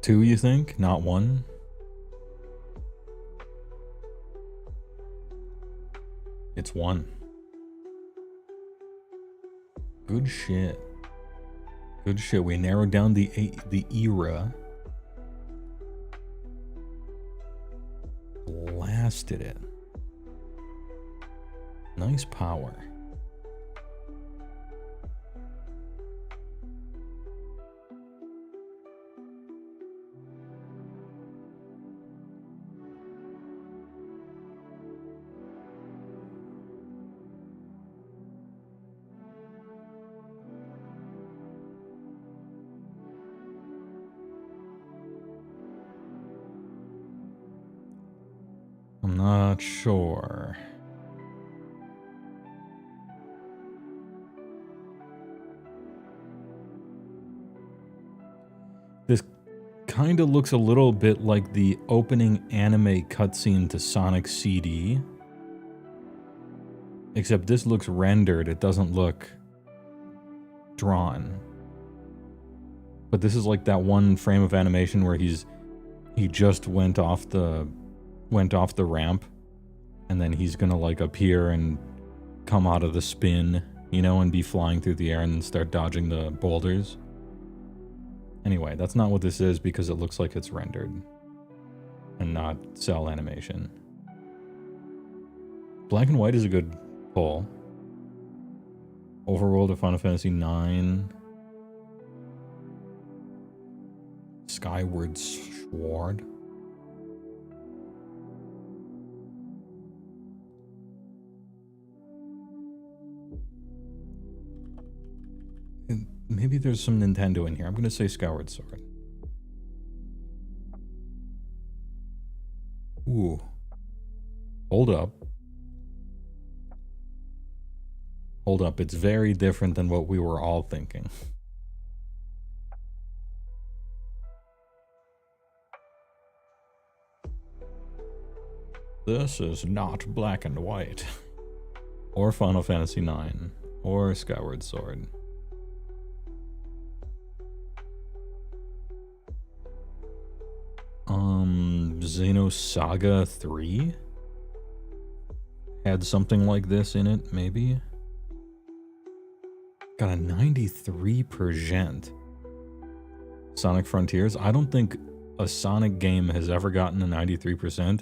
Two, you think? Not one? It's one. Good shit. Good shit. We narrowed down the era. Blasted it. Nice power. I'm not sure. This kind of looks a little bit like the opening anime cutscene to Sonic CD. Except this looks rendered, it doesn't look drawn. But this is like that one frame of animation where he just went off the ramp, and then he's gonna like appear and come out of the spin, you know, and be flying through the air and start dodging the boulders. Anyway, that's not what this is because it looks like it's rendered and not cell animation. Black and white is a good pull. Overworld of Final Fantasy IX. Skyward Sword. Maybe there's some Nintendo in here. I'm going to say Skyward Sword. Ooh. Hold up. Hold up. It's very different than what we were all thinking. This is not Black and White. Or Final Fantasy IX. Or Skyward Sword. Xenosaga 3 had something like this in it, maybe. Got a 93%. Sonic Frontiers. I don't think a Sonic game has ever gotten a 93%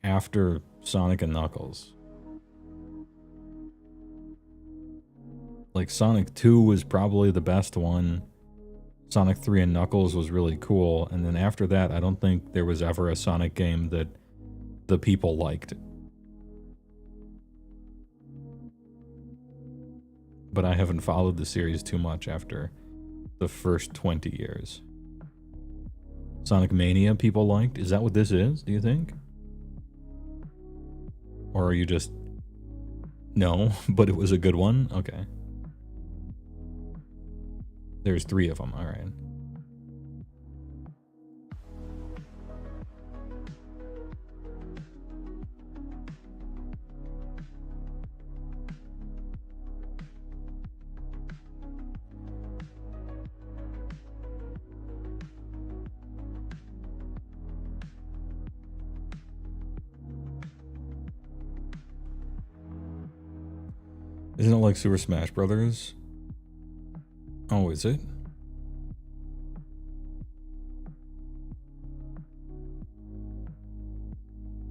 after Sonic and Knuckles. Like Sonic 2 was probably the best one. Sonic 3 and Knuckles was really cool, and then after that, I don't think there was ever a Sonic game that the people liked. But I haven't followed the series too much after the first 20 years. Sonic Mania people liked? Is that what this is, do you think? Or are you just... No, but it was a good one? Okay. There's 3 of them, alright. Isn't it like Super Smash Brothers? Oh, is it?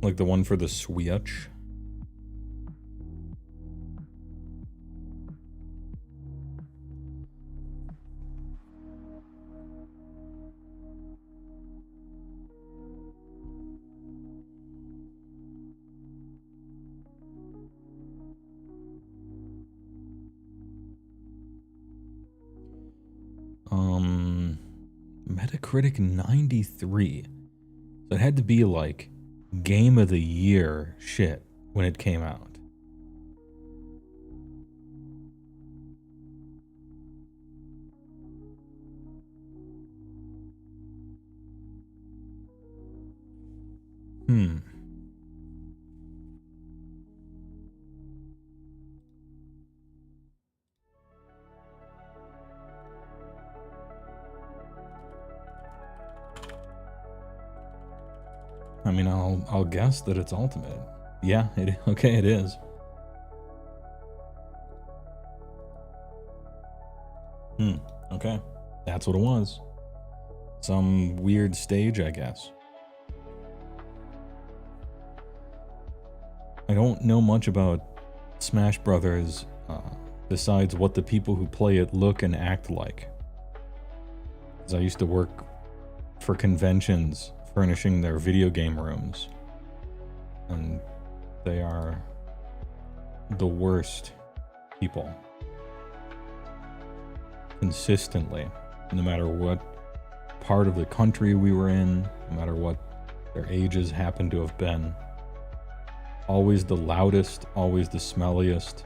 Like the one for the Switch? Metacritic 93. So it had to be like game of the year shit when it came out. I mean, I'll guess that it's Ultimate. Yeah, okay, it is. Okay. That's what it was. Some weird stage, I guess. I don't know much about Smash Brothers besides what the people who play it look and act like. 'Cause I used to work for conventions furnishing their video game rooms, and they are the worst people. Consistently, no matter what part of the country we were in, no matter what their ages happened to have been. Always the loudest, always the smelliest,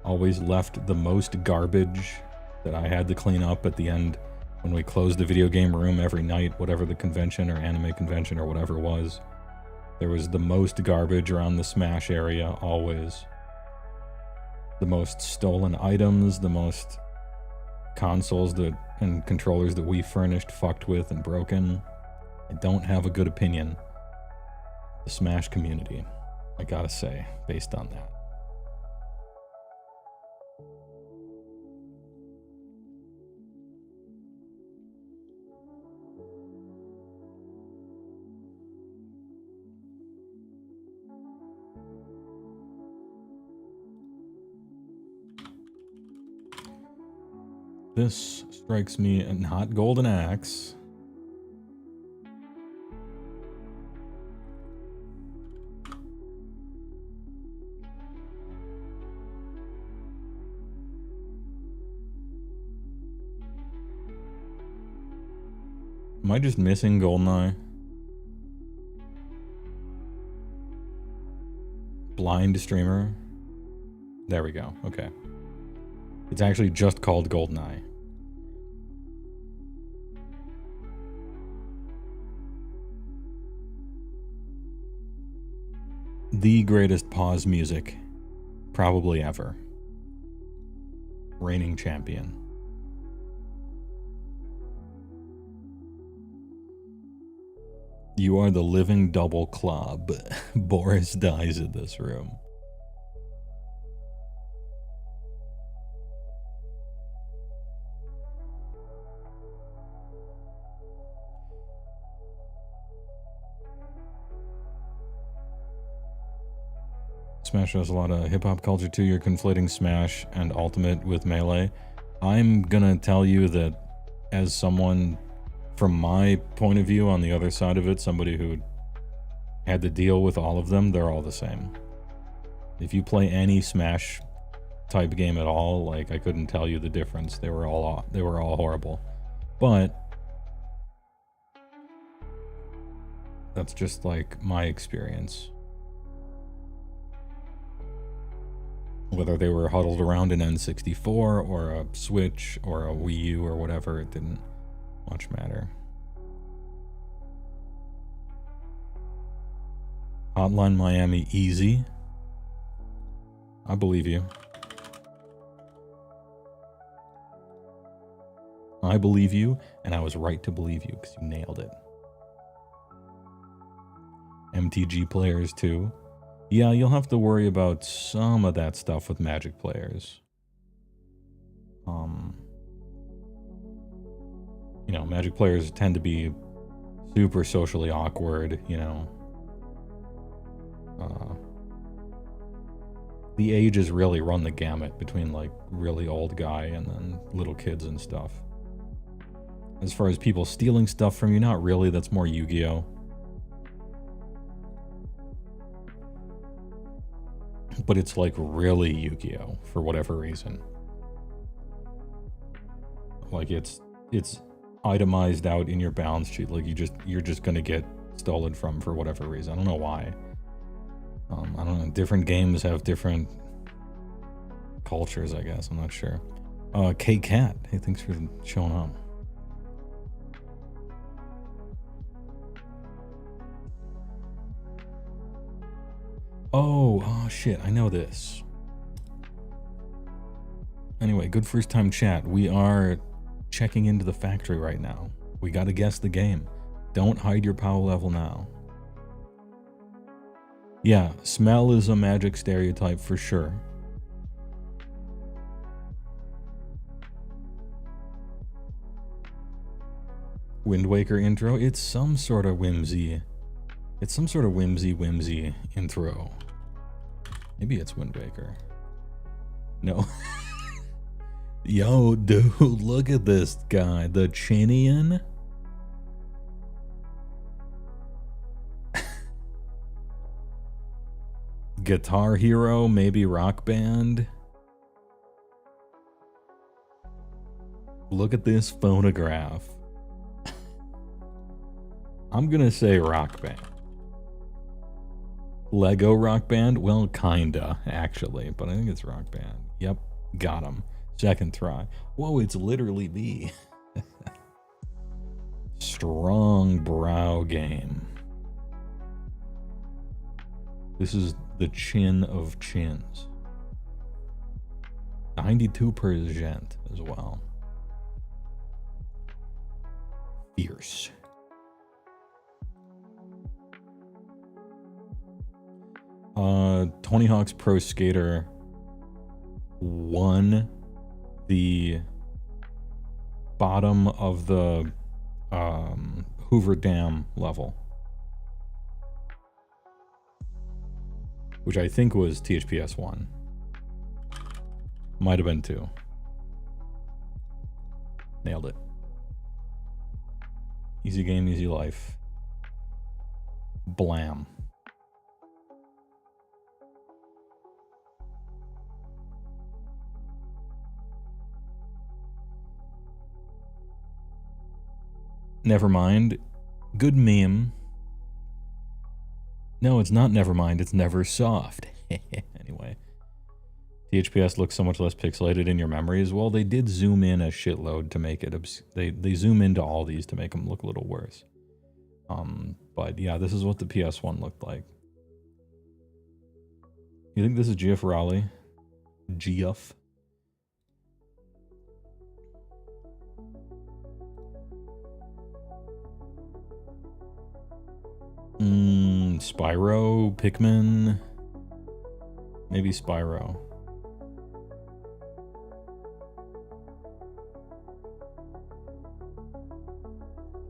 always left the most garbage that I had to clean up at the end when we closed the video game room every night, whatever the convention or anime convention or whatever it was. There was the most garbage around the Smash area, always. The most stolen items, the most consoles and controllers that we furnished fucked with and broken. I don't have a good opinion of the Smash community, I gotta say, based on that. This strikes me a not golden axe. Am I just missing Goldeneye? Blind streamer? There we go, okay. It's actually just called Goldeneye. The greatest pause music probably ever. Reigning champion. You are the living double club. Boris dies in this room. Smash has a lot of hip-hop culture too. You're conflating Smash and Ultimate with Melee. I'm gonna tell you that as someone, from my point of view on the other side of it, somebody who had to deal with all of them, they're all the same. If you play any Smash type game at all, like, I couldn't tell you the difference. They were all horrible. But that's just like my experience. Whether they were huddled around an N64 or a Switch or a Wii U or whatever, it didn't much matter. Hotline Miami easy. I believe you. I believe you, and I was right to believe you because you nailed it. MTG players too. Yeah, you'll have to worry about some of that stuff with Magic players. You know, Magic players tend to be super socially awkward, you know. The ages really run the gamut between, like, really old guy and then little kids and stuff. As far as people stealing stuff from you, not really, that's more Yu-Gi-Oh! But it's like really Yu-Gi-Oh! For whatever reason. Like, it's it's itemized out in your balance sheet. Like you're just gonna get stolen from for whatever reason. I don't know why. I don't know. Different games have different cultures, I guess. I'm not sure. K-Cat. Hey, thanks for showing up. Oh shit, I know this. Anyway, good first time chat. We are checking into the factory right now. We gotta guess the game. Don't hide your power level now. Yeah, smell is a magic stereotype for sure. Wind Waker intro, it's some sort of whimsy. It's some sort of whimsy intro. Maybe it's Wind Waker. No. Yo, dude, look at this guy. The Chinian. Guitar Hero, maybe Rock Band. Look at this photograph. I'm gonna say Rock Band. Lego Rock Band? Well, kinda, actually, but I think it's Rock Band. Yep, got him. Second try. Whoa, it's literally me. Strong brow game. This is the chin of chins. 92% as well. Fierce. Tony Hawk's Pro Skater won the bottom of the Hoover Dam level, which I think was THPS 1. Might have been 2. Nailed it. Easy game, easy life. Blam. Never mind. Good meme. No, it's not Nevermind, it's Neversoft. Anyway. THPS looks so much less pixelated in your memories. Well, they did zoom in a shitload to make it... They zoom into all these to make them look a little worse. But yeah, this is what the PS1 looked like. You think this is GF Raleigh? GF? Spyro, Pikmin, maybe Spyro.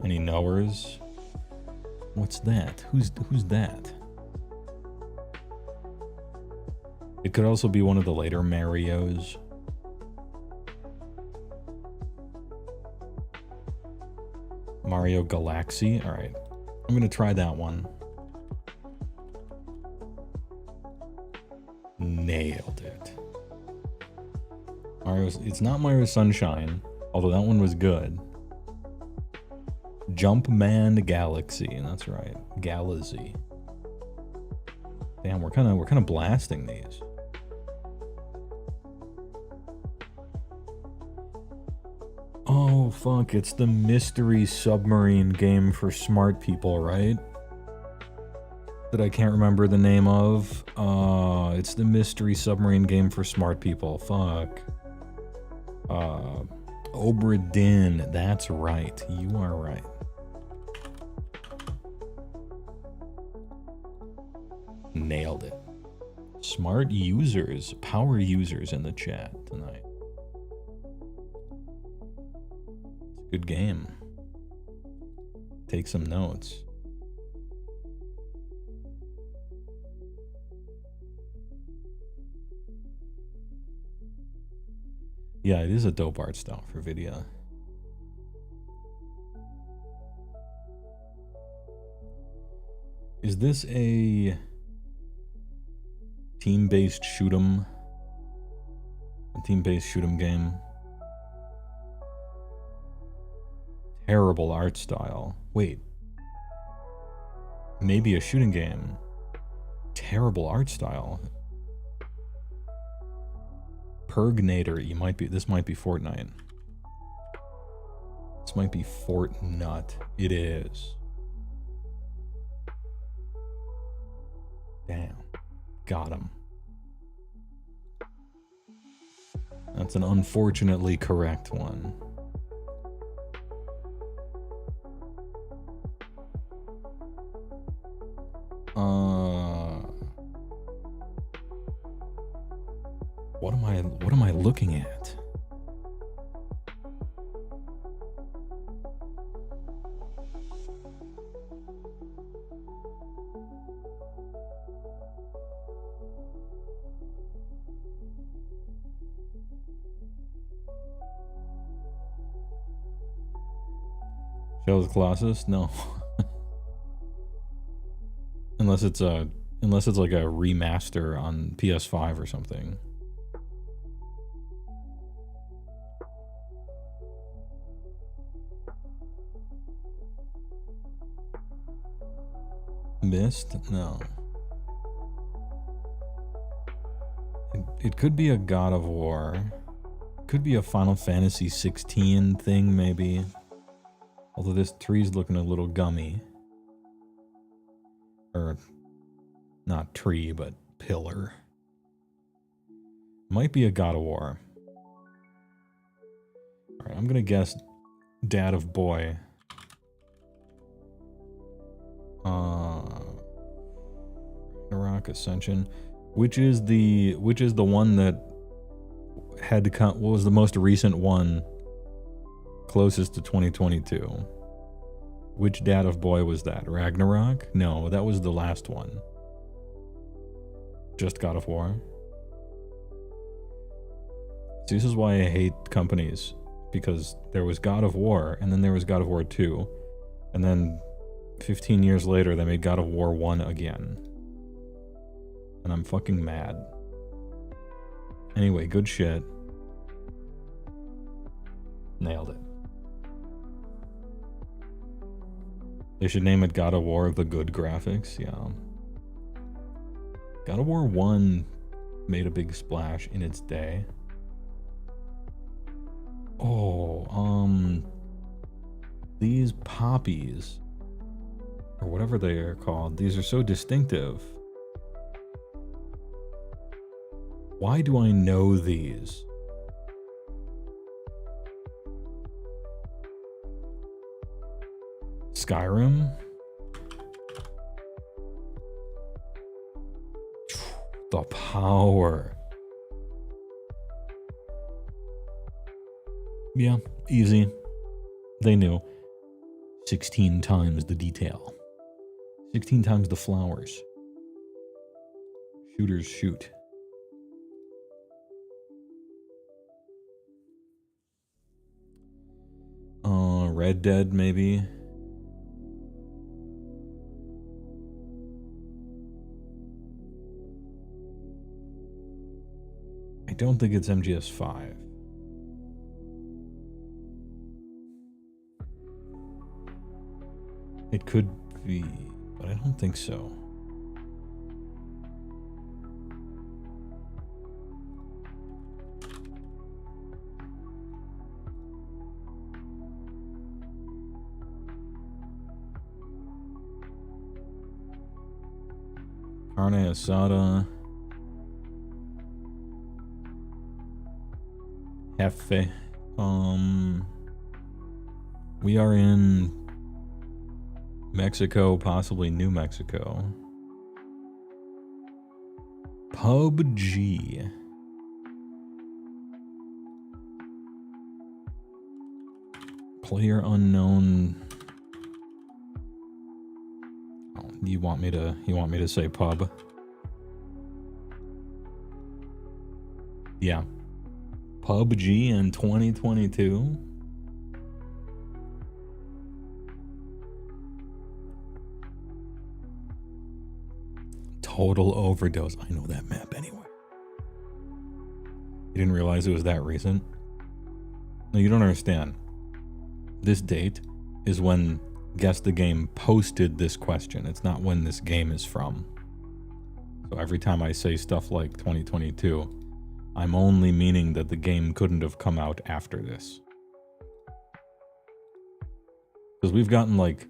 Any knowers? What's that? Who's that? It could also be one of the later Marios. Mario Galaxy. All right. I'm gonna try that one. Nailed it. Mario's, it's not Mario Sunshine, although that one was good. Jumpman Galaxy, that's right. Galaxy. Damn, we're kind of blasting these. Oh fuck, it's the mystery submarine game for smart people, right? That I can't remember the name of. It's the mystery submarine game for smart people. Fuck. Obra Dinn, that's right. You are right. Nailed it. Smart users, power users in the chat tonight. Good game. Take some notes. Yeah, it is a dope art style for video. Is this a team-based shoot 'em? A team-based shoot 'em game? Terrible art style. Wait. Maybe a shooting game. Terrible art style. Purgnator. This might be Fortnite. This might be Fortnite. It is. Damn. Got him. That's an unfortunately correct one. What am I looking at? Shadow of the Colossus? No. Unless it's like a remaster on PS5 or something. Mist? No. It could be a God of War. It could be a Final Fantasy 16 thing, maybe. Although this tree's looking a little gummy. Or, not tree, but pillar. Might be a God of War. Alright, I'm gonna guess Dad of Boy. Ragnarok Ascension. Which is the one that had to come, what was the most recent one closest to 2022? Which Dad of Boy was that? Ragnarok? No, that was the last one. Just God of War. See, this is why I hate companies, because there was God of War, and then there was God of War 2, and then 15 years later they made God of War 1 again. And I'm fucking mad. Anyway, good shit. Nailed it. They should name it God of War the Good Graphics, yeah. God of War 1 made a big splash in its day. Oh, these poppies, or whatever they are called, these are so distinctive. Why do I know these? Skyrim? The power. Yeah, easy. They knew. 16 times the detail. 16 times the flowers. Shooters shoot. Red Dead, maybe. I don't think it's MGS5. It could be, but I don't think so. Carne asada. Jefe. We are in Mexico, possibly New Mexico. PUBG. Player unknown. Oh, you want me to say pub? Yeah. PUBG in 2022? Total Overdose. I know that map anyway. You didn't realize it was that recent? No, you don't understand. This date is when Guess the Game posted this question. It's not when this game is from. So every time I say stuff like 2022, I'm only meaning that the game couldn't have come out after this. Because we've gotten like,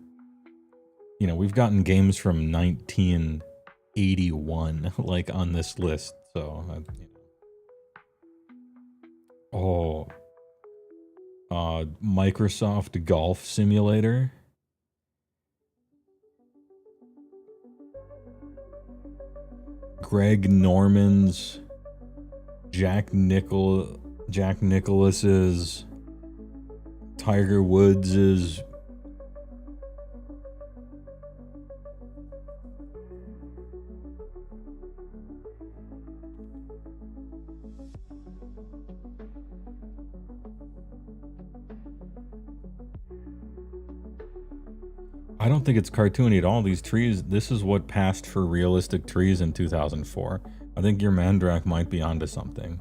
you know, we've gotten games from 1981 like on this list. So, Microsoft Golf Simulator. Greg Norman's, Jack Nicklaus's, Tiger Woods's. I don't think it's cartoony at all. These trees, this is what passed for realistic trees in 2004. I think your Mandrak might be onto something.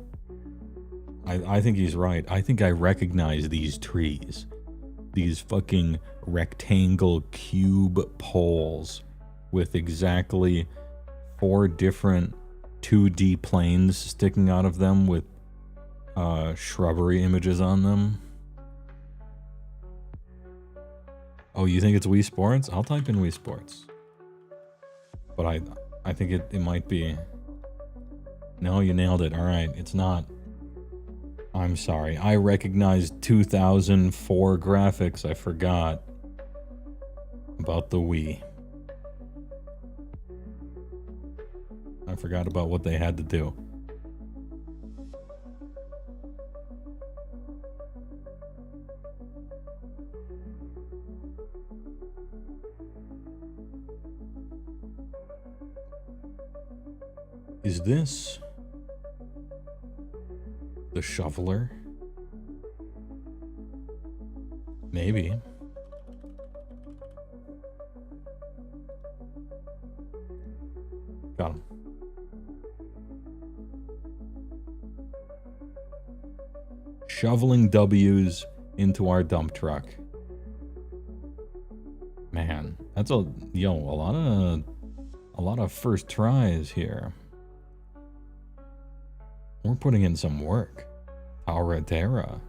I think he's right. I think I recognize these trees. These fucking rectangle cube poles with exactly 4 different 2D planes sticking out of them with shrubbery images on them. Oh, you think it's Wii Sports? I'll type in Wii Sports. But I think it might be... No, you nailed it. Alright, it's not. I'm sorry. I recognized 2004 graphics. I forgot about the Wii. I forgot about what they had to do. Is this the shoveler? Maybe. Got him. Shoveling W's into our dump truck. Man, that's a lot of first tries here. We're putting in some work. Auratera.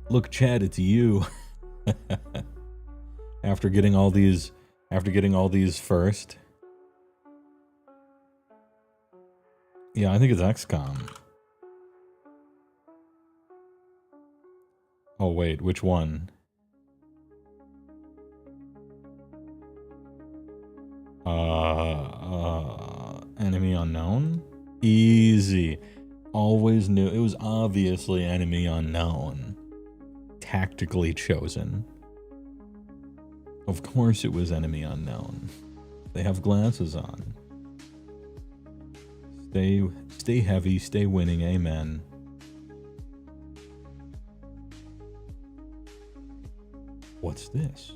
Look, Chad, it's you. After getting all these first. Yeah, I think it's XCOM. Oh wait, which one? Enemy unknown? Easy. Always knew. It was obviously enemy unknown. Tactically chosen. Of course it was enemy unknown. They have glasses on. Stay heavy, stay winning, amen. What's this?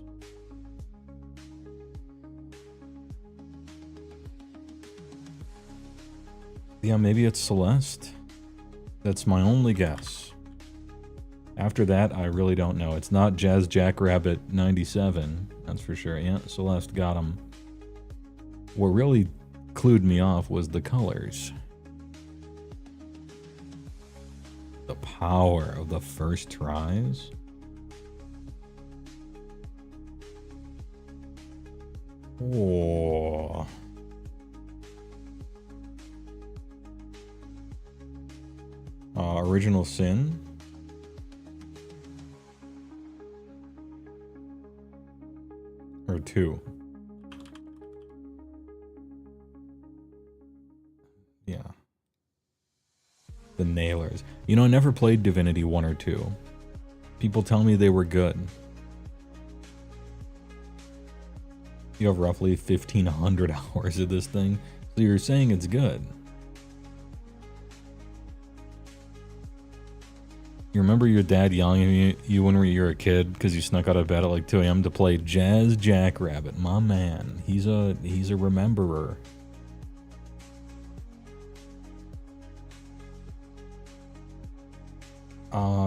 Yeah, maybe it's Celeste. That's my only guess. After that, I really don't know. It's not Jazz Jackrabbit 97, that's for sure. Yeah, Celeste got him. What really clued me off was the colors. The power of the first tries. Oh. Original Sin. Or 2. Yeah. The Nailers. You know, I never played Divinity 1 or 2. People tell me they were good. You have roughly 1,500 hours of this thing, so you're saying it's good. You remember your dad yelling at you when you were a kid because you snuck out of bed at like 2 a.m. to play Jazz Jackrabbit? My man, he's a rememberer.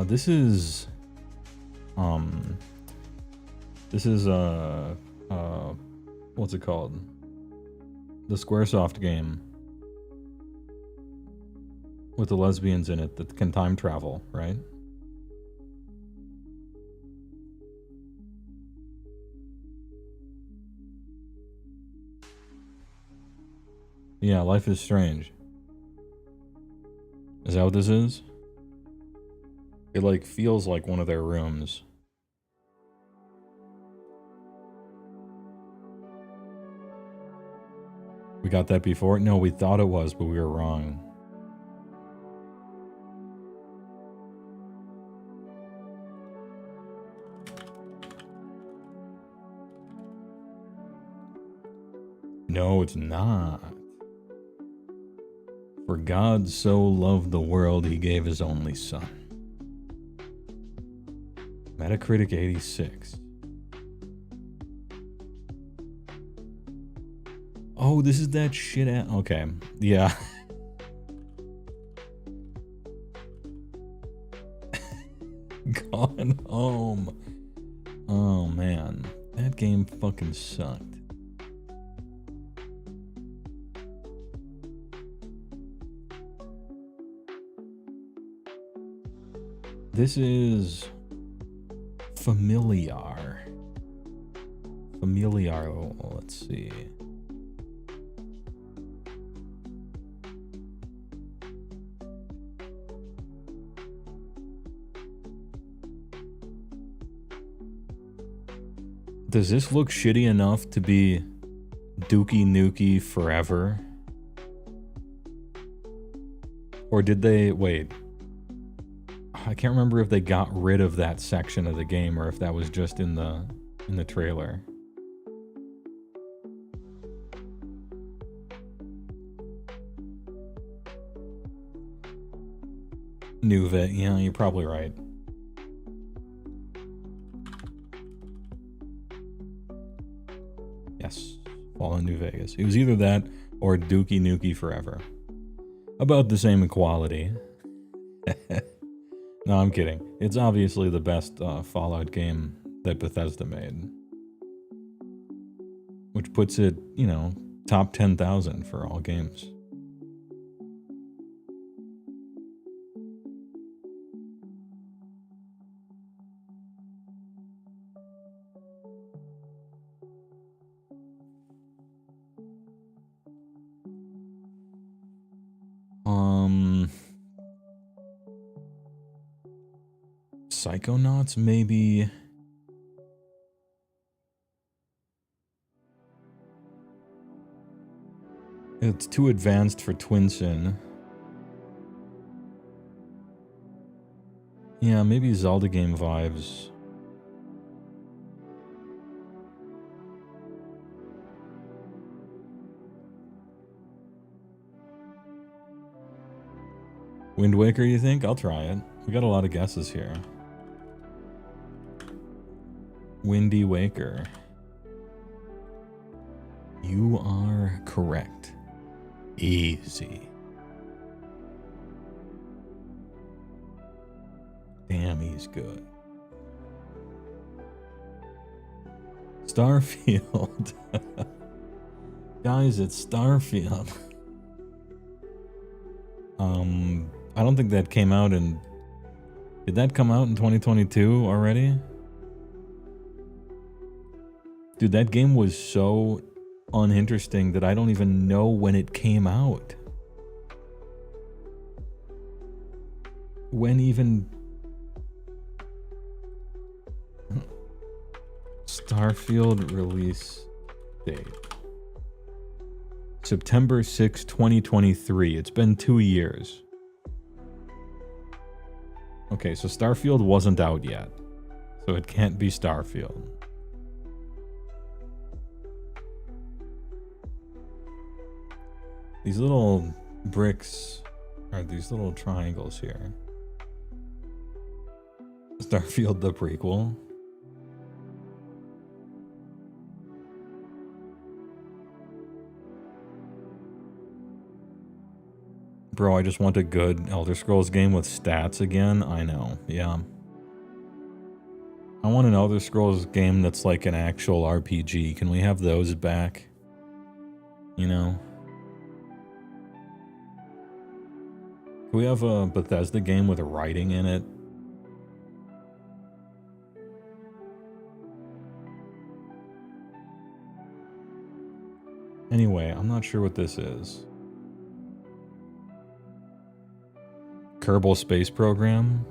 This is what's it called? The Squaresoft game with the lesbians in it that can time travel, right? Yeah, Life is Strange. Is that what this is? It like feels like one of their rooms. We got that before? No, we thought it was, but we were wrong. No, it's not. For God so loved the world, he gave his only son. Metacritic 86. Oh, this is that shit at... Okay, yeah. Gone Home. Oh, man. That game fucking sucked. This is... Familiar. Let's see. Does this look shitty enough to be Dookie Nukie Forever? Or did they... Wait. I can't remember if they got rid of that section of the game or if that was just in the trailer. Nuve, yeah, you're probably right. Yes, Fallout New Vegas. It was either that or Dookie Nukie Forever. About the same quality. No, I'm kidding. It's obviously the best Fallout game that Bethesda made. Which puts it, you know, top 10,000 for all games. Psychonauts, maybe. It's too advanced for Twinsin. Yeah, maybe Zelda game vibes. Wind Waker, you think? I'll try it. We got a lot of guesses here. Windy Waker. You are correct. Easy. Damn, he's good. Starfield. Guys, it's Starfield. I don't think that came out in... Did that come out in 2022 already? Dude, that game was so uninteresting that I don't even know when it came out. When even... Starfield release date. September 6, 2023. It's been 2 years. Okay, so Starfield wasn't out yet. So it can't be Starfield. These little bricks are these little triangles here. Starfield the prequel. Bro, I just want a good Elder Scrolls game with stats again. I know, yeah. I want an Elder Scrolls game that's like an actual RPG. Can we have those back? You know? Can we have a Bethesda game with writing in it? Anyway, I'm not sure what this is. Kerbal Space Program?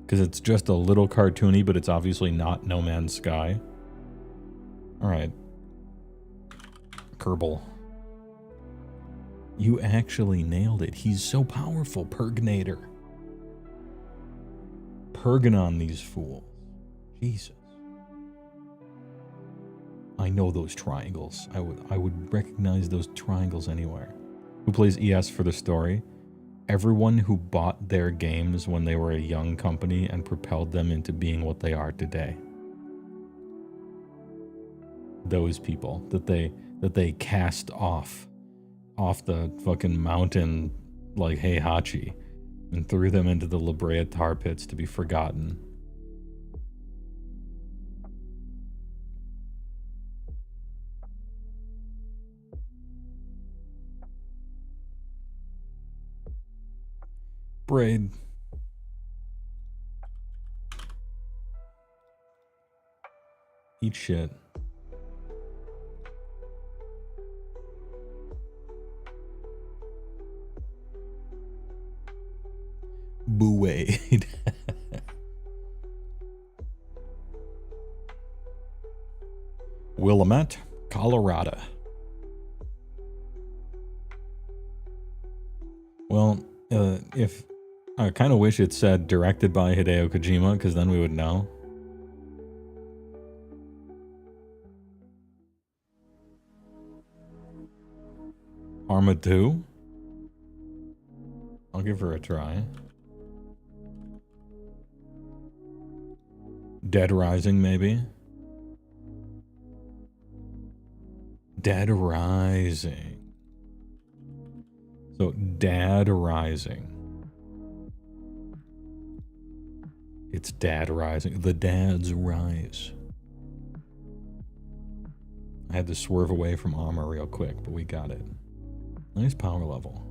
Because it's just a little cartoony, but it's obviously not No Man's Sky. Alright. Kerbal. You actually nailed it. He's so powerful, Purgnator. Purging on these fools. Jesus. I know those triangles. I would recognize those triangles anywhere. Who plays ES for the story? Everyone who bought their games when they were a young company and propelled them into being what they are today. Those people that they cast off the fucking mountain like Heihachi and threw them into the La Brea tar pits to be forgotten. Braid. Eat shit. Boo-wade. Willamette, Colorado. Well, if I kind of wish it said directed by Hideo Kojima, because then we would know. Arma 2? I'll give her a try. Dead Rising, maybe? Dead Rising. So, Dad Rising. It's Dad Rising. The Dads Rise. I had to swerve away from armor real quick, but we got it. Nice power level.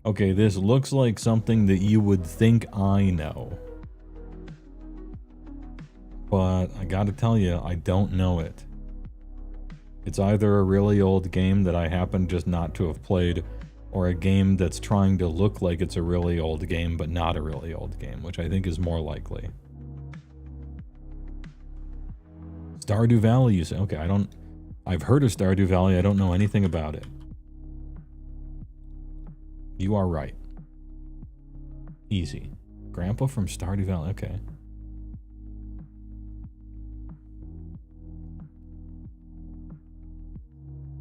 Okay, this looks like something that you would think I know. But I gotta tell you, I don't know it. It's either a really old game that I happen just not to have played, or a game that's trying to look like it's a really old game, but not a really old game, which I think is more likely. Stardew Valley, you say? Okay, I've heard of Stardew Valley, I don't know anything about it. You are right. Easy. Grandpa from Stardew Valley, okay.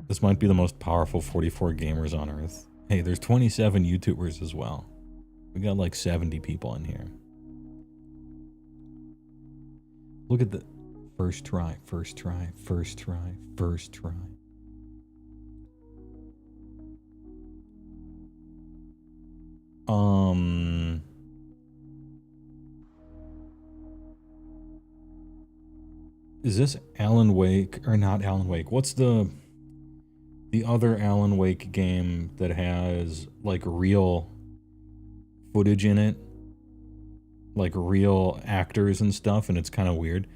This might be the most powerful 44 gamers on Earth. Hey, there's 27 YouTubers as well. We got like 70 people in here. Look at the first try, first try, first try, first try. Is this Alan Wake or not Alan Wake? What's the other Alan Wake game that has like real footage in it? Like real actors and stuff, and it's kind of weird.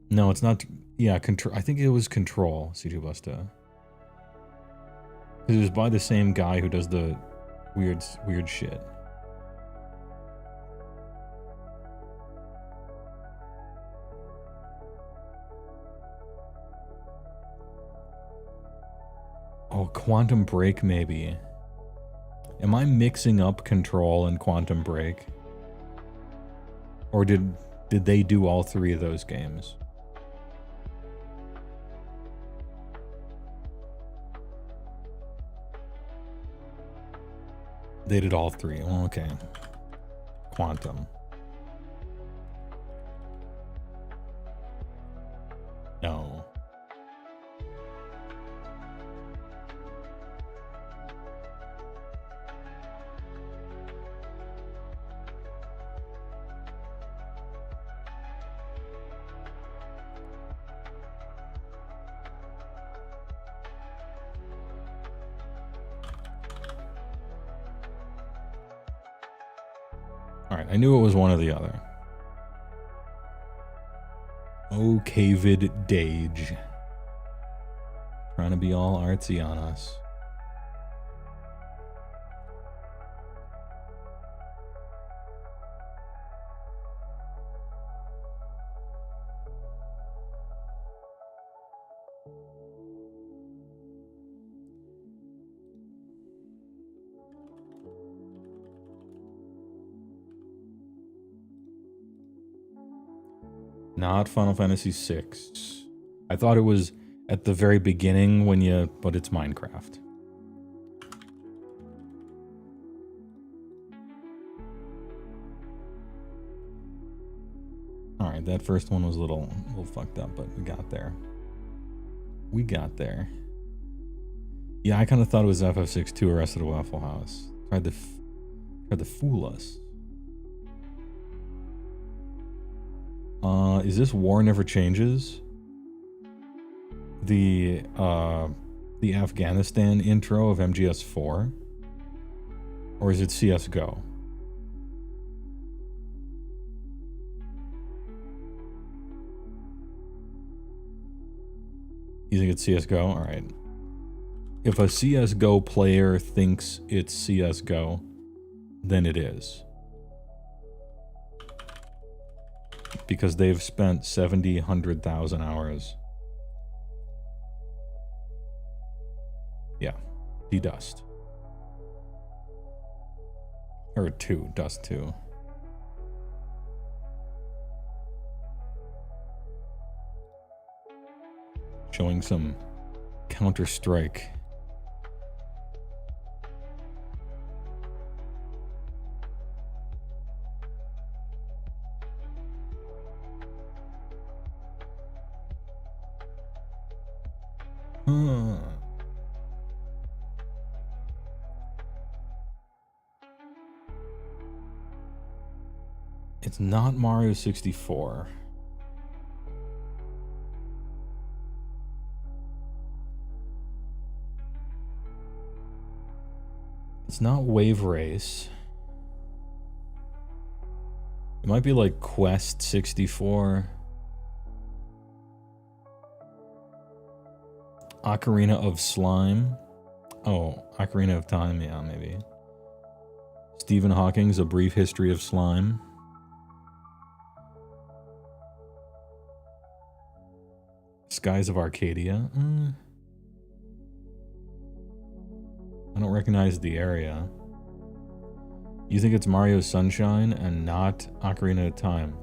No, it's not. Yeah, Control. I think it was Control, C2 Busta. It was by the same guy who does the weird shit. Oh, Quantum Break, maybe. Am I mixing up Control and Quantum Break? Or did they do all three of those games? They did all three. Oh, okay. Quantum. No. Alright, I knew it was one or the other. Oh, Cavid Dage. Trying to be all artsy on us. Not Final Fantasy VI. I thought it was at the very beginning when you... But it's Minecraft. Alright, that first one was a little fucked up, but we got there. We got there. Yeah, I kind of thought it was FF6 Arrested at Waffle House. Tried to fool us. Is this War Never Changes? The Afghanistan intro of MGS4? Or is it CSGO? You think it's CSGO? Alright. If a CSGO player thinks it's CSGO, then it is. Because they've spent 70, 100,000 hours. Yeah. D-Dust. Or 2. Dust 2. Showing some Counter-Strike. It's not Mario 64. It's not Wave Race. It might be like Quest 64. Ocarina of Slime. Oh, Ocarina of Time, yeah, maybe. Stephen Hawking's A Brief History of Slime. Skies of Arcadia. I don't recognize the area. You think it's Mario Sunshine and not Ocarina of Time.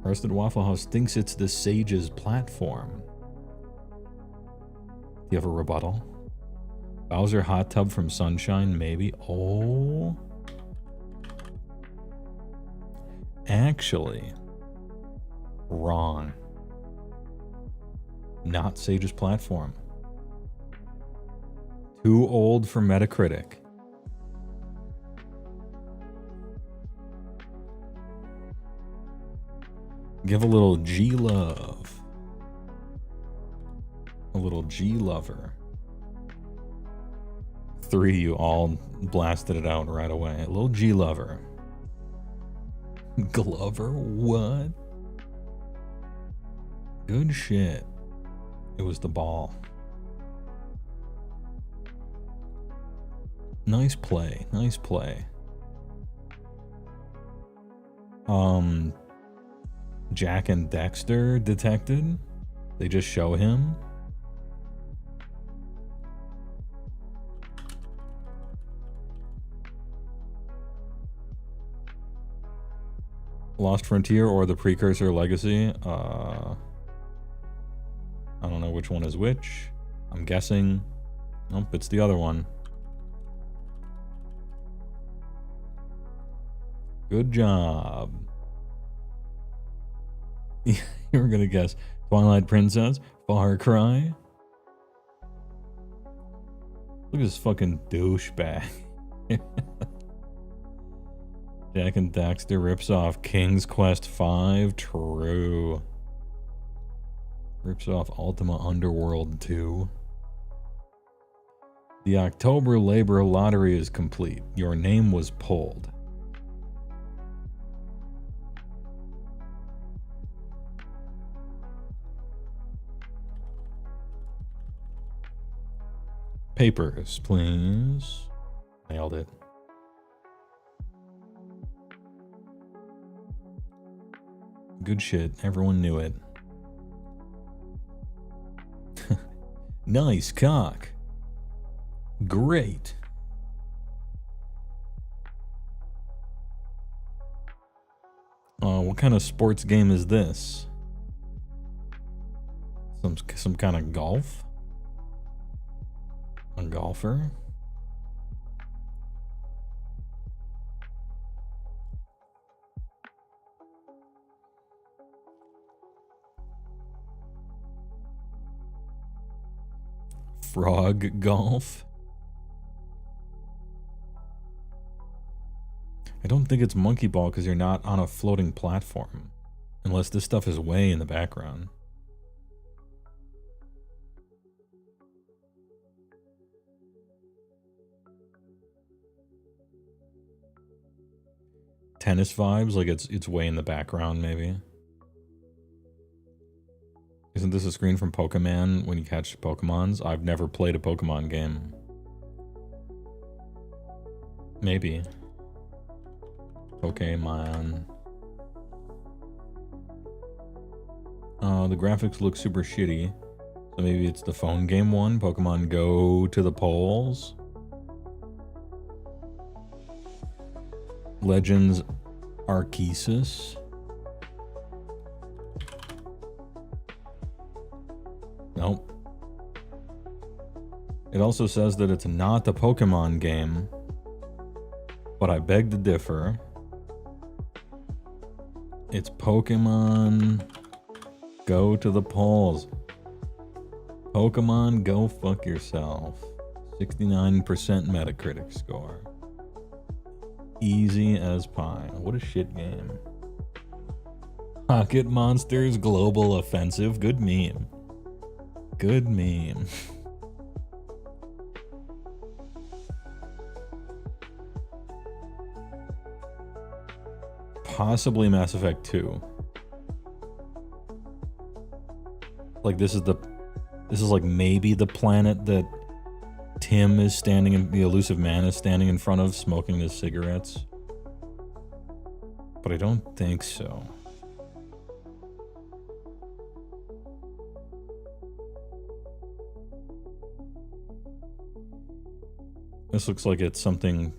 Arrested Waffle House thinks it's the Sage's platform. Do you have a rebuttal? Bowser Hot Tub from Sunshine, maybe? Oh. Actually. Wrong. Not Sage's platform. Too old for Metacritic. Give a little G-love. A little G-lover. 3, you all blasted it out right away. A little G-lover. Glover? What? Good shit. It was the ball. Nice play. Nice play. Jack and Dexter detected? They just show him? Lost Frontier or the Precursor Legacy? I don't know which one is which. I'm guessing. Nope, it's the other one. Good job. You were gonna guess Twilight Princess, Far Cry. Look at this fucking douchebag. Jack and Daxter rips off King's Quest V. True. Rips off Ultima Underworld 2. The October Labor Lottery is complete. Your name was pulled. Papers, please. Nailed it. Good shit. Everyone knew it. Nice cock. Great. What kind of sports game is this? Some kind of golf? A golfer? Frog golf? I don't think it's monkey ball because you're not on a floating platform. Unless this stuff is way in the background. Tennis vibes, like it's way in the background maybe. Isn't this a screen from Pokemon when you catch Pokemons? I've never played a Pokemon game. Maybe. Pokemon. The graphics look super shitty. So maybe it's the phone game one? Pokemon Go to the polls? Legends Arceus? Nope. It also says that it's not the Pokemon game, but I beg to differ. It's Pokemon Go to the polls. Pokemon Go fuck yourself. 69% Metacritic score. Easy as pie. What a shit game. Pocket Monsters Global Offensive. Good meme. Good meme. Possibly Mass Effect 2. Like this is like maybe the planet that Tim is standing in, the elusive man is standing in front of smoking his cigarettes. But I don't think so. This looks like it's something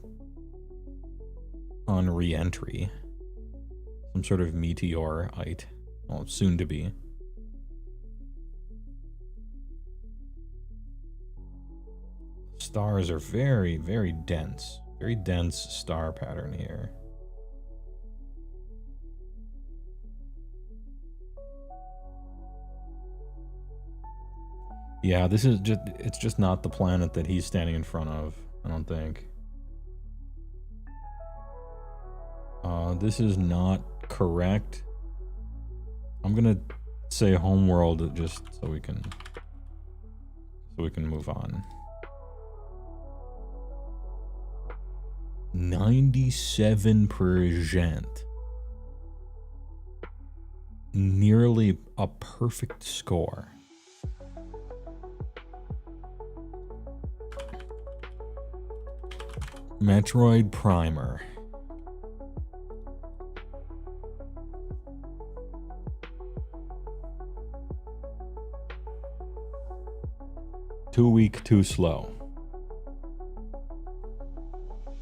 on re-entry. Some sort of meteorite. Well, soon to be. Stars are very, very dense. Very dense star pattern here. Yeah, this is just, it's just not the planet that he's standing in front of, I don't think. This is not correct. I'm gonna say homeworld just so we can move on. 97%. Nearly a perfect score. Metroid Primer. Too weak, too slow.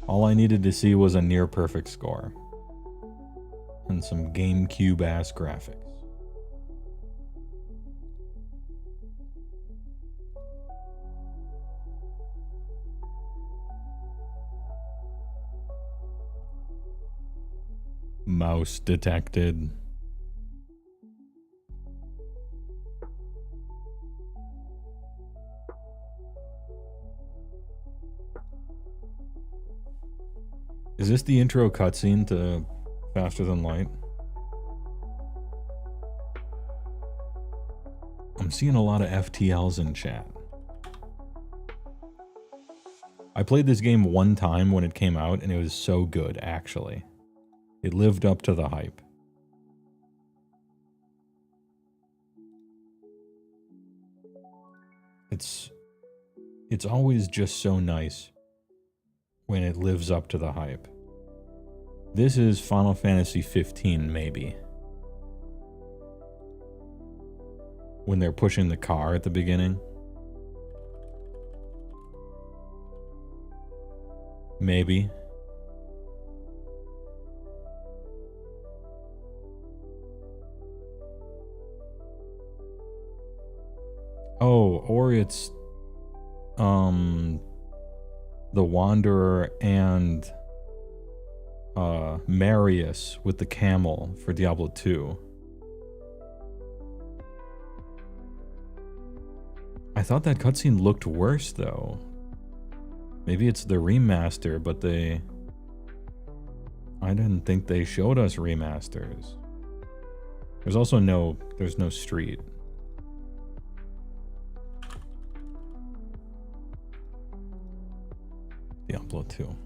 All I needed to see was a near perfect score. And some GameCube-ass graphics. Mouse detected. Is this the intro cutscene to Faster Than Light? I'm seeing a lot of FTLs in chat. I played this game one time when it came out, and it was so good, actually. It lived up to the hype. It's always just so nice when it lives up to the hype. This is Final Fantasy 15, maybe. When they're pushing the car at the beginning. Maybe. Oh, or it's the Wanderer and Marius with the camel for Diablo 2. I thought that cutscene looked worse though. Maybe it's the remaster, but I didn't think they showed us remasters. There's also no street. Diablo 2.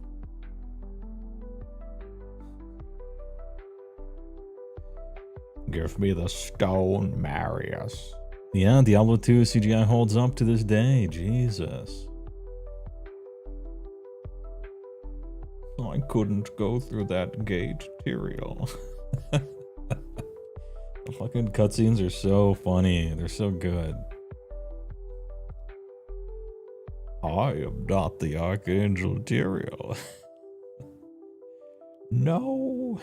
Give me the stone, Marius. Yeah, Diablo 2 CGI holds up to this day. Jesus. I couldn't go through that gate, Tyrael. The fucking cutscenes are so funny. They're so good. I am not the Archangel Tyrael. No.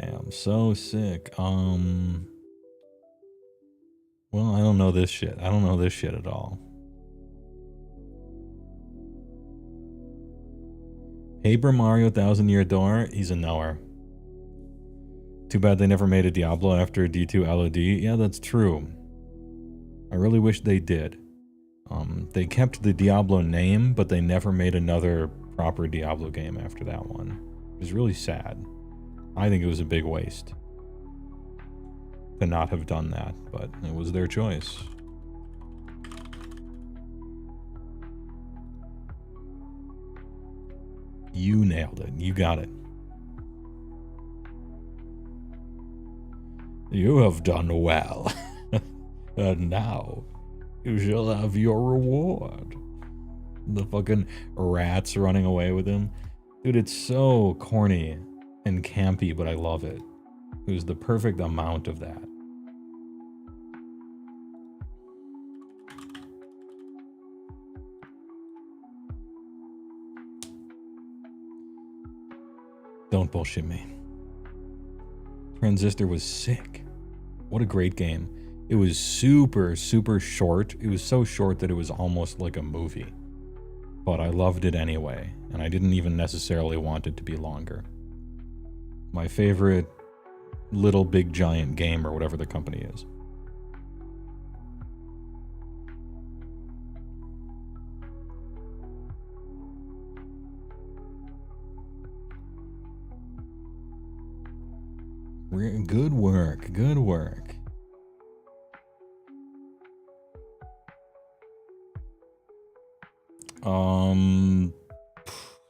Damn, so sick. Well, I don't know this shit. I don't know this shit at all. Paper Mario 1000 Year Door, he's a knower. Too bad they never made a Diablo after D2 LOD. Yeah, that's true. I really wish they did. They kept the Diablo name, but they never made another proper Diablo game after that one. It was really sad. I think it was a big waste to not have done that, but it was their choice. You nailed it. You got it. You have done well. And now, you shall have your reward. The fucking rats running away with him. Dude, it's so corny and campy, but I love it. It was the perfect amount of that. Don't bullshit me. Transistor was sick. What a great game. It was super, super short. It was so short that it was almost like a movie. But I loved it anyway, and I didn't even necessarily want it to be longer. My favorite Little Big Giant game, or whatever the company is. Good work, good work.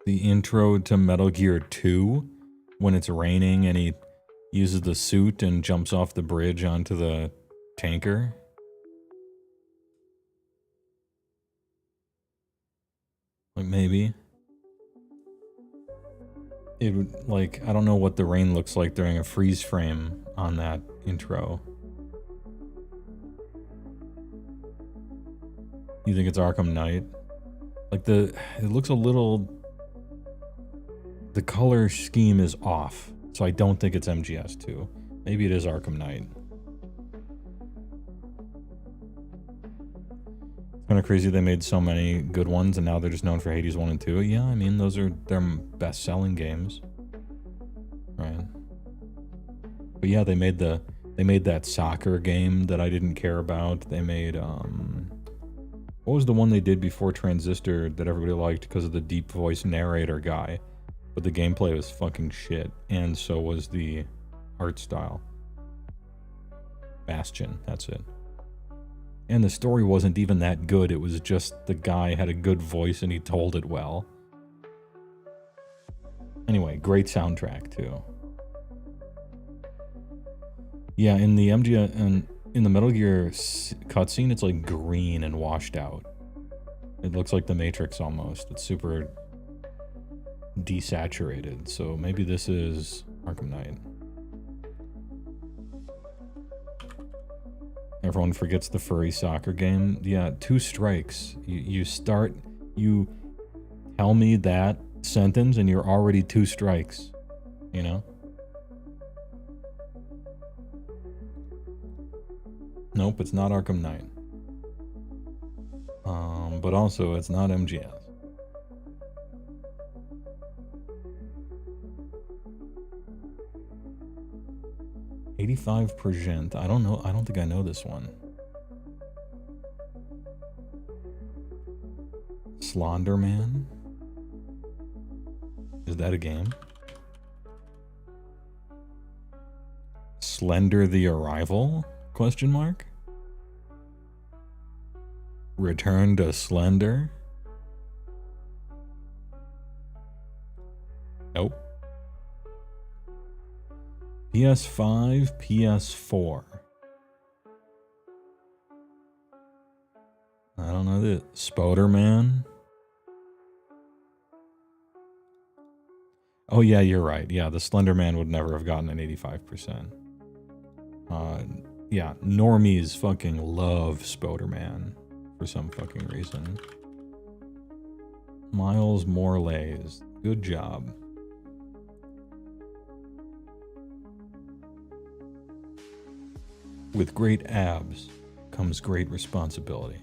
The intro to Metal Gear 2, when it's raining and he uses the suit and jumps off the bridge onto the tanker. Like, maybe. It would, like, I don't know what the rain looks like during a freeze frame on that intro. You think it's Arkham Knight? Like, it looks a little... The color scheme is off, so I don't think it's MGS2. Maybe it is Arkham Knight. It's kind of crazy they made so many good ones, and now they're just known for Hades 1 and 2. Yeah, I mean, those are their best-selling games. Right. But yeah, they made that soccer game that I didn't care about. They made, what was the one they did before Transistor that everybody liked because of the deep voice narrator guy? But the gameplay was fucking shit, and so was the art style. Bastion, that's it. And the story wasn't even that good, it was just the guy had a good voice and he told it well. Anyway, great soundtrack too. Yeah, in the in the Metal Gear cutscene, it's like green and washed out. It looks like the Matrix almost. It's super desaturated. So maybe this is Arkham Knight. Everyone forgets the furry soccer game. Yeah, 2 strikes. You tell me that sentence and you're already 2 strikes. You know? Nope, it's not Arkham Knight. But also, it's not MGS. %. I don't know. I don't think I know this one. Slenderman? Is that a game? Slender the Arrival? Question mark? Return to Slender? Nope. PS5, PS4. I don't know this. Spoderman? Oh yeah, you're right. Yeah, the Slender Man would never have gotten an 85%. Yeah, normies fucking love Spoderman for some fucking reason. Miles Morlays. Good job. With great abs comes great responsibility.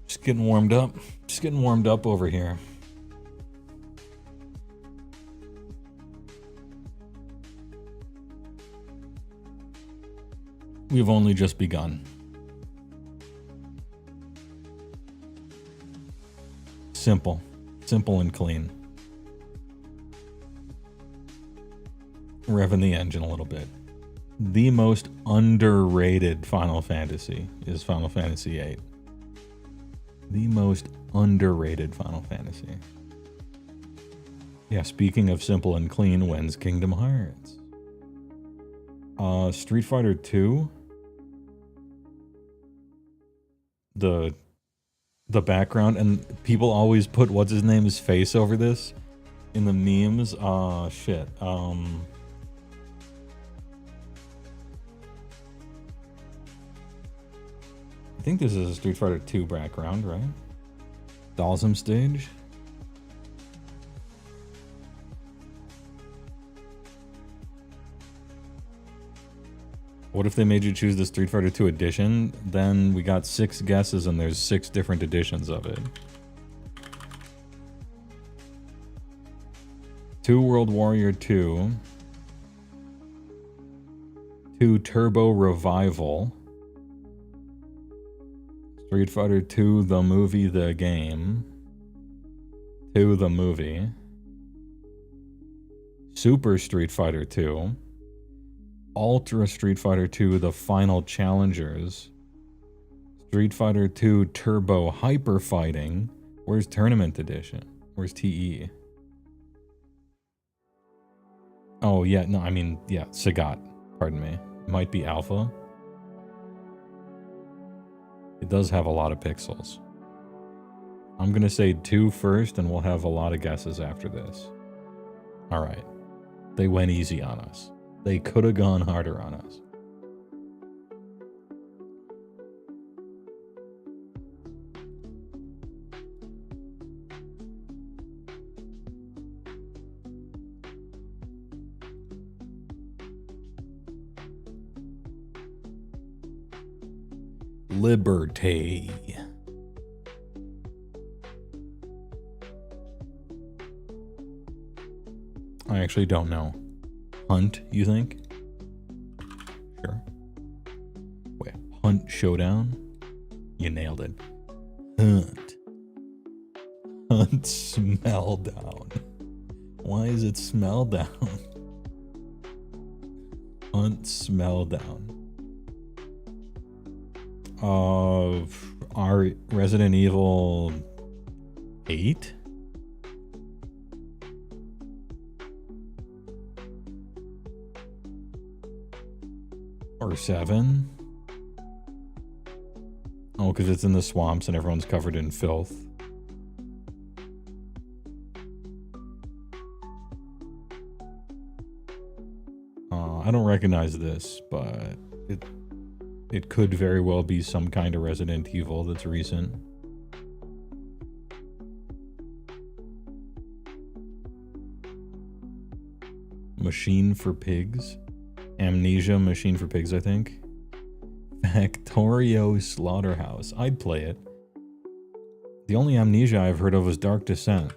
Just getting warmed up. Just getting warmed up over here. We've only just begun. Simple. Simple and clean. Revving the engine a little bit. The most underrated Final Fantasy is Final Fantasy VIII. The most underrated Final Fantasy. Yeah, speaking of simple and clean, when's Kingdom Hearts? Street Fighter 2. The background, and people always put what's his name's face over this in the memes. Shit. I think this is a Street Fighter 2 background, right? Dalsum stage. What if they made you choose the Street Fighter 2 edition? Then we got 6 guesses and there's 6 different editions of it. 2 World Warrior 2. 2 Turbo Revival. Street Fighter 2 the movie, the game. 2 the movie. Super Street Fighter 2. Ultra Street Fighter 2 the Final Challengers. Street Fighter 2 Turbo Hyper Fighting. Where's Tournament Edition? Where's TE? Oh yeah, no, I mean, yeah, Sagat. Pardon me. Might be Alpha. It does have a lot of pixels. I'm gonna say 2 first, and we'll have a lot of guesses after this. Alright. They went easy on us. They could have gone harder on us. Liberty. I actually don't know. Hunt, you think? Sure. Wait, Hunt Showdown? You nailed it. Hunt. Hunt Smell Down. Why is it Smell Down? Hunt Smell Down. of our Resident Evil 8? Or 7? Oh, because it's in the swamps and everyone's covered in filth. I don't recognize this, but it could very well be some kind of Resident Evil that's recent. Machine for Pigs? Amnesia Machine for Pigs, I think. Factorio Slaughterhouse. I'd play it. The only Amnesia I've heard of was Dark Descent,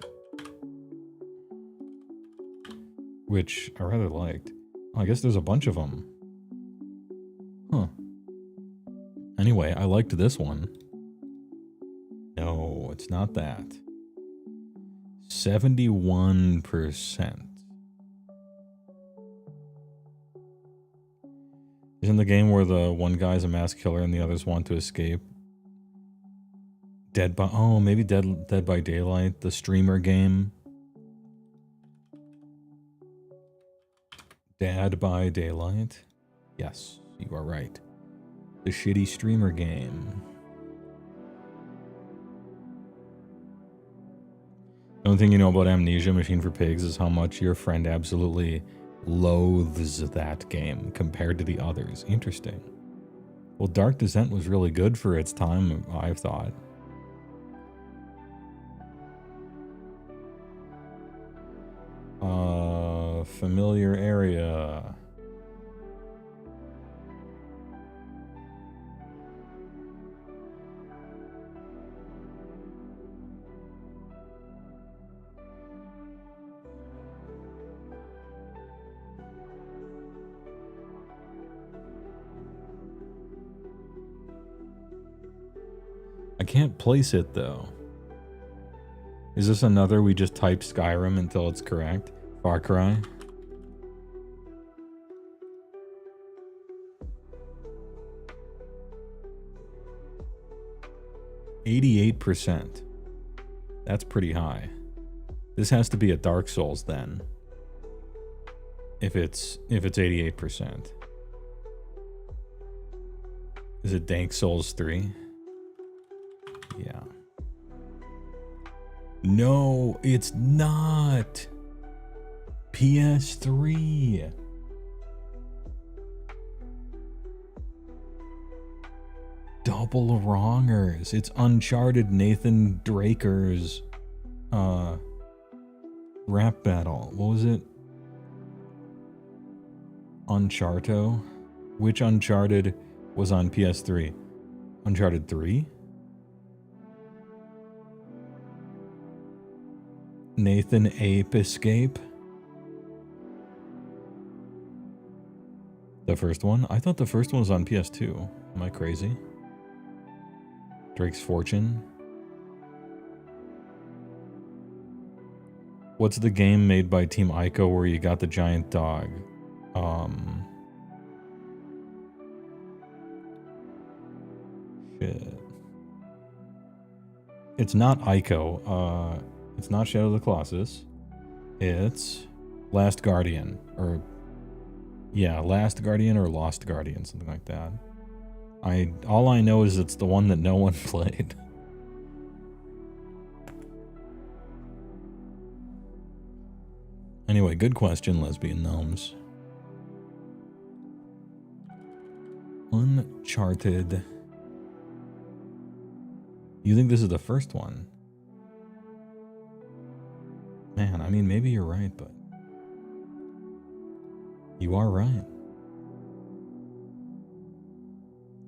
which I rather liked. I guess there's a bunch of them. Huh. Anyway, I liked this one. No, it's not that. 71%. Isn't the game where the one guy's a mass killer and the others want to escape? Maybe Dead by Daylight, the streamer game. Dead by Daylight? Yes, you are right. The shitty streamer game. The only thing you know about Amnesia Machine for Pigs is how much your friend absolutely loathes that game compared to the others. Interesting. Well, Dark Descent was really good for its time, I thought. Familiar area. I can't place it though. Is this another we just type Skyrim until it's correct? Far Cry? %. That's pretty high. This has to be a Dark Souls then. If it's 88%. Is it Dank Souls 3? Yeah. No, it's not. PS3. Double wrongers. It's Uncharted Nathan Draker's rap battle. What was it? Uncharted? Which Uncharted was on PS3? Uncharted 3? Nathan Ape Escape? The first one? I thought the first one was on PS2. Am I crazy? Drake's Fortune? What's the game made by Team Ico where you got the giant dog? Shit. It's not Ico. It's not Shadow of the Colossus. It's Last Guardian. Or, yeah, Last Guardian or Lost Guardian, something like that. All I know is it's the one that no one played. Anyway, good question, Lesbian Gnomes. Uncharted. You think this is the first one? Man, I mean, maybe you're right, but... You are right.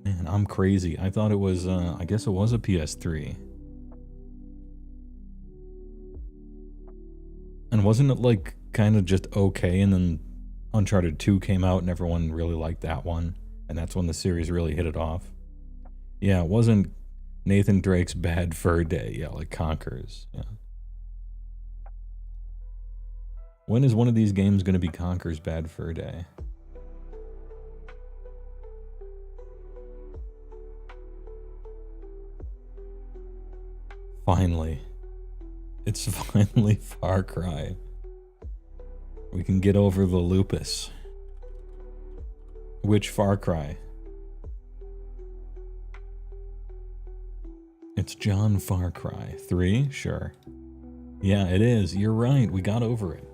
Man, I'm crazy. I thought it was, I guess it was a PS3. And wasn't it, like, kind of just okay, and then Uncharted 2 came out and everyone really liked that one, and that's when the series really hit it off? Yeah, it wasn't Nathan Drake's Bad Fur Day. Yeah, like Conker's. Yeah. When is one of these games going to be Conker's Bad Fur Day? Finally. It's finally Far Cry. We can get over the lupus. Which Far Cry? It's John Far Cry. 3? Sure. Yeah, it is. You're right. We got over it.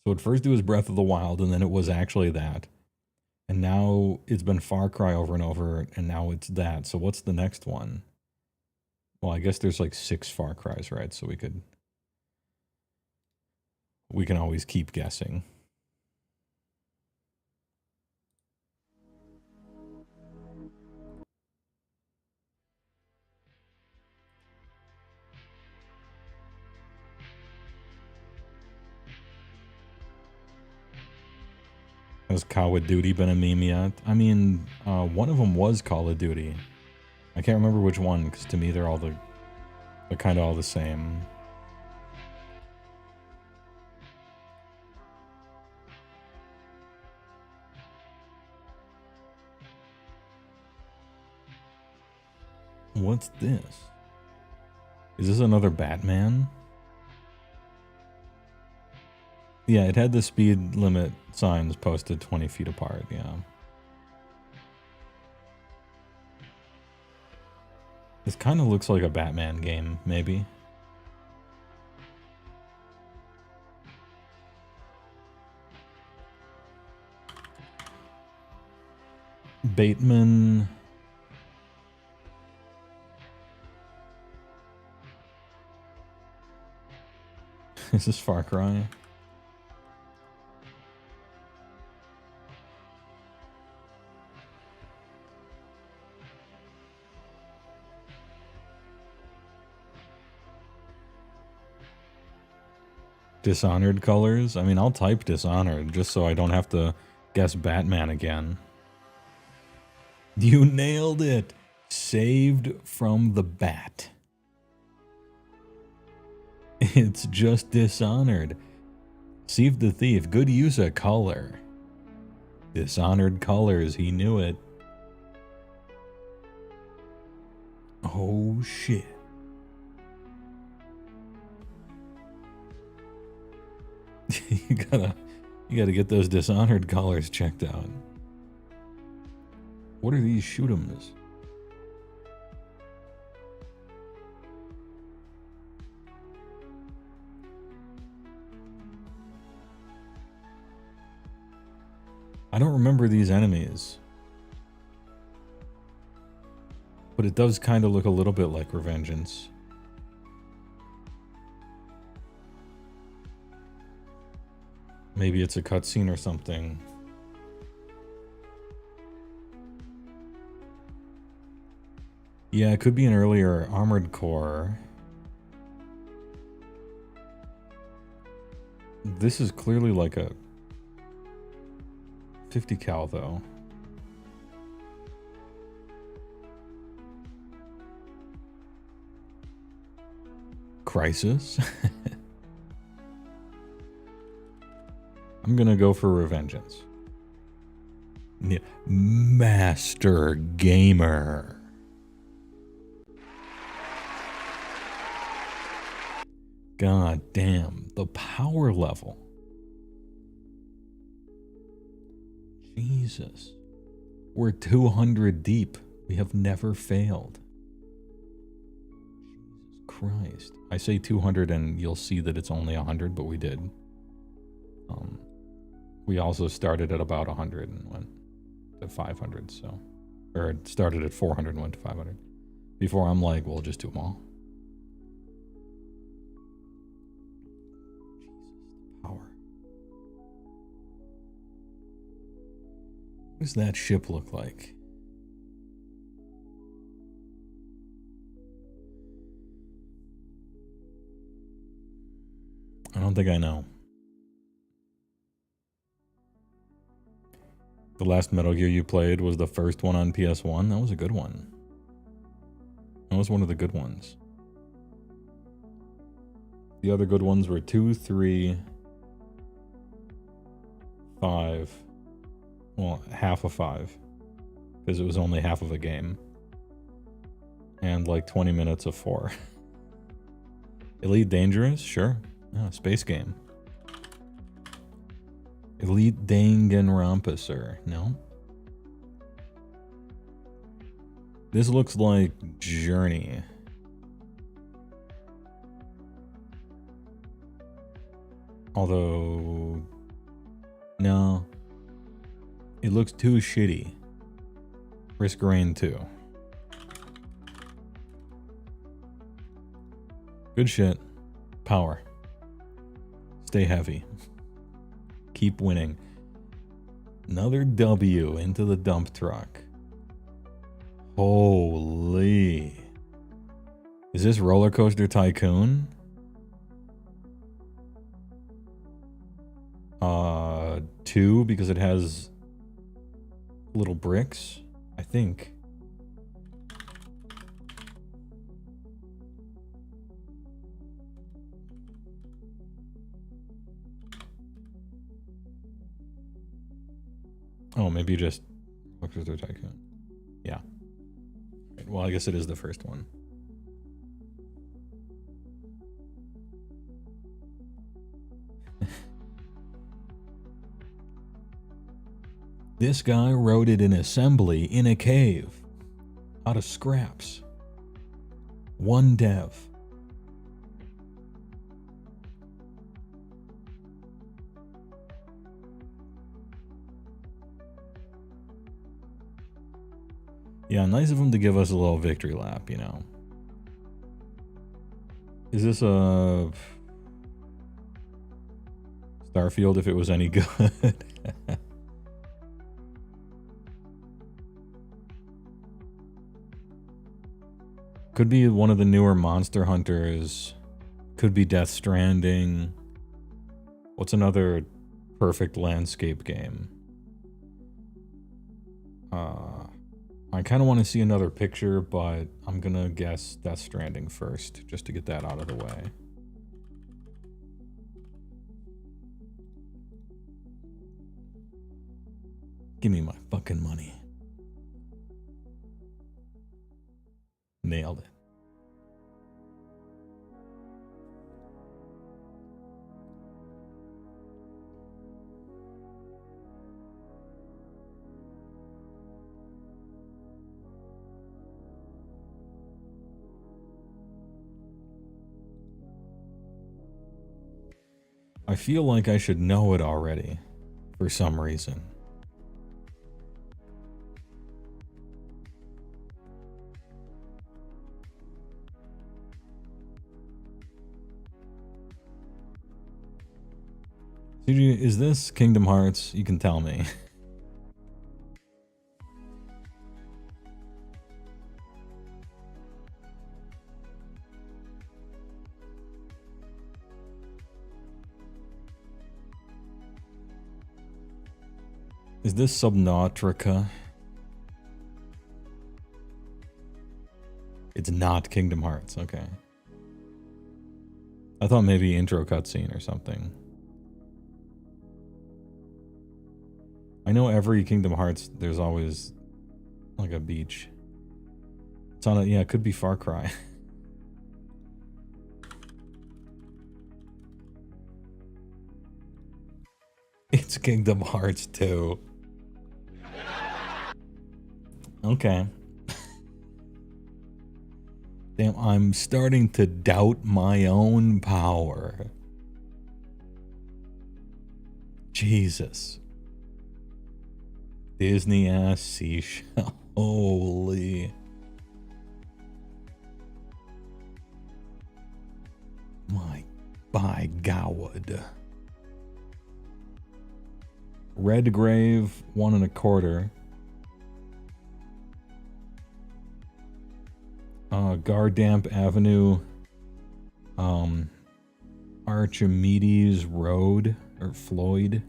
So at first it was Breath of the Wild, and then it was actually that. And now it's been Far Cry over and over, and now it's that. So what's the next one? Well, I guess there's like 6 Far Cries, right? So we can always keep guessing. Has Call of Duty been a meme yet? I mean, one of them was Call of Duty. I can't remember which one, because to me they're kind of all the same. What's this? Is this another Batman? Yeah, it had the speed limit signs posted 20 feet apart, yeah. This kind of looks like a Batman game, maybe. Bateman. Is this Far Cry? Dishonored colors? I mean, I'll type Dishonored just so I don't have to guess Batman again. You nailed it! Saved from the bat. It's just Dishonored. Thief the Thief. Good use of color. Dishonored colors. He knew it. Oh, shit. you gotta get those Dishonored colors checked out. What are these shoot'ems? I don't remember these enemies. But it does kind of look a little bit like Revengeance. Maybe it's a cutscene or something. Yeah, it could be an earlier Armored Core. This is clearly like a 50 cal though. Crisis? I'm gonna go for Revengeance. Master Gamer. God damn, the power level. Jesus. We're 200 deep. We have never failed. Jesus Christ. I say 200 and you'll see that it's only 100, but we did. We also started at about 100 and went to 500, so. Or it started at 400 and went to 500. Before I'm like, we'll just do them all. Jesus, the power. What does that ship look like? I don't think I know. The last Metal Gear you played was the first one on PS1. That was a good one. That was one of the good ones. The other good ones were 2, 3, 5. Well, half of 5. because it was only half of a game. And like 20 minutes of 4. Elite Dangerous? Sure. Oh, space game. Elite Danganronpa. No. This looks like Journey. Although, no. It looks too shitty. Risk Rain 2. Good shit. Power. Stay heavy. Keep winning. Another W into the dump truck. Holy. Is this Roller Coaster Tycoon? Two, because it has little bricks, I think. Oh, maybe just Roller Coaster Tycoon. Yeah. Right, well, I guess it is the first one. This guy wrote it in assembly in a cave, out of scraps. One dev. Yeah, nice of him to give us a little victory lap, you know. Is this a Starfield if it was any good? Could be one of the newer Monster Hunters. Could be Death Stranding. What's another perfect landscape game? I kind of want to see another picture, but I'm gonna guess Death Stranding first, just to get that out of the way. Give me my fucking money. Nailed it. I feel like I should know it already, for some reason. CG, is this Kingdom Hearts? You can tell me. Is this Subnautica? It's not Kingdom Hearts, okay. I thought maybe intro cutscene or something. I know every Kingdom Hearts, there's always like a beach. It's on a, yeah, it could be Far Cry. It's Kingdom Hearts 2. Okay. Damn, I'm starting to doubt my own power. Jesus. Disney ass seashell. Holy. My by God. Redgrave, 1 1/4. Gardamp Avenue, Archimedes Road, or Floyd.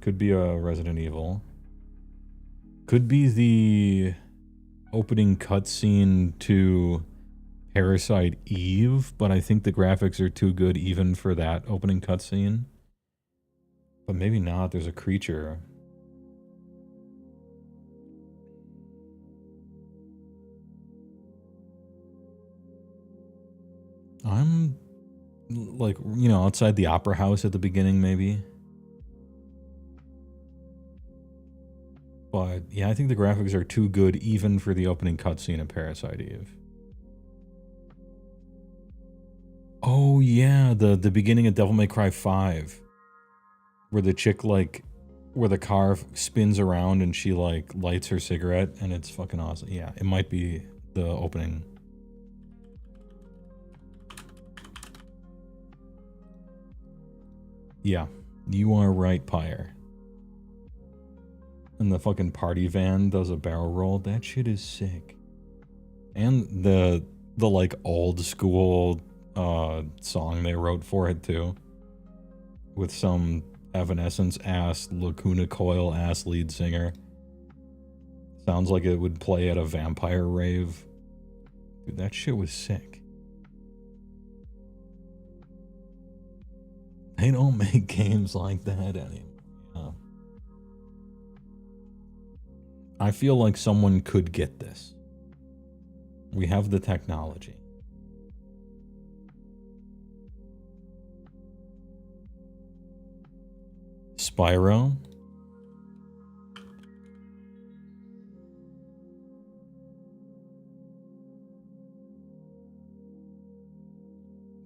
Could be a Resident Evil. Could be the opening cutscene to Parasite Eve, but I think the graphics are too good even for that opening cutscene. But maybe not. There's a creature. I'm like, you know, outside the opera house at the beginning, maybe. But yeah, I think the graphics are too good even for the opening cutscene of Parasite Eve. Oh yeah, the beginning of Devil May Cry 5. Where the chick, like, where the car spins around and she, like, lights her cigarette and it's fucking awesome. Yeah, it might be the opening. Yeah, you are right, Pyre. And the fucking party van does a barrel roll. That shit is sick. And the like old school song they wrote for it too. With some Evanescence ass, Lacuna Coil ass lead singer. Sounds like it would play at a vampire rave. Dude, that shit was sick. They don't make games like that anymore. Yeah. I feel like someone could get this. We have the technology. Spyro.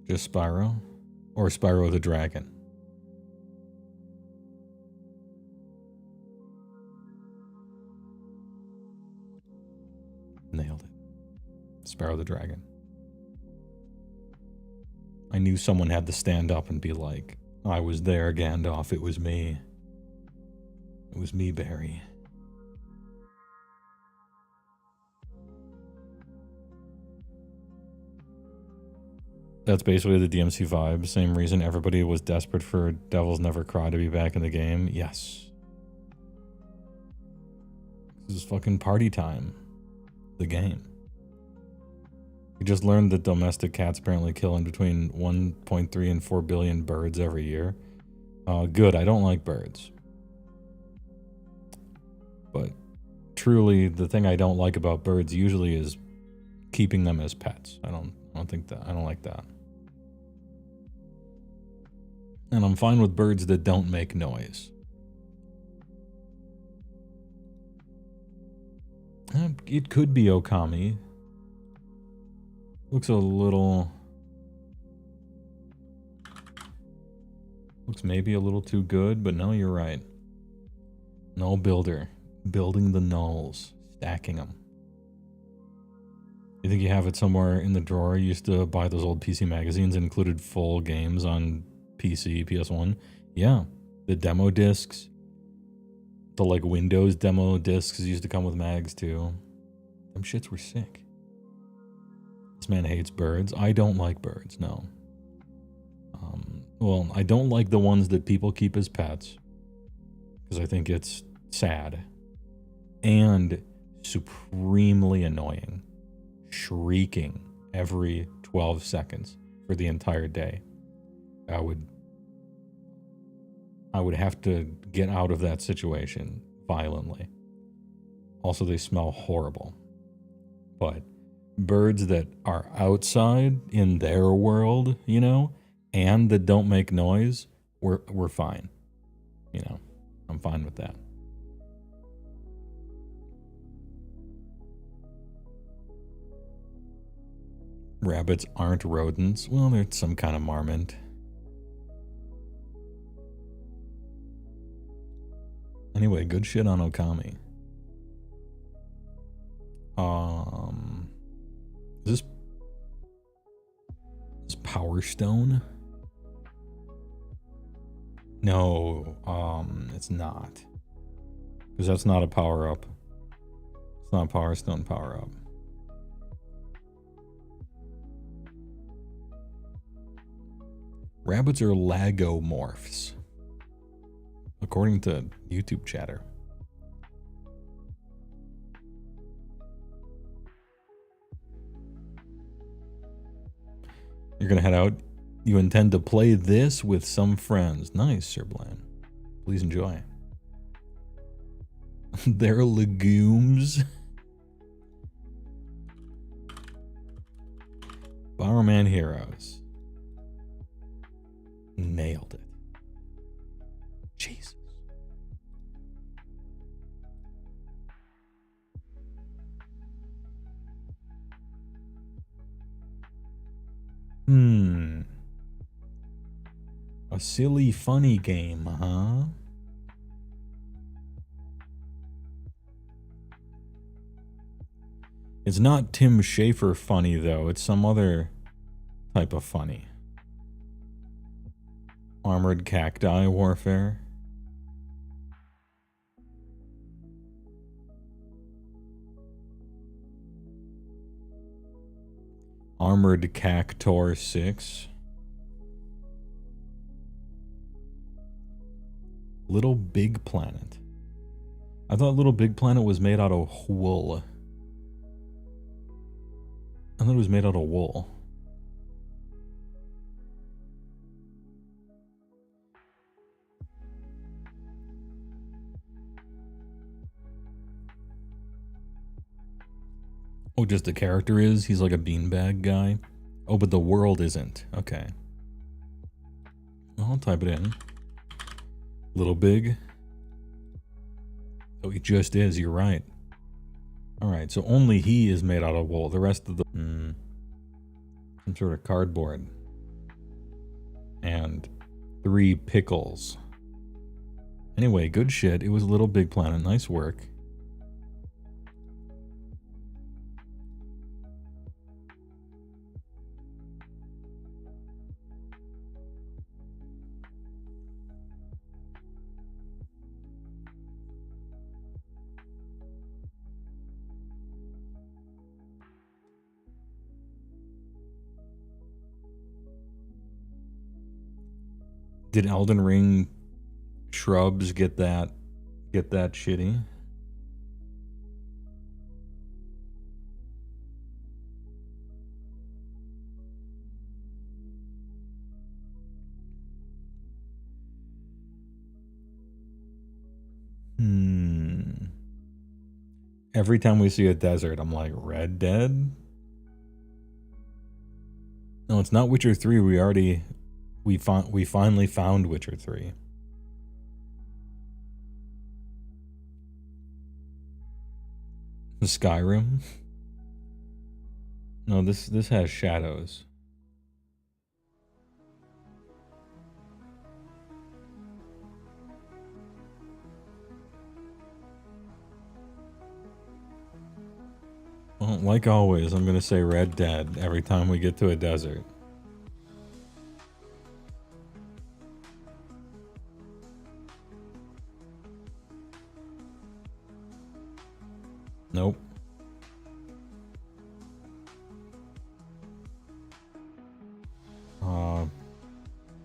Just Spyro? Or Spyro the Dragon? Nailed it. Spyro the Dragon. I knew someone had to stand up and be like, I was there, Gandalf, it was me. It was me, Barry. That's basically the DMC vibe. Same reason everybody was desperate for Devils Never Cry to be back in the game. Yes. This is fucking party time. The game. We just learned that domestic cats apparently kill in between 1.3 and 4 billion birds every year. Good, I don't like birds. But truly, the thing I don't like about birds usually is keeping them as pets. I don't like that. And I'm fine with birds that don't make noise. It could be Okami. Looks a little... Looks maybe a little too good, but no, you're right. Null builder. Building the nulls. Stacking them. You think you have it somewhere in the drawer? You used to buy those old PC magazines that included full games on PC, PS1. Yeah. The demo discs. The like Windows demo discs used to come with mags too. Them shits were sick. This man hates birds. I don't like birds, no. Well, I don't like the ones that people keep as pets. Because I think it's sad. And supremely annoying. Shrieking every 12 seconds for the entire day. I would have to get out of that situation violently. Also, they smell horrible. But birds that are outside in their world, you know, and that don't make noise, we're fine. You know, I'm fine with that. Rabbits aren't rodents. Well, they're some kind of marmot. Anyway, good shit on Okami. Is this Power Stone? No, it's not. Because that's not a power-up. It's not a Power Stone power-up. Rabbits are lagomorphs, according to YouTube chatter. You're gonna head out. You intend to play this with some friends. Nice, Sir Bland. Please enjoy. They're legumes. Bomberman Heroes. Nailed it. Jesus. A silly, funny game, huh? It's not Tim Schafer funny, though. It's some other type of funny. Armored Cacti Warfare. Armored Cactor 6. Little Big Planet. I thought Little Big Planet was made out of wool. I thought it was made out of wool. Oh, just the character is? He's like a beanbag guy? Oh, but the world isn't. Okay. I'll type it in. Little Big. Oh, he just is. You're right. Alright, so only he is made out of wool. The rest of the... some sort of cardboard. And 3 pickles. Anyway, good shit. It was Little Big Planet. Nice work. Did Elden Ring shrubs get that shitty? Every time we see a desert, I'm like, Red Dead? No, it's not Witcher 3. We finally found Witcher 3. Skyrim? No, this has shadows. Well, like always, I'm gonna say Red Dead every time we get to a desert. Nope.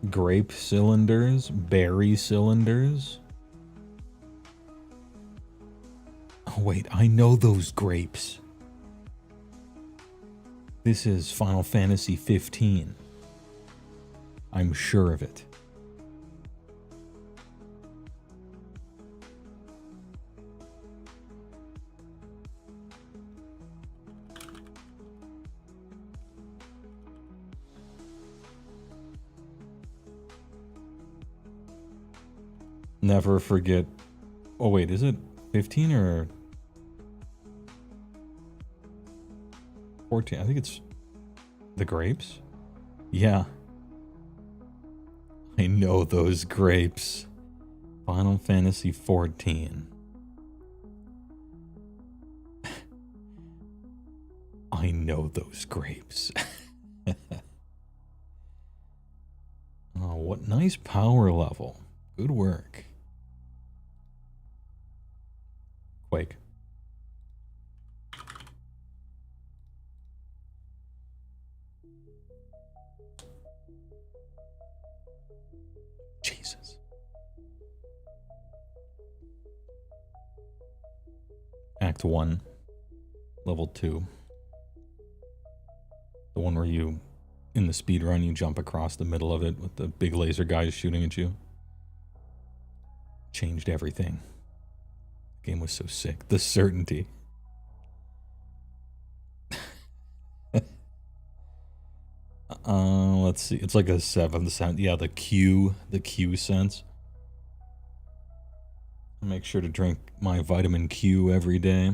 Grape cylinders, berry cylinders. Oh wait, I know those grapes. This is Final Fantasy 15. I'm sure of it. Never forget. Oh wait, is it 15 or 14? I think it's the grapes. Yeah. I know those grapes. Final Fantasy 14. I know those grapes. Oh, what nice power level. Good work. Quake. Jesus. Act 1. Level 2. The one where you, in the speedrun, you jump across the middle of it with the big laser guys shooting at you. changed everything. The game was so sick. The certainty. Let's see. It's like a 7th sense. Yeah, the Q sense. I make sure to drink my vitamin Q every day.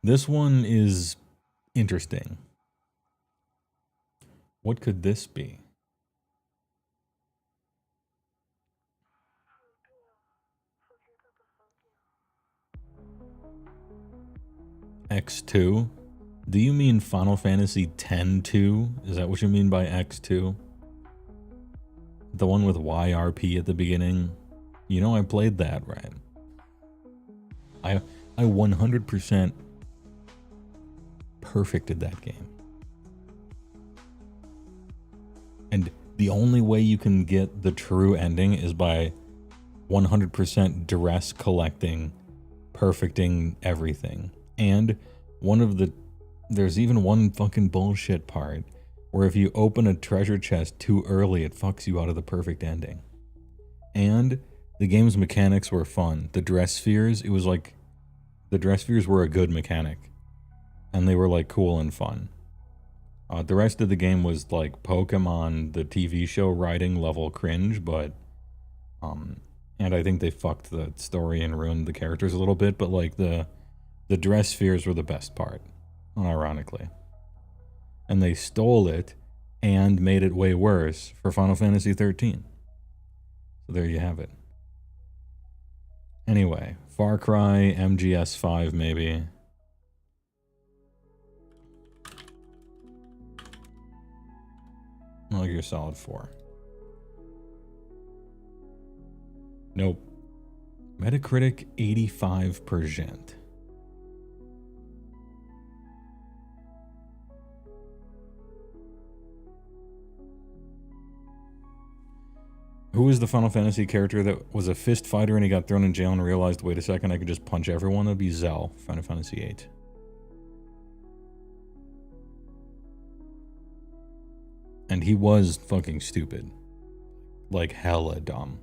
This one is interesting. What could this be? X2? Do you mean Final Fantasy X-2? Is that what you mean by X2? The one with YRP at the beginning? You know I played that, right? I 100% perfected that game. And the only way you can get the true ending is by 100% duress collecting, perfecting everything. And there's even one fucking bullshit part where if you open a treasure chest too early, it fucks you out of the perfect ending. And the game's mechanics were fun. The dress spheres, it was like, the dress spheres were a good mechanic. And they were like cool and fun. The rest of the game was like Pokemon, the TV show writing level cringe, but, and I think they fucked the story and ruined the characters a little bit, but like the dress spheres were the best part, unironically. And they stole it and made it way worse for Final Fantasy 13. So there you have it. Anyway, Far Cry, MGS 5 maybe. Metal Gear Solid 4. Nope. Metacritic 85%. Who was the Final Fantasy character that was a fist fighter and he got thrown in jail and realized, wait a second, I could just punch everyone? That'd be Zell, Final Fantasy VIII. And he was fucking stupid. Like hella dumb.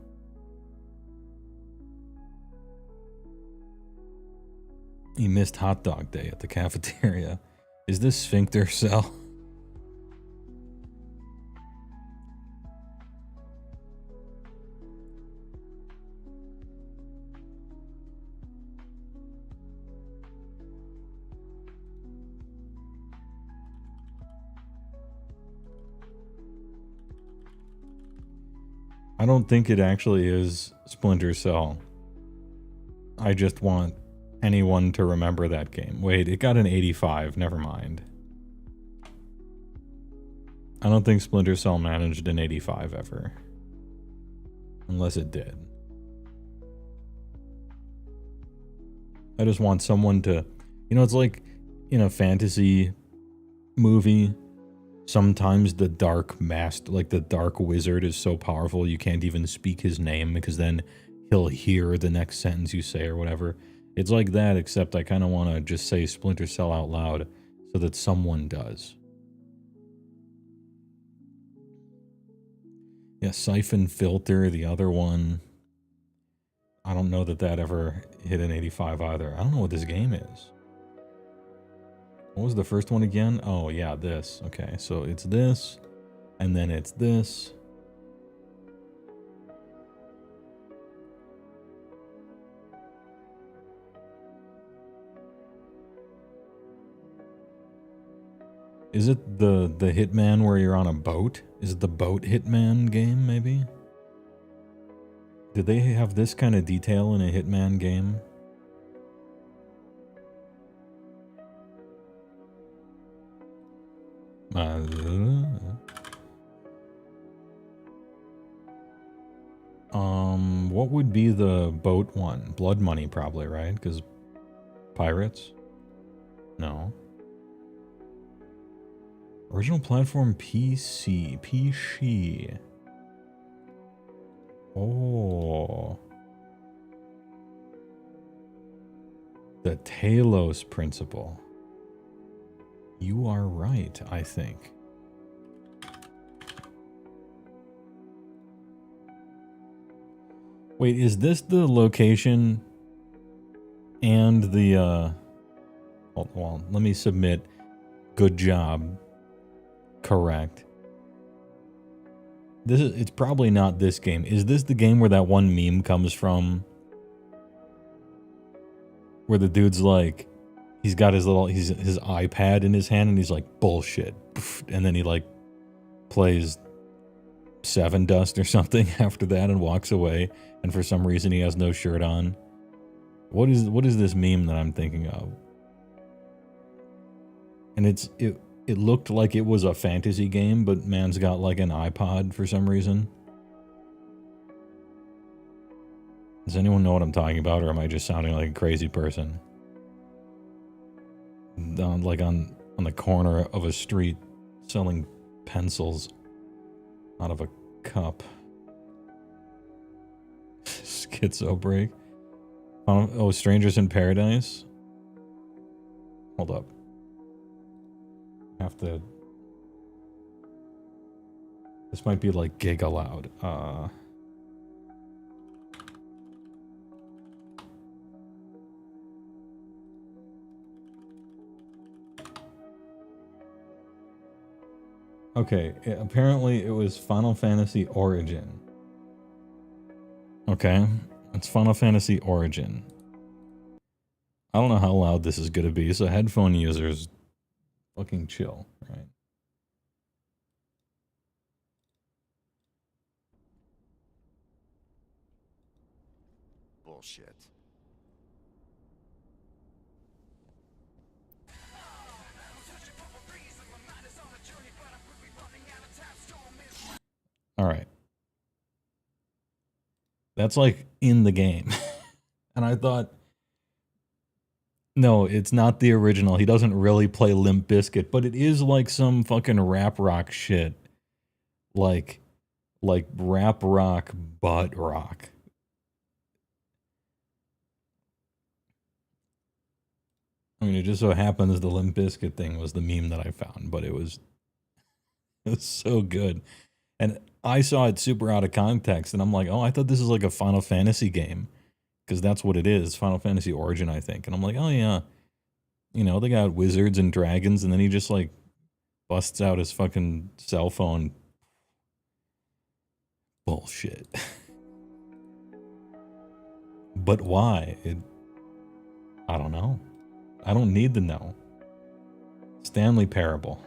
He missed hot dog day at the cafeteria. Is this Sphincter Cell? I don't think it actually is Splinter Cell. I just want anyone to remember that game. Wait, it got an 85. Never mind. I don't think Splinter Cell managed an 85 ever. Unless it did. I just want someone to... You know, it's like in a fantasy movie... Sometimes the dark master, like the dark wizard, is so powerful you can't even speak his name because then he'll hear the next sentence you say or whatever. It's like that, except I kind of want to just say Splinter Cell out loud so that someone does. Yeah, Siphon Filter, the other one. I don't know that that ever hit an 85 either. I don't know what this game is. What was the first one again? Oh, yeah, this. Okay, so it's this, and then it's this. Is it the Hitman where you're on a boat? Is it the boat Hitman game, maybe? Did they have this kind of detail in a Hitman game? What would be the boat one? Blood Money, probably, right? Because pirates? No. Original platform PC. Oh. The Talos Principle. You are right, I think. Wait, is this the location and the, well, let me submit. Good job. Correct. It's probably not this game. Is this the game where that one meme comes from? Where the dude's like, he's got his iPad in his hand and he's like, bullshit. And then he like plays Seven Dust or something after that and walks away. And for some reason he has no shirt on. What is this meme that I'm thinking of? And it looked like it was a fantasy game, but man's got like an iPod for some reason. Does anyone know what I'm talking about, or am I just sounding like a crazy person? Like on the corner of a street selling pencils out of a cup. Schizo break. Oh, Strangers in Paradise? Hold up. Have to... This might be like Gig Aloud. Okay, apparently it was Final Fantasy Origin. Okay, it's Final Fantasy Origin. I don't know how loud this is gonna be, so headphone users fucking chill, right? Bullshit. All right. That's like in the game. And I thought, no, it's not the original. He doesn't really play Limp Bizkit, but it is like some fucking rap rock shit. Like rap rock, butt rock. I mean, it just so happens the Limp Bizkit thing was the meme that I found, but it was so good. And I saw it super out of context, and I'm like, oh, I thought this was like a Final Fantasy game. Because that's what it is, Final Fantasy Origin, I think. And I'm like, oh yeah. You know, they got wizards and dragons, and then he just like busts out his fucking cell phone. Bullshit. But why? I don't know. I don't need to know. Stanley Parable.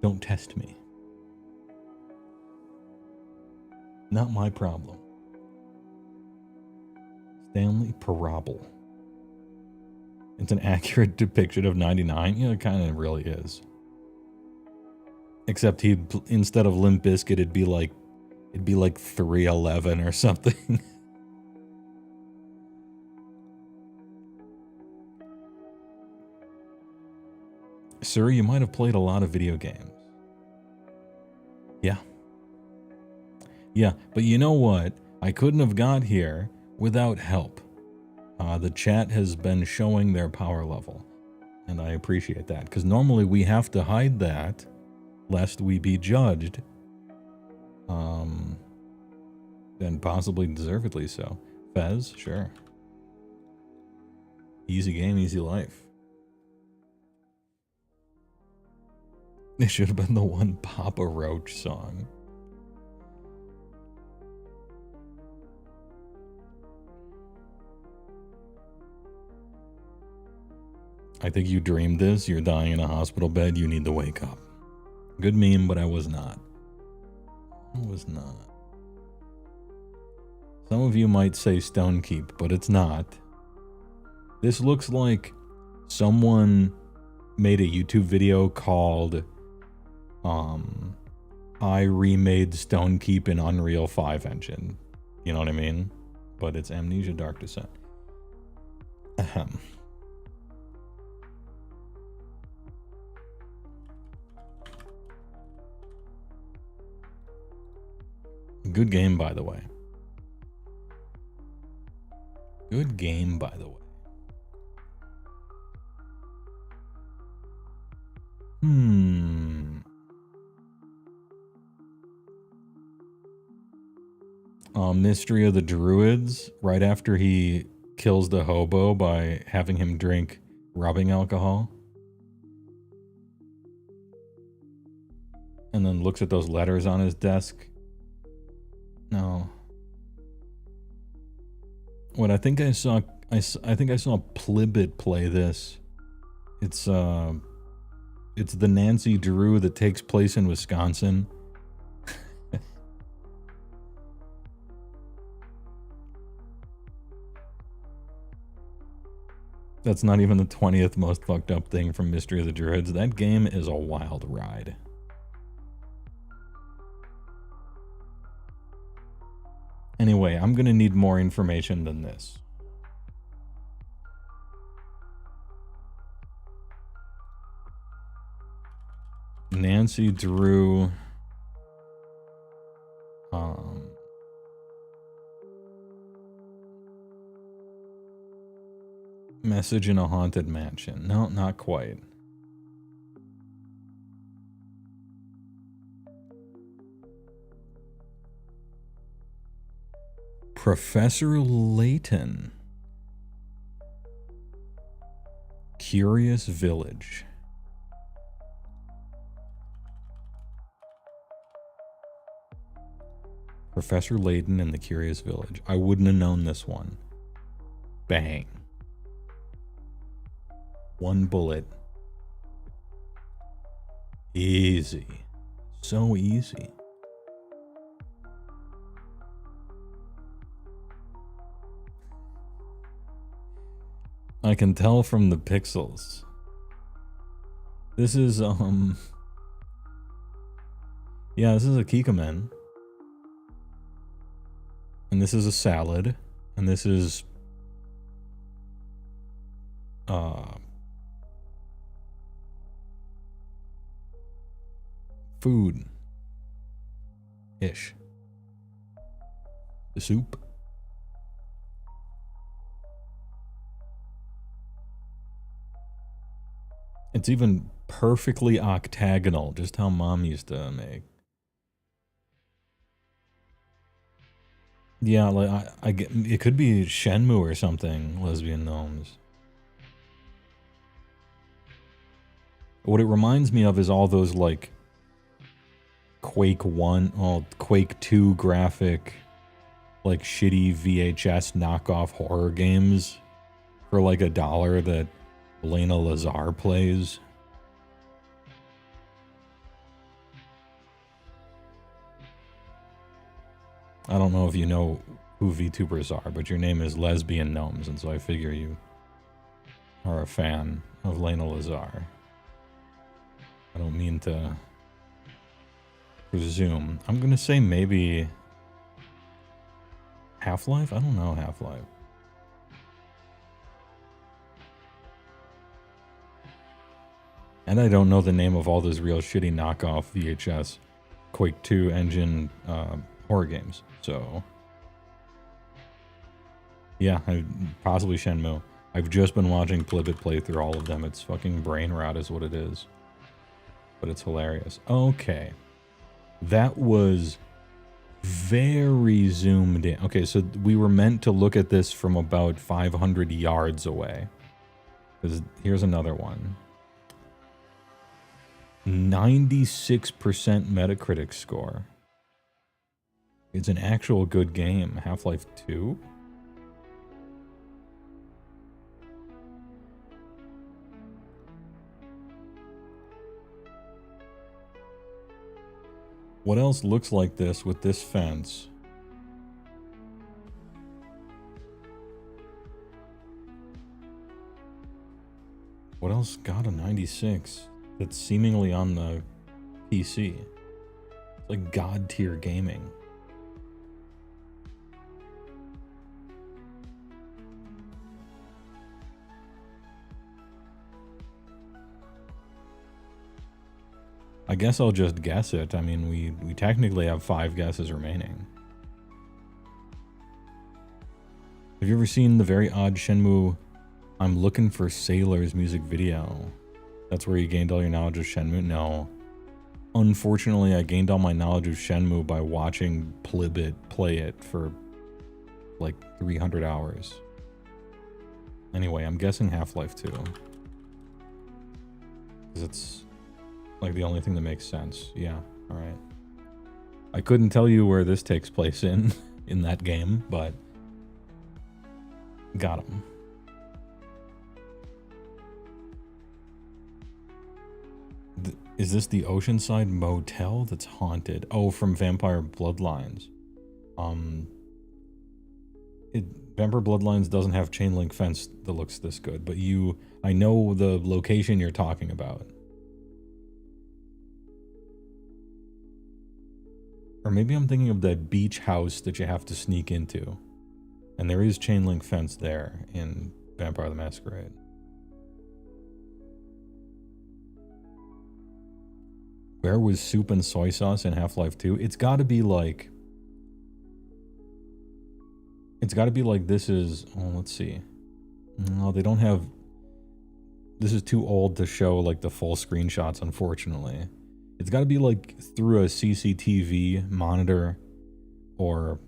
Don't test me. Not my problem. Stanley Parable. It's an accurate depiction of 99. You know, it kind of really is. Except instead of Limp Bizkit, it'd be like 311 or something. Sir, you might have played a lot of video games. Yeah. Yeah, but you know what? I couldn't have got here without help. The chat has been showing their power level, and I appreciate that, because normally we have to hide that lest we be judged, and possibly deservedly so. Fez, sure. Easy game, easy life. It should have been the one Papa Roach song. I think you dreamed this. You're dying in a hospital bed. You need to wake up. Good meme, but I was not. I was not. Some of you might say Stonekeep, but it's not. This looks like someone made a YouTube video called I remade Stonekeep in Unreal 5 engine. You know what I mean? But it's Amnesia Dark Descent. Ahem. Good game, by the way. Good game, by the way. Mystery of the Druids, right after he kills the hobo by having him drink rubbing alcohol. And then looks at those letters on his desk. No. What I think I saw Plibbit play this. It's the Nancy Drew that takes place in Wisconsin. That's not even the 20th most fucked up thing from Mystery of the Druids. That game is a wild ride. Anyway, I'm gonna need more information than this. Nancy Drew. Message in a haunted mansion. No, not quite. Professor Layton. Curious Village. Professor Layton and the Curious Village. I wouldn't have known this one. Bang. One bullet. Easy. So easy. I can tell from the pixels. This is, yeah, this is a Kikkoman. And this is a salad. And this is, food-ish. The soup. It's even perfectly octagonal, just how Mom used to make. Yeah, like I get, it could be Shenmue or something, Lesbian Gnomes. What it reminds me of is all those, like, Quake 1, well, Quake 2 graphic, like, shitty VHS knockoff horror games for, like, $1 that Elena Lazar plays. I don't know if you know who VTubers are, but your name is Lesbian Gnomes, and so I figure you are a fan of Lena Lazar. I don't mean to presume. I'm gonna say maybe Half-Life? I don't know Half-Life. And I don't know the name of all those real shitty knockoff VHS Quake 2 engine horror games. So, yeah, possibly Shenmue. I've just been watching Plibbit play through all of them. It's fucking brain rot is what it is. But it's hilarious. Okay. That was very zoomed in. Okay, so we were meant to look at this from about 500 yards away. Here's another one. 96% Metacritic score. It's an actual good game. Half-Life 2? What else looks like this with this fence? What else got a 96 that's seemingly on the PC? It's like God tier gaming. I guess I'll just guess it. I mean, we technically have 5 guesses remaining. Have you ever seen the very odd Shenmue I'm Looking for Sailors music video? That's where you gained all your knowledge of Shenmue? No. unfortunately, I gained all my knowledge of Shenmue by watching Plibit play it for like 300 hours. Anyway, I'm guessing Half-Life 2. Because it's like the only thing that makes sense. Yeah, alright. I couldn't tell you where this takes place in that game, but got him. Is this the Oceanside Motel that's haunted? Oh, from Vampire Bloodlines. Vampire Bloodlines doesn't have chain link fence that looks this good, but I know the location you're talking about. Or maybe I'm thinking of that beach house that you have to sneak into. And there is chain link fence there in Vampire the Masquerade. Where was soup and soy sauce in Half-Life 2? It's gotta be like this is, oh, let's see. No, they don't have, this is too old to show like the full screenshots, unfortunately. It's gotta be like through a CCTV monitor or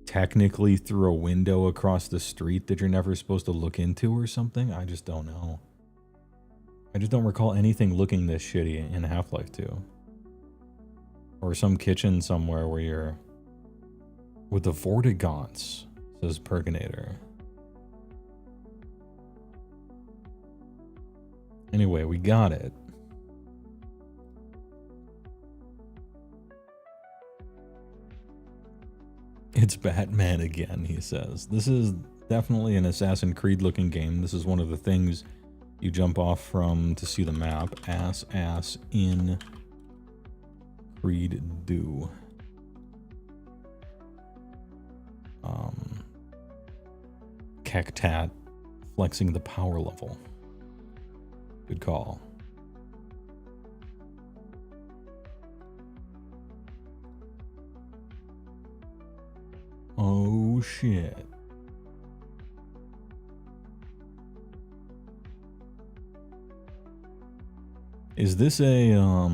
technically through a window across the street that you're never supposed to look into or something. I just don't know. I just don't recall anything looking this shitty in Half-Life 2. Or some kitchen somewhere where you're with the Vortigaunts, says Perginator. Anyway, we got it. It's Batman again, he says. This is definitely an Assassin's Creed looking game. This is one of the things you jump off from to see the map. Ass in Creed do. Kektat flexing the power level. Good call. Oh shit. Is this a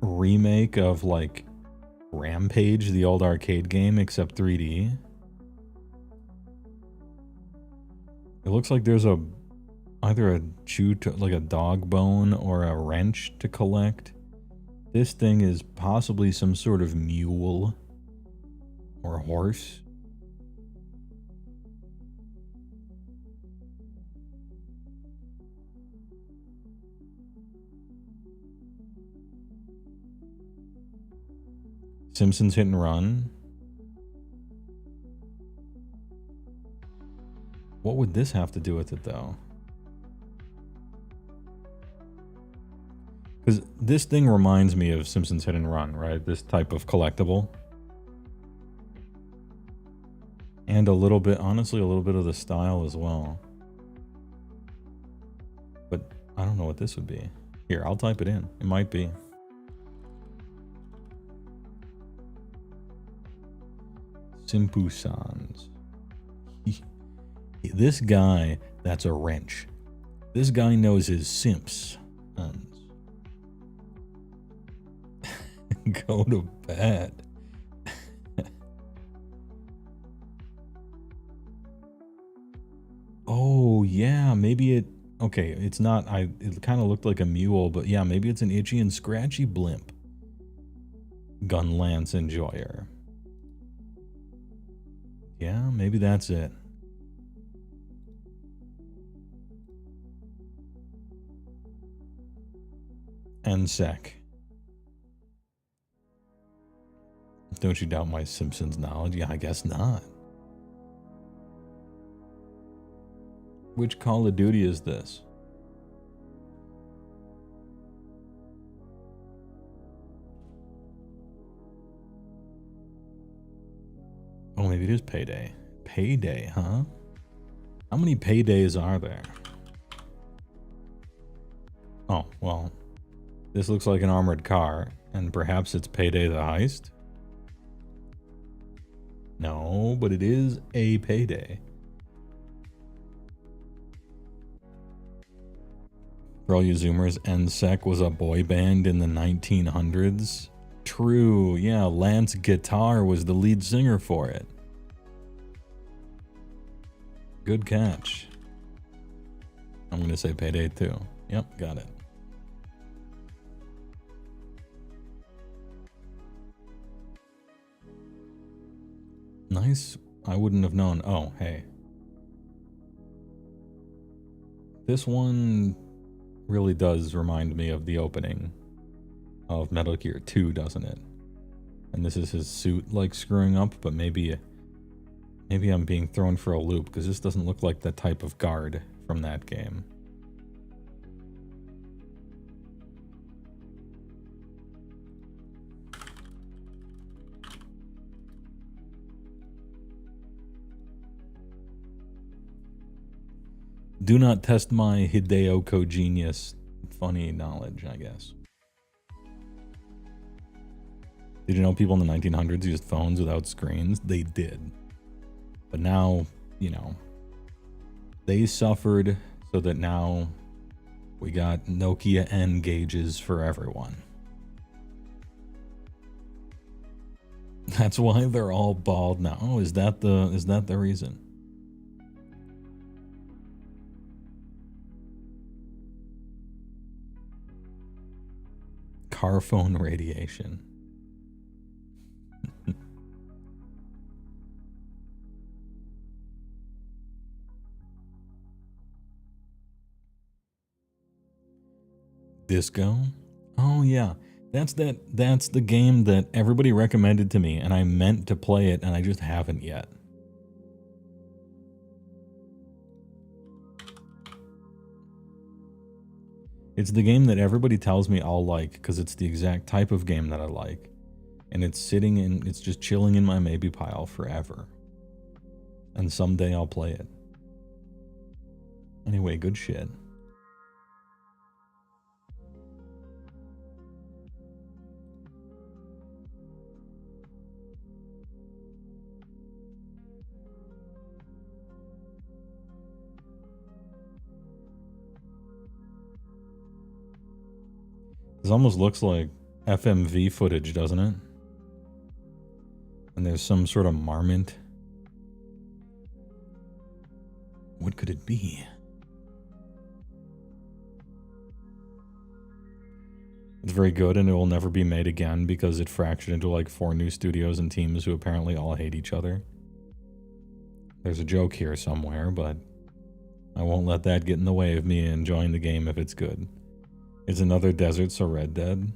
remake of like Rampage, the old arcade game, except 3D? It looks like there's either a like a dog bone or a wrench to collect. This thing is possibly some sort of mule or horse. Simpsons Hit and Run. What would this have to do with it, though? Because this thing reminds me of Simpsons Hit and Run, right? This type of collectible. And a little bit, honestly, a little bit of the style as well. But I don't know what this would be. Here, I'll type it in. It might be. Simpusans. This guy, that's a wrench. This guy knows his simps. Go to bed. Oh, yeah, maybe it... Okay, it's not... It kind of looked like a mule, but yeah, maybe it's an itchy and scratchy blimp. Gun Lance Enjoyer. Yeah, maybe that's it. NSEC. Don't you doubt my Simpsons knowledge? Yeah, I guess not. Which Call of Duty is this? Oh, maybe it is Payday. Payday, huh? How many Paydays are there? Oh, well, this looks like an armored car, and perhaps it's Payday the Heist? No, but it is a Payday. For all you Zoomers, NSEC was a boy band in the 1900s. True, yeah, Lance Guitar was the lead singer for it. Good catch. I'm gonna say Payday 2. Yep, got it. Nice. I wouldn't have known. Oh, hey. This one really does remind me of the opening of Metal Gear 2, doesn't it? And this is his suit, like, screwing up, but maybe I'm being thrown for a loop, because this doesn't look like the type of guard from that game. Do not test my Hideo Kojima funny knowledge, I guess. Did you know people in the 1900s used phones without screens? They did. But now, you know, they suffered so that now we got Nokia N gauges for everyone. That's why they're all bald now. Oh, is that the reason? Car phone radiation. Disco? Oh yeah. That's the game that everybody recommended to me and I meant to play it and I just haven't yet. It's the game that everybody tells me I'll like because it's the exact type of game that I like. And it's just chilling in my maybe pile forever. And someday I'll play it. Anyway, good shit. This almost looks like FMV footage, doesn't it? And there's some sort of marmot. What could it be? It's very good and it will never be made again because it fractured into like 4 new studios and teams who apparently all hate each other. There's a joke here somewhere, but I won't let that get in the way of me enjoying the game if it's good. Is another desert so Red Dead?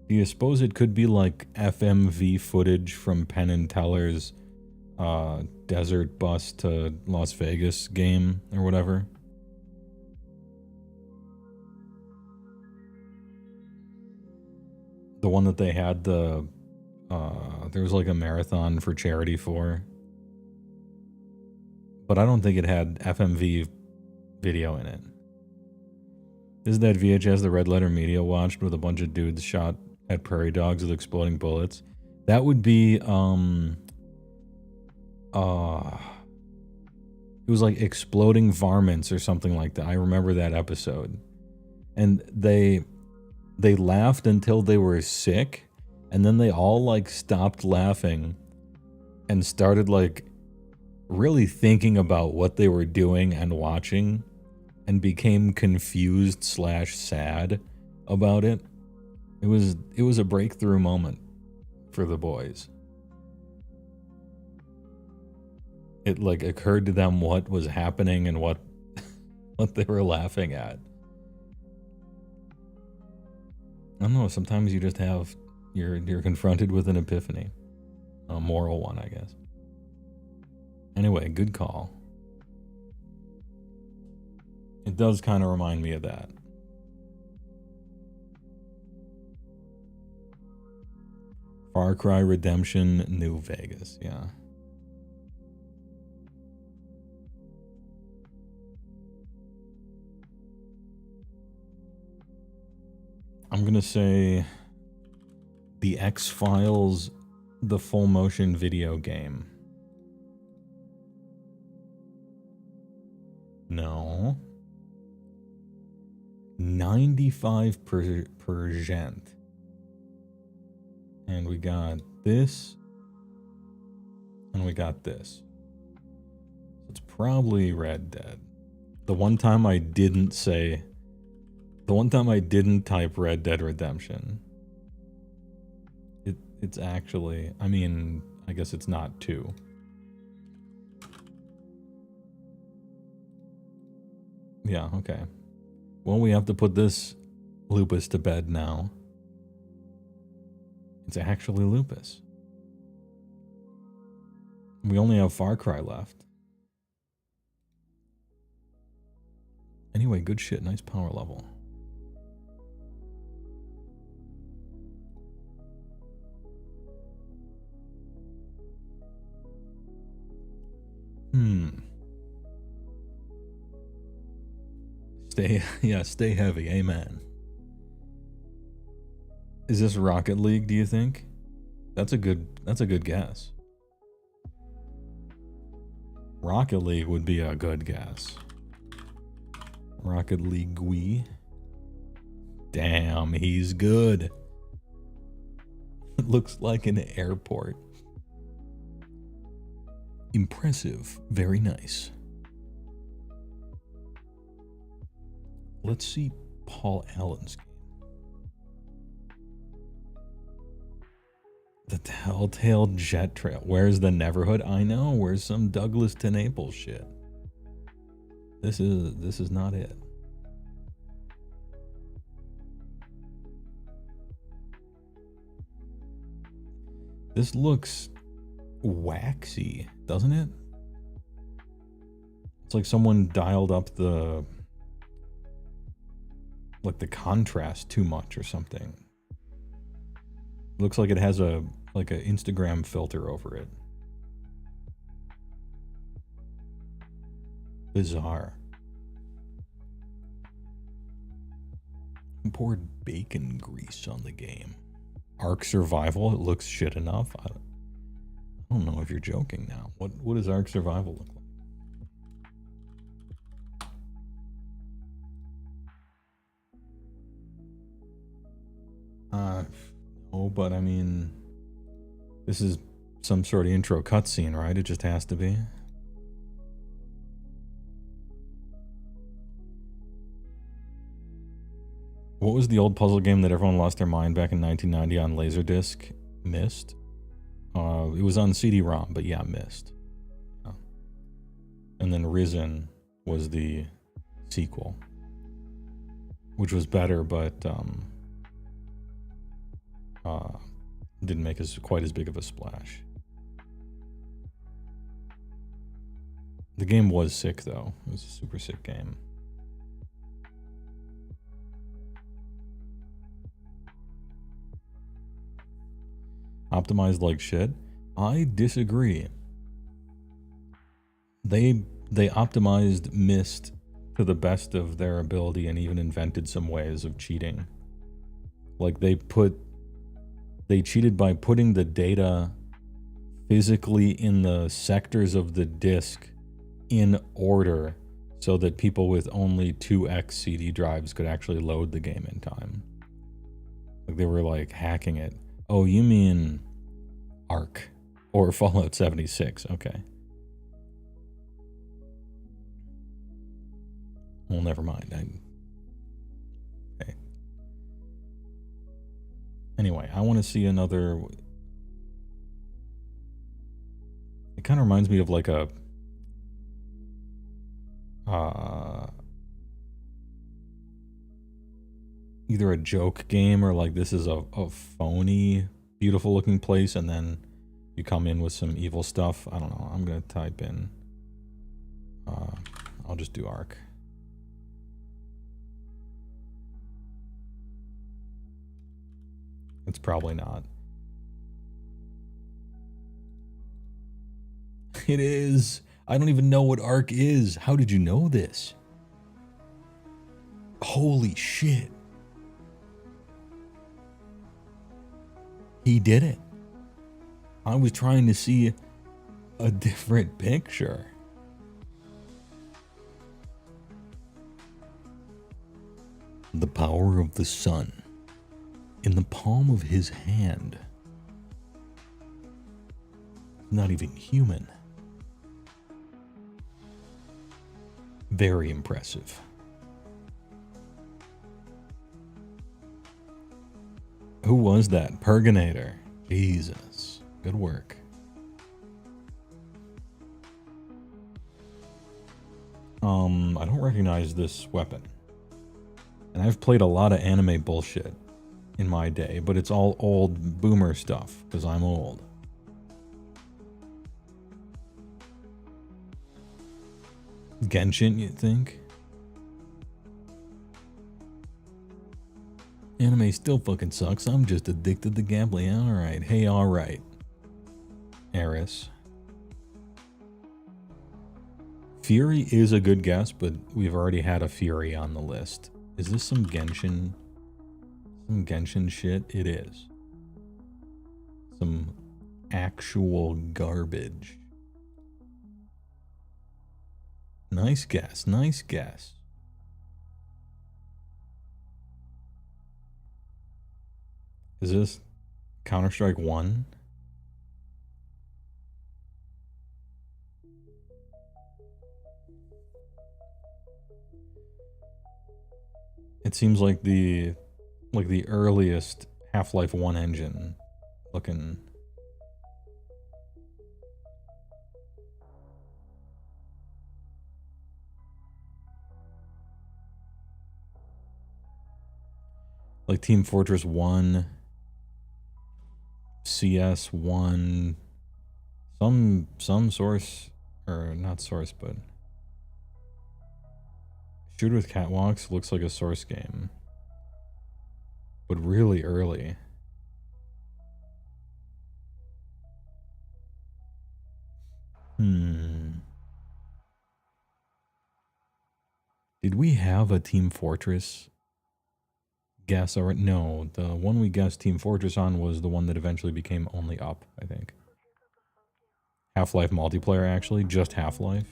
Do you suppose it could be like FMV footage from Penn and Teller's desert bus to Las Vegas game or whatever? The one that they had there was like a marathon for charity for. But I don't think it had FMV video in it. Is that VHS the Red Letter Media watched with a bunch of dudes shot at prairie dogs with exploding bullets? That would be, it was like Exploding Varmints or something like that. I remember that episode. And they laughed until they were sick, and then they all like stopped laughing and started like really thinking about what they were doing and watching and became confused / sad about it. It was a breakthrough moment for the boys. It like occurred to them what was happening and what they were laughing at. I don't know, sometimes you just have you're confronted with an epiphany. A moral one, I guess. Anyway, good call. It does kind of remind me of that. Far Cry Redemption, New Vegas, yeah. I'm gonna say the X-Files, the full motion video game. No. 95%. And we got this. And we got this. It's probably Red Dead. The one time I didn't type Red Dead Redemption. It's actually, I mean, I guess it's not 2. Yeah, okay. Well, we have to put this Lupus to bed now. It's actually Lupus. We only have Far Cry left. Anyway, good shit. Nice power level. Stay heavy. Amen. Is this Rocket League, do you think? That's a good guess. Rocket League would be a good guess. Rocket League Wii. Damn, he's good. It looks like an airport. Impressive. Very nice. Let's see Paul Allen's game. The Telltale Jet Trail. Where's the Neverhood? I know. Where's some Douglas to Naples shit? This is not it. This looks waxy, doesn't it? It's like someone dialed up the contrast too much or something. Looks like it has a an Instagram filter over it. Bizarre. Poured bacon grease on the game. Ark Survival, it looks shit enough. I don't know if you're joking now. What does Ark Survival look like? No, but I mean, this is some sort of intro cutscene, right? It just has to be. What was the old puzzle game that everyone lost their mind back in 1990 on Laserdisc? Myst? It was on CD-ROM, but yeah, Myst. Yeah. And then Risen was the sequel, which was better, but didn't make quite as big of a splash. The game was sick, though. It was a super sick game. Optimized like shit? I disagree. They optimized Myst to the best of their ability and even invented some ways of cheating. Like they cheated by putting the data physically in the sectors of the disk in order so that people with only 2x CD drives could actually load the game in time. Like they were like hacking it. Oh, you mean Ark or Fallout 76. Okay. Well, never mind. Okay. Anyway, I want to see another. It kind of reminds me of like a either a joke game or like this is a phony, beautiful looking place and then you come in with some evil stuff. I don't know. I'm going to type in. I'll just do Ark. It's probably not. It is. I don't even know what Ark is. How did you know this? Holy shit. He did it. I was trying to see a different picture. The power of the sun in the palm of his hand. Not even human. Very impressive. Who was that? Purginator. Jesus. Good work. I don't recognize this weapon. And I've played a lot of anime bullshit in my day, but it's all old boomer stuff, because I'm old. Genshin, you think? Anime still fucking sucks. I'm just addicted to gambling. Alright. Hey, alright. Eris. Fury is a good guess, but we've already had a Fury on the list. Is this some Genshin? Some Genshin shit? It is. Some actual garbage. Nice guess. Nice guess. Is this Counter-Strike 1? It seems like the earliest Half-Life 1 engine looking. Like Team Fortress 1, CS 1, some source, or not source, but Shoot with Catwalks looks like a source game, but really early. Did we have a Team Fortress guess? Or no, the one we guessed Team Fortress on was the one that eventually became only Up, I think. Half-Life multiplayer, actually, just Half-Life.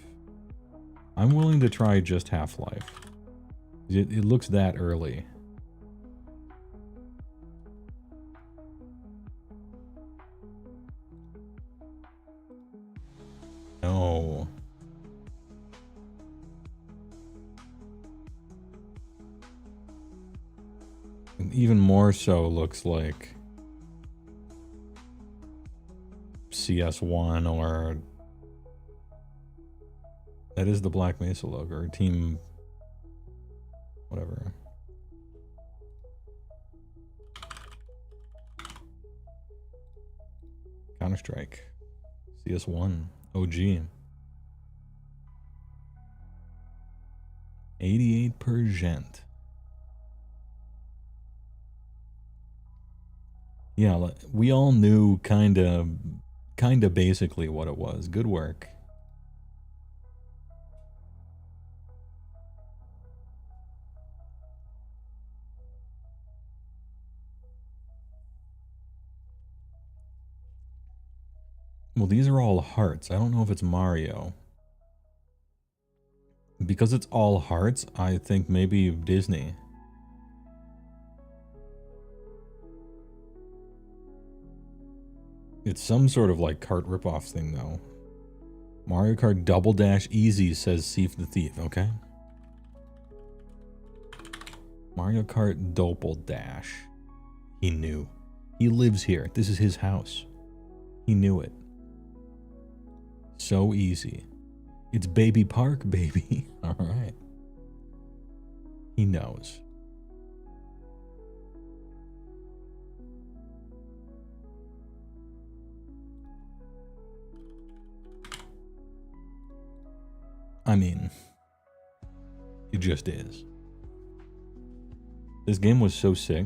I'm willing to try just Half-Life. It looks that early. No. And even more so looks like CS1 or that is the Black Mesa logo, or Team whatever. Counter-Strike. CS1. OG. 88%. Yeah, we all knew kinda basically what it was. Good work. Well, these are all hearts. I don't know if it's Mario. Because it's all hearts, I think maybe Disney. It's some sort of like kart ripoff thing, though. Mario Kart Double Dash Easy, says Thief the Thief. Okay. Mario Kart Double Dash. He knew. He lives here. This is his house. He knew it. So easy. It's Baby Park, baby. All right. He knows. I mean, it just is. This game was so sick.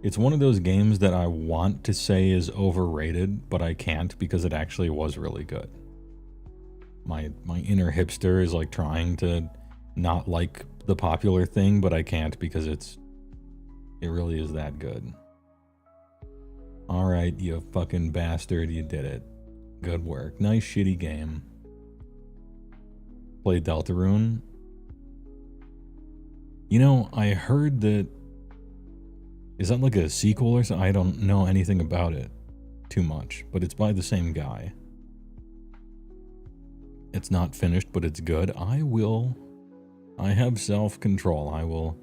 It's one of those games that I want to say is overrated, but I can't because it actually was really good. My inner hipster is like trying to not like the popular thing, but I can't because it really is that good. All right, you fucking bastard, you did it. Good work. Nice shitty game. Played Deltarune. You know, I heard that... Is that like a sequel or something? I don't know anything about it too much, but it's by the same guy. It's not finished, but it's good. I have self-control. I will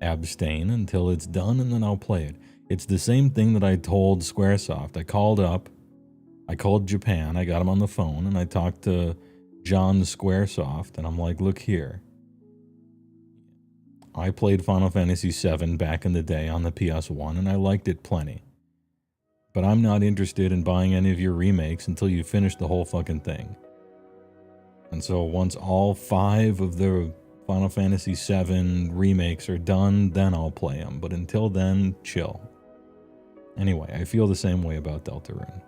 abstain until it's done, and then I'll play it. It's the same thing that I told Squaresoft. I called Japan, I got him on the phone, and I talked to John Squaresoft, and I'm like, look here. I played Final Fantasy VII back in the day on the PS1, and I liked it plenty. But I'm not interested in buying any of your remakes until you finish the whole fucking thing. And so once all 5 of the Final Fantasy VII remakes are done, then I'll play them. But until then, chill. Anyway, I feel the same way about Deltarune.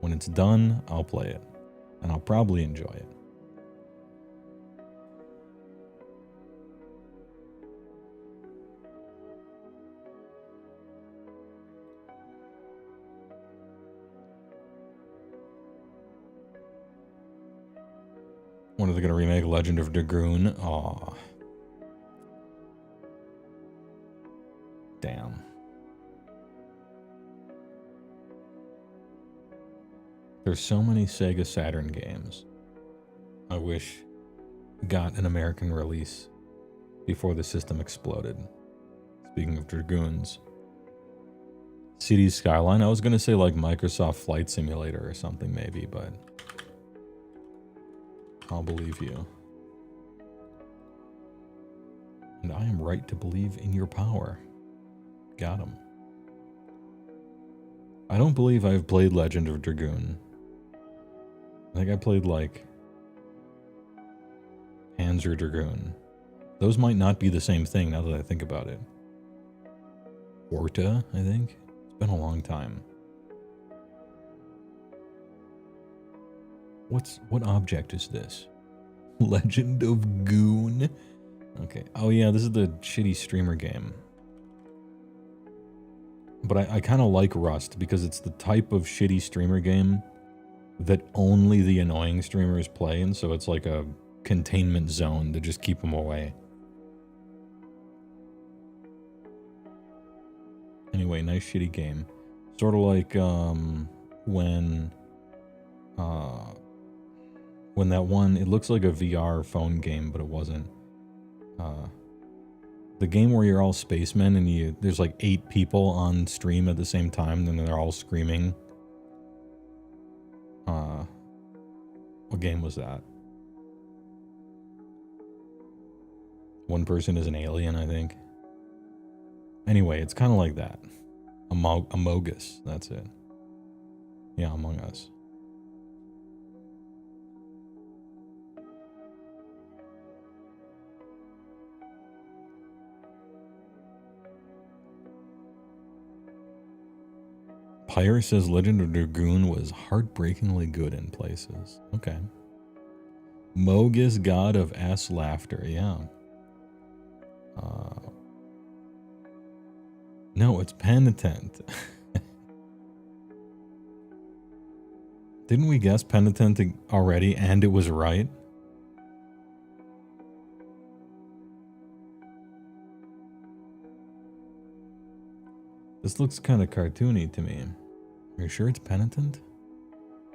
When it's done, I'll play it. And I'll probably enjoy it. When are they going to remake Legend of Dragoon? Aw. Damn. There's so many Sega Saturn games I wish got an American release before the system exploded. Speaking of Dragoons. Cities Skyline, I was going to say like Microsoft Flight Simulator or something maybe, but I'll believe you. And I am right to believe in your power. Got him. I don't believe I've played Legend of Dragoon. I think I played like Panzer Dragoon. Those might not be the same thing now that I think about it. Horta, I think? It's been a long time. What object is this? Legend of Goon? Okay. Oh yeah, this is the shitty streamer game. But I kind of like Rust because it's the type of shitty streamer game that only the annoying streamers play, and so it's like a containment zone to just keep them away. Anyway, nice shitty game. Sort of like when that one, it looks like a VR phone game, but it wasn't. The game where you're all spacemen and there's like 8 people on stream at the same time, and they're all screaming. What game was that? One person is an alien, I think. Anyway, it's kind of like that. Amogus, that's it. Yeah, Among Us. Pyre says Legend of Dragoon was heartbreakingly good in places. Okay. Mogus, God of S Laughter, yeah. No, it's Penitent. Didn't we guess Penitent already and it was right? This looks kind of cartoony to me. Are you sure it's Penitent?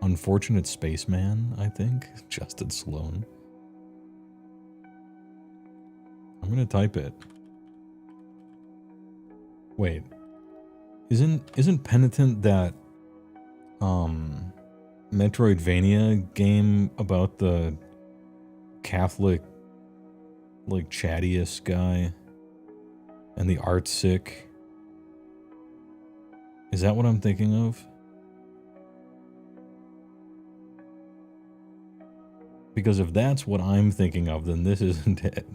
Unfortunate Spaceman, I think. Justin Sloan. I'm gonna type it. Wait. Isn't Penitent that Metroidvania game about the Catholic like chattiest guy and the art's sick? Is that what I'm thinking of? Because if that's what I'm thinking of, then this isn't it.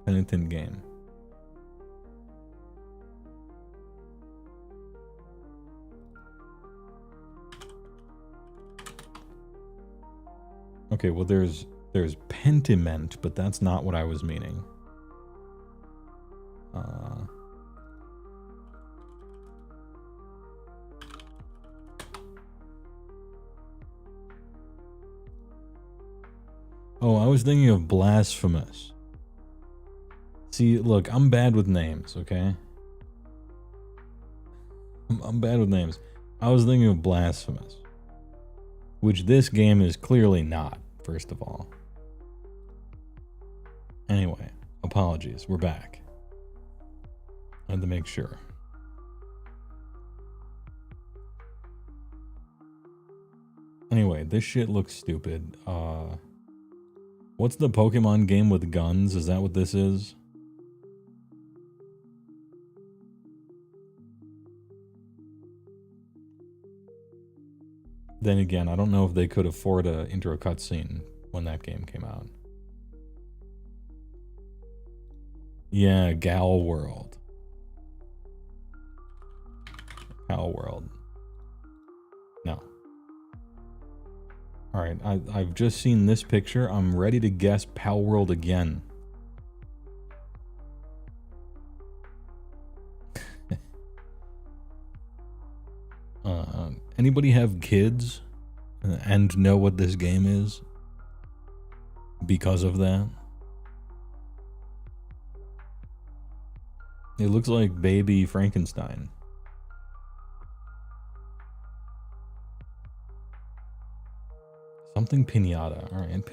Penitent game. Okay, well there's Pentiment, but that's not what I was meaning. Oh, I was thinking of Blasphemous. See, look, I'm bad with names, okay? I'm bad with names. I was thinking of Blasphemous, which this game is clearly not, first of all. Anyway, apologies, we're back. I had to make sure. Anyway, this shit looks stupid. What's the Pokemon game with guns? Is that what this is? Then again, I don't know if they could afford an intro cutscene when that game came out. Yeah, Gal World. Gal World. No. Alright, I've just seen this picture. I'm ready to guess Pal World again. Anybody have kids and know what this game is because of that? It looks like Baby Frankenstein. Something Pinata. Alright,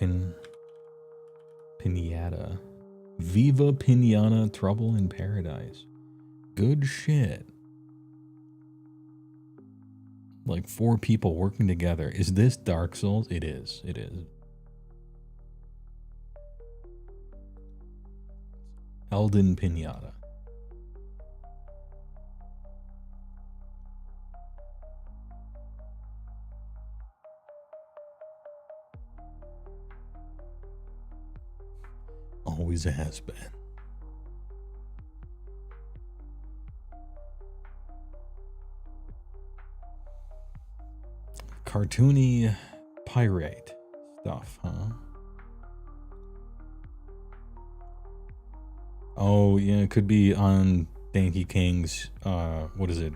Pinata. Viva Pinata, Trouble in Paradise. Good shit. Like 4 people working together. Is this Dark Souls? It is. It is. Elden Pinata. Always has been. Cartoony pirate stuff, huh? Oh, yeah, it could be on Donkey Kong's, what is it?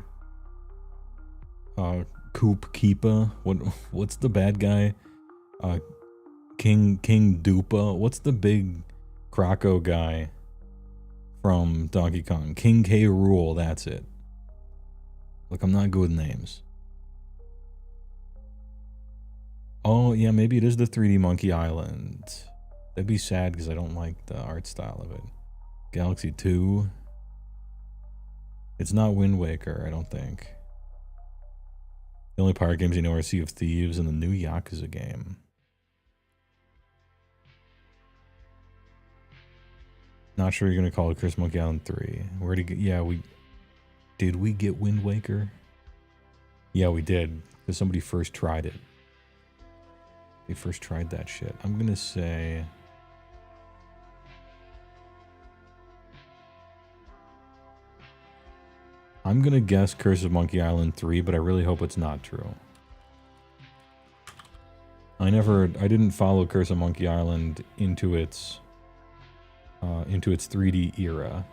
Coop Keepa? What's the bad guy? King Dupa? What's the big Croco guy from Donkey Kong? King K. Rool, that's it. Look, I'm not good with names. Oh, yeah, maybe it is the 3D Monkey Island. That'd be sad because I don't like the art style of it. Galaxy 2. It's not Wind Waker, I don't think. The only pirate games you know are Sea of Thieves and the new Yakuza game. Not sure you're going to call it Chris Monkey Island 3. Where did did we get Wind Waker? Yeah, we did. Because somebody first tried it. They first tried that shit. I'm going to say... I'm going to guess Curse of Monkey Island 3, but I really hope it's not true. I didn't follow Curse of Monkey Island into its 3D era.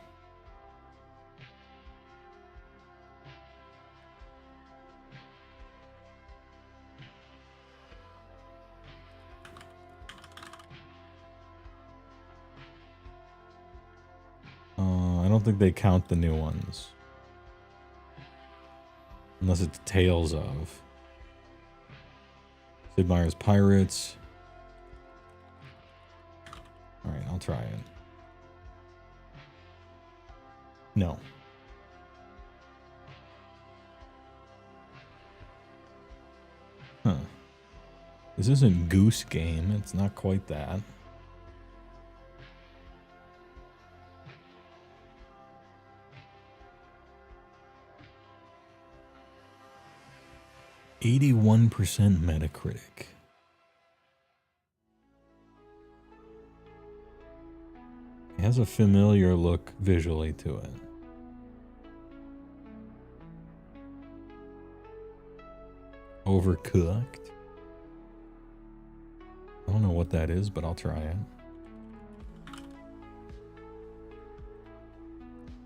I don't think they count the new ones. Unless it's Tales of. Sid Meier's Pirates. Alright, I'll try it. No. Huh. This isn't Goose Game. It's not quite that. .81% Metacritic. It has a familiar look visually to it. Overcooked? I don't know what that is, but I'll try it.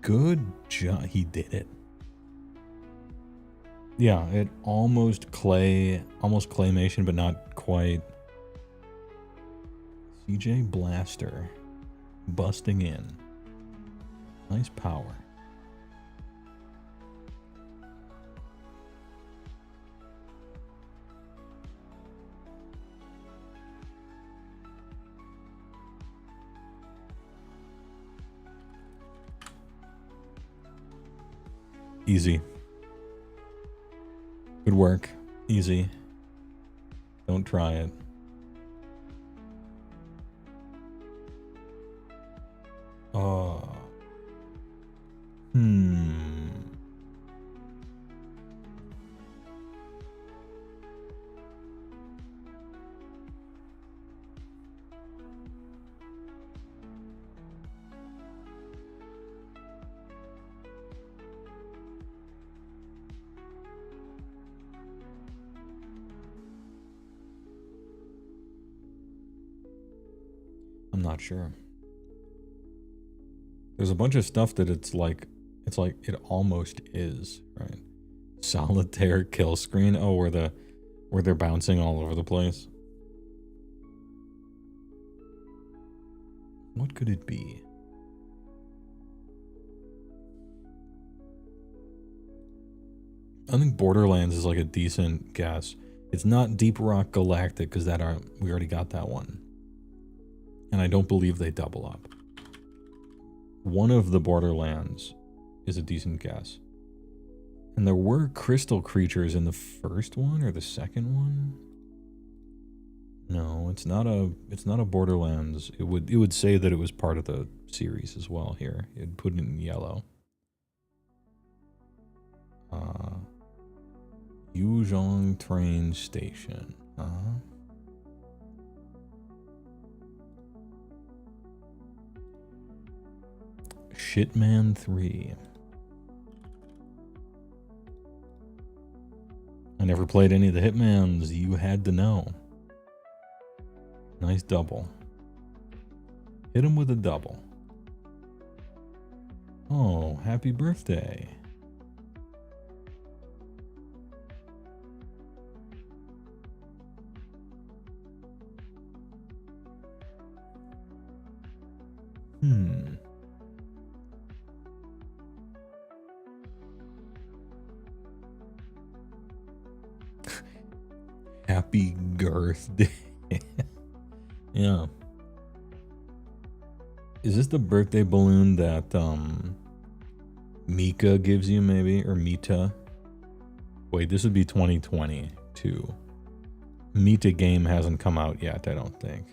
Good job. He did it. Yeah, it almost claymation, but not quite. CJ Blaster. Busting in. Nice power. Easy. Good work. Easy. Don't try it. I'm not sure. There's a bunch of stuff that it's like it almost is, right? Solitaire kill screen. Oh, where they're bouncing all over the place. What could it be? I think Borderlands is like a decent guess. It's not Deep Rock Galactic because we already got that one. And I don't believe they double up. One of the Borderlands is a decent guess. And there were crystal creatures in the first one or the second one? No, it's not a Borderlands. It would say that it was part of the series as well here. It'd put it in yellow. Yuzhong train station. Shitman 3. I never played any of the Hitmans. You had to know. Nice double. Hit him with a double. Oh, happy birthday. Happy girth day. Yeah. Is this the birthday balloon that Mika gives you maybe? Or Mita? Wait, this would be 2022. Mita game hasn't come out yet, I don't think.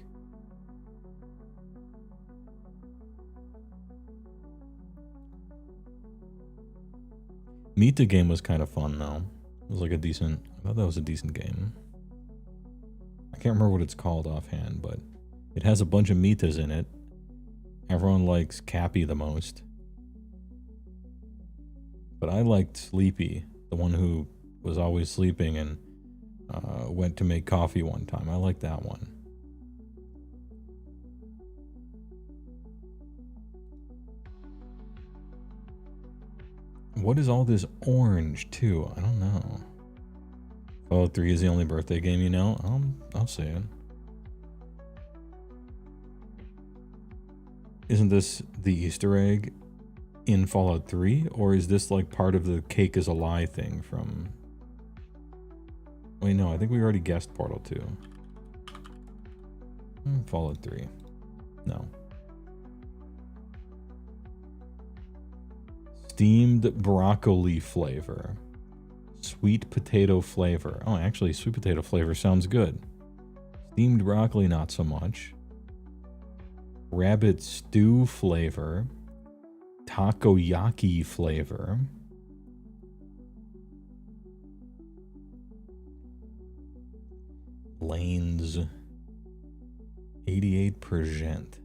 Mita game was kind of fun though. It was like I thought that was a decent game. I can't remember what it's called offhand, but it has a bunch of Mitas in it. Everyone likes Cappy the most. But I liked Sleepy, the one who was always sleeping and went to make coffee one time. I liked that one. What is all this orange too? I don't know. Fallout 3 is the only birthday game you know? I'll say it. Isn't this the Easter egg in Fallout 3? Or is this like part of the cake is a lie thing from... Wait, no, I think we already guessed Portal 2. Fallout 3. No. Steamed broccoli flavor. Sweet potato flavor. Oh, actually, sweet potato flavor sounds good. Steamed broccoli, not so much. Rabbit stew flavor. Takoyaki flavor. Lane's 88%.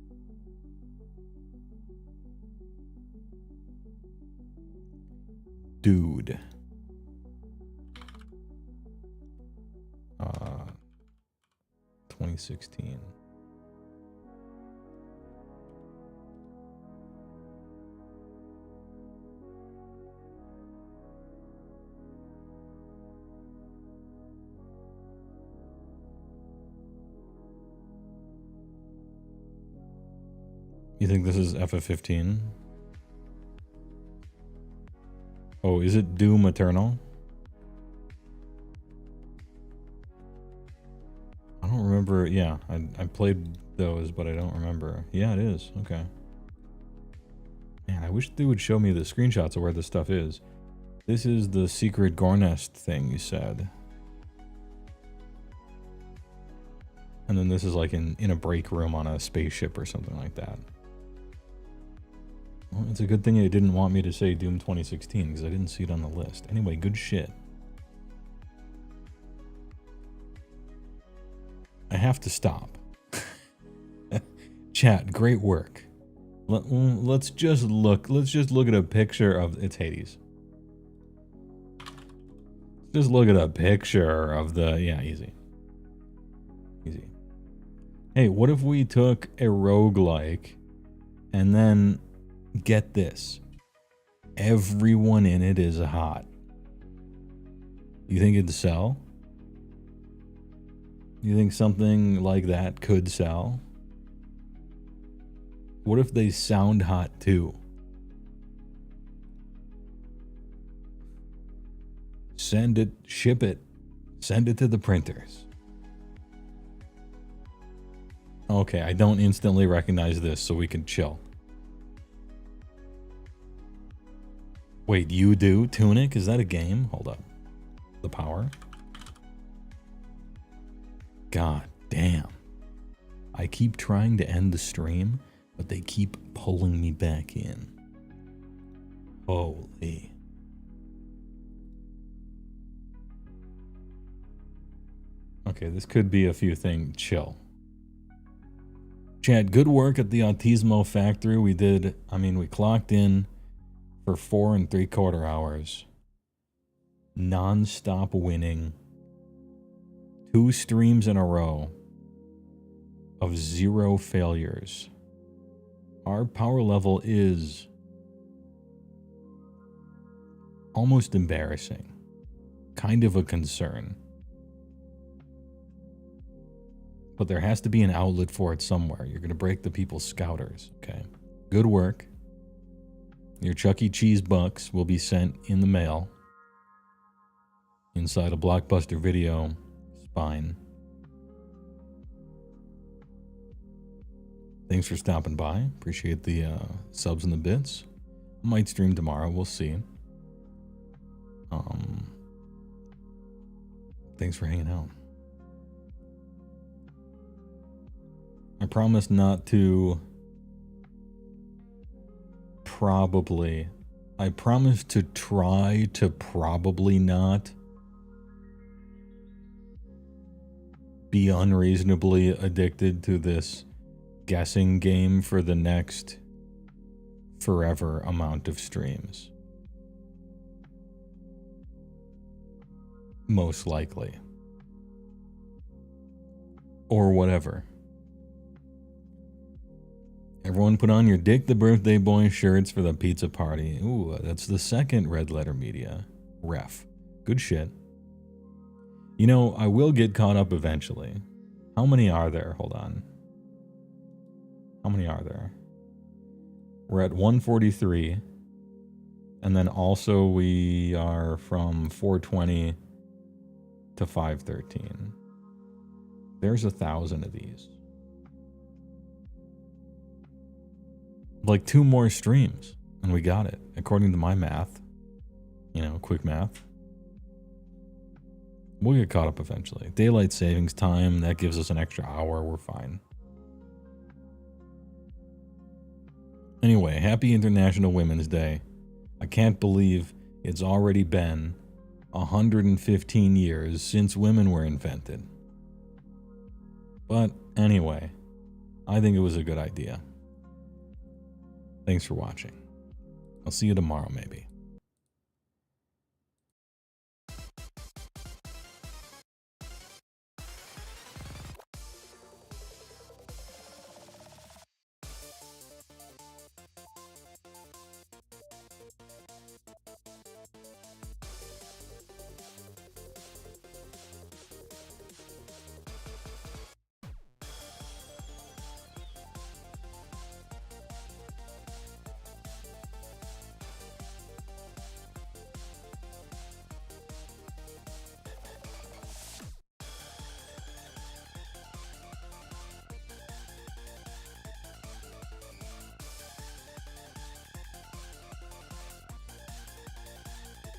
Dude. 2016. You think this is FF15? Oh, is it Doom Eternal? I don't remember. Yeah, I played those, but I don't remember. Yeah, it is. Okay. Man, I wish they would show me the screenshots of where this stuff is. This is the secret Gornest thing you said. And then this is like in a break room on a spaceship or something like that. Well, it's a good thing they didn't want me to say Doom 2016 because I didn't see it on the list. Anyway, good shit. I have to stop. Chat, great work. Let's just look at a picture of it's Hades. Just look at a picture of the easy. Easy. Hey, what if we took a roguelike and then get this? Everyone in it is hot. You think it'd sell? You think something like that could sell? What if they sound hot too? Send it, ship it, send it to the printers. Okay, I don't instantly recognize this, so we can chill. Wait, you do? Tunic? Is that a game? Hold up. The power? God damn. I keep trying to end the stream, but they keep pulling me back in. Holy. Okay, this could be a few things. Chill. Chad, good work at the Autismo Factory. We clocked in for 4 3/4 hours. Non-stop winning. 2 streams in a row of 0 failures. Our power level is almost embarrassing. Kind of a concern. But there has to be an outlet for it somewhere. You're going to break the people's scouters, okay? Good work. Your Chuck E. Cheese bucks will be sent in the mail inside a Blockbuster Video spine. Thanks for stopping by. Appreciate the subs and the bits. Might stream tomorrow. We'll see. Thanks for hanging out. I promise not to I promise to try to probably not be unreasonably addicted to this guessing game for the next forever amount of streams. Most likely. Or whatever. Everyone put on your Dick the Birthday Boy shirts for the pizza party. Ooh, that's the second Red Letter Media ref. Good shit. You know, I will get caught up eventually. How many are there? Hold on. How many are there? We're at 143. And then also we are from 420 to 513. There's 1,000 of these. Like 2 more streams, and we got it. According to my math. You know, quick math. We'll get caught up eventually. Daylight savings time, that gives us an extra hour. We're fine. Anyway, happy International Women's Day. I can't believe it's already been 115 years since women were invented. But anyway, I think it was a good idea. Thanks for watching. I'll see you tomorrow, maybe.